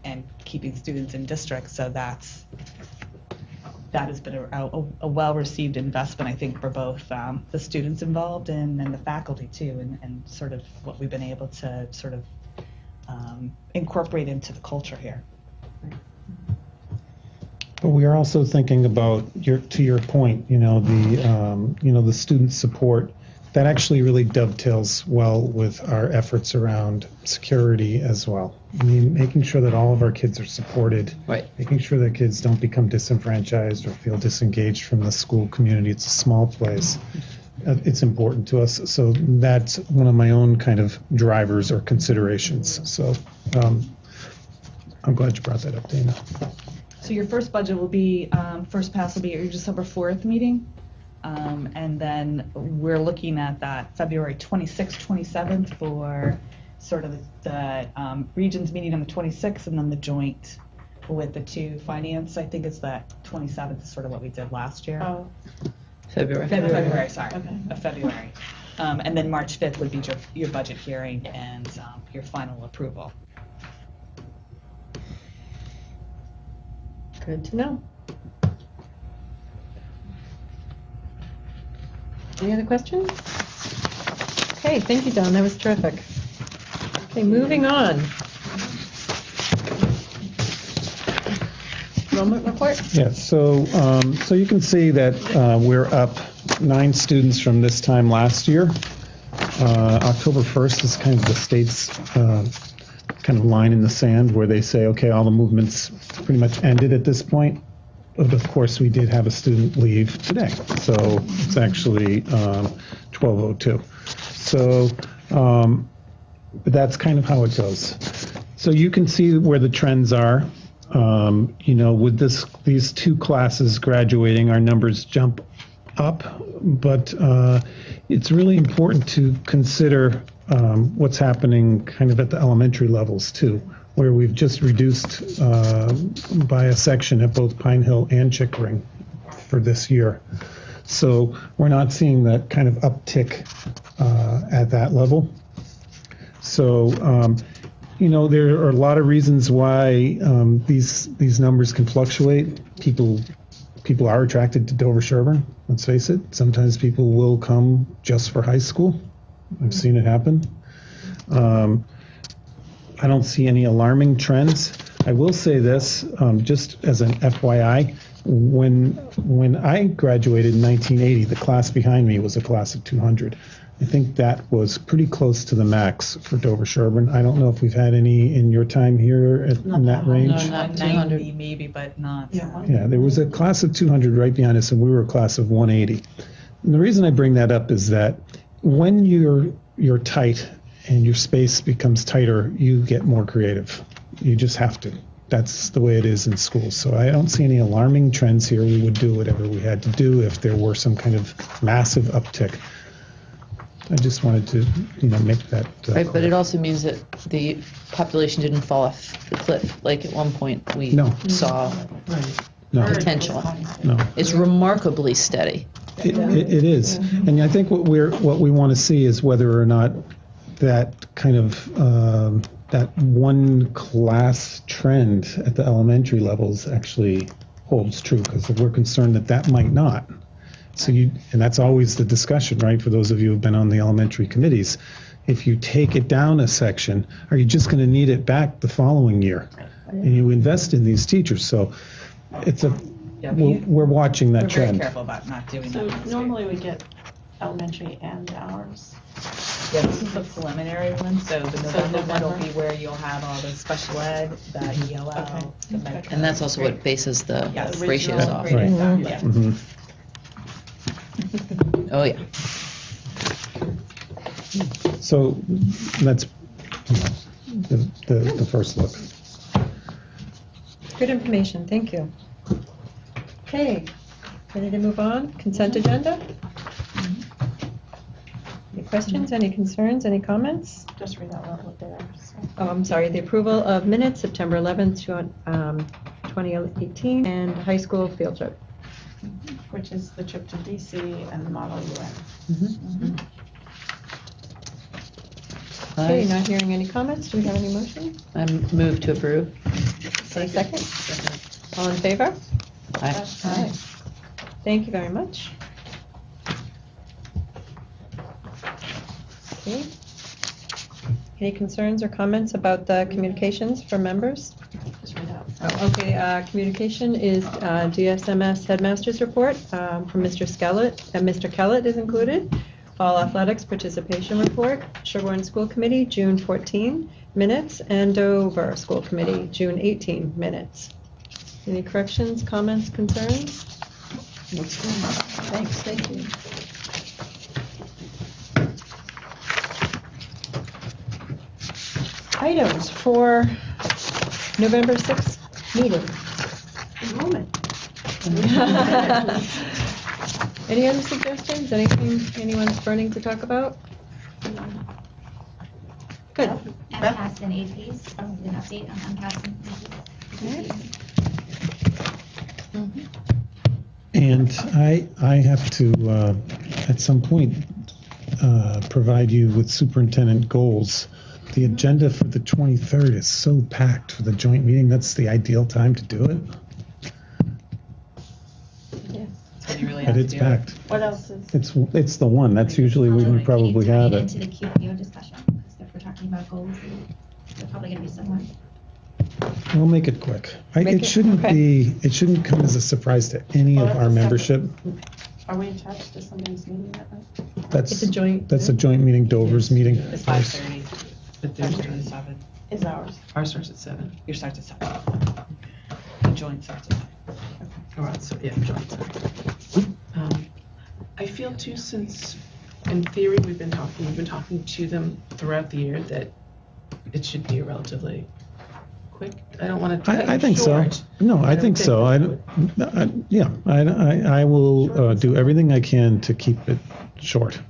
and keeping students in district. So that has been a well-received investment, I think, for both the students involved and the faculty too, and sort of what we've been able to sort of incorporate into the culture here. But we are also thinking about to your point, the student support that actually really dovetails well with our efforts around security as well. Making sure that all of our kids are supported, right. Making sure that kids don't become disenfranchised or feel disengaged from the school community. It's a small place. It's important to us. So that's one of my own kind of drivers or considerations. So I'm glad you brought that up, Dana. So your first budget will be, first pass will be at your December 4th meeting. And then we're looking at that February 26th, 27th for sort of the regions meeting on the 26th, and then the joint with the two finance. I think it's that 27th is sort of what we did last year. Oh. February, sorry. Okay. Of February. And then March 5th would be your budget hearing and your final approval. Good to know. Any other questions? Okay, thank you, Don. That was terrific. Okay, moving on. Enrollment report? Yeah, so you can see that we're up 9 students from this time last year. October 1st is kind of the state's kind of line in the sand where they say, okay, all the movements pretty much ended at this point. But of course, we did have a student leave today, so it's actually 12:02. So but that's kind of how it goes. So you can see where the trends are. With these two classes graduating, our numbers jump up, but it's really important to consider what's happening kind of at the elementary levels too, where we've just reduced by a section at both Pine Hill and Chickering for this year. So we're not seeing that kind of uptick at that level. So, there are a lot of reasons why these numbers can fluctuate. People are attracted to Dover-Sherborn, let's face it. Sometimes people will come just for high school. I've seen it happen. I don't see any alarming trends. I will say this, just as an FYI, when I graduated in 1980, the class behind me was a class of 200. I think that was pretty close to the max for Dover-Sherborn. I don't know if we've had any in your time here in that range. No, not 200 maybe, but not. Yeah, there was a class of 200 right behind us, and we were a class of 180. And the reason I bring that up is that when you're tight and your space becomes tighter, you get more creative. You just have to. That's the way it is in schools. So I don't see any alarming trends here. We would do whatever we had to do if there were some kind of massive uptick. I just wanted to, make that right, but it also means that the population didn't fall off the cliff like at one point we saw potential. No. It's remarkably steady. It is, and I think what we want to see is whether or not that kind of that one class trend at the elementary levels actually holds true, because we're concerned that might not. So and that's always the discussion, right? For those of you who've been on the elementary committees, if you take it down a section, are you just going to need it back the following year? And you invest in these teachers. So we're watching that trend. We're very careful about not doing so that. normally we get elementary and ours. Yeah, this is the preliminary one, so the November one will be where you'll have all the special ed, the ELL, the medical. And that's also what bases the ratios off. Right. Yeah. Mm-hmm. Oh, yeah. So that's the first look. Good information, thank you. Okay, ready to move on? Consent agenda? Any questions, any concerns, any comments? Just read out loud what they are. So. Oh, I'm sorry, the approval of minutes, September 11th, 2018, and high school field trip. Which is the trip to DC and the Model UN. Okay, not hearing any comments. Do we have any motion? I move to approve. Second. All in favor? Aye. Aye. Thank you very much. Okay. Any concerns or comments about the communications from members? Just read out. Oh, okay, communication is DSMS Headmaster's report from Mr. Kellett, and Mr. Kellett is included. Fall athletics participation report, Sherborn School Committee, June 14 minutes, and Dover School Committee, June 18 minutes. Any corrections, comments, concerns? Looks good. Thanks, thank you. Items for November 6th meeting. Enrollment. Any other suggestions? Anything anyone's burning to talk about? Good. MCAS and APs, an update on MCAS and APs. And I have to, at some point, provide you with superintendent goals. The agenda for the 23rd is so packed for the joint meeting. That's the ideal time to do it. But it's packed. What else is? It's the one. That's usually when you probably have it. Into the Keough discussion, because if we're talking about goals, they're probably going to be similar. We'll make it quick. It shouldn't come as a surprise to any of our membership. Are we attached to somebody's meeting that night? That's a joint meeting. Dover's meeting. It's 5:30. But theirs starts at 7. Is ours? Ours starts at 7. Yours starts at 7. The joint starts at 5. So, yeah, John, sorry. I feel too, since in theory we've been talking to them throughout the year, that it should be relatively quick. I don't want to. I think so. No, I think so. I will do everything I can to keep it short.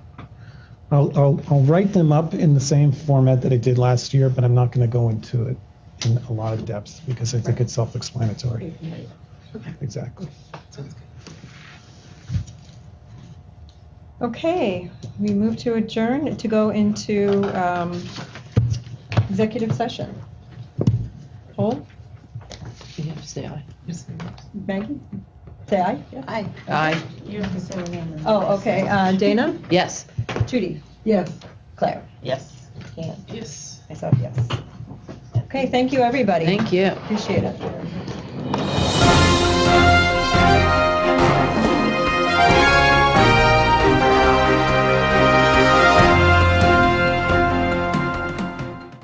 I'll write them up in the same format that I did last year, but I'm not going to go into it in a lot of depth because I think it's self-explanatory. Okay. Exactly. Sounds good. Okay, we move to adjourn to go into executive session. Paul? You have to say aye. Yes. Maggie? Say aye? Yeah. Aye. Aye. You don't have to say your name. Oh, okay. Dana? Yes. Judy? Yes. Claire? Yes. Dan? Yes. Myself, yes. Okay, thank you, everybody. Thank you. Appreciate it.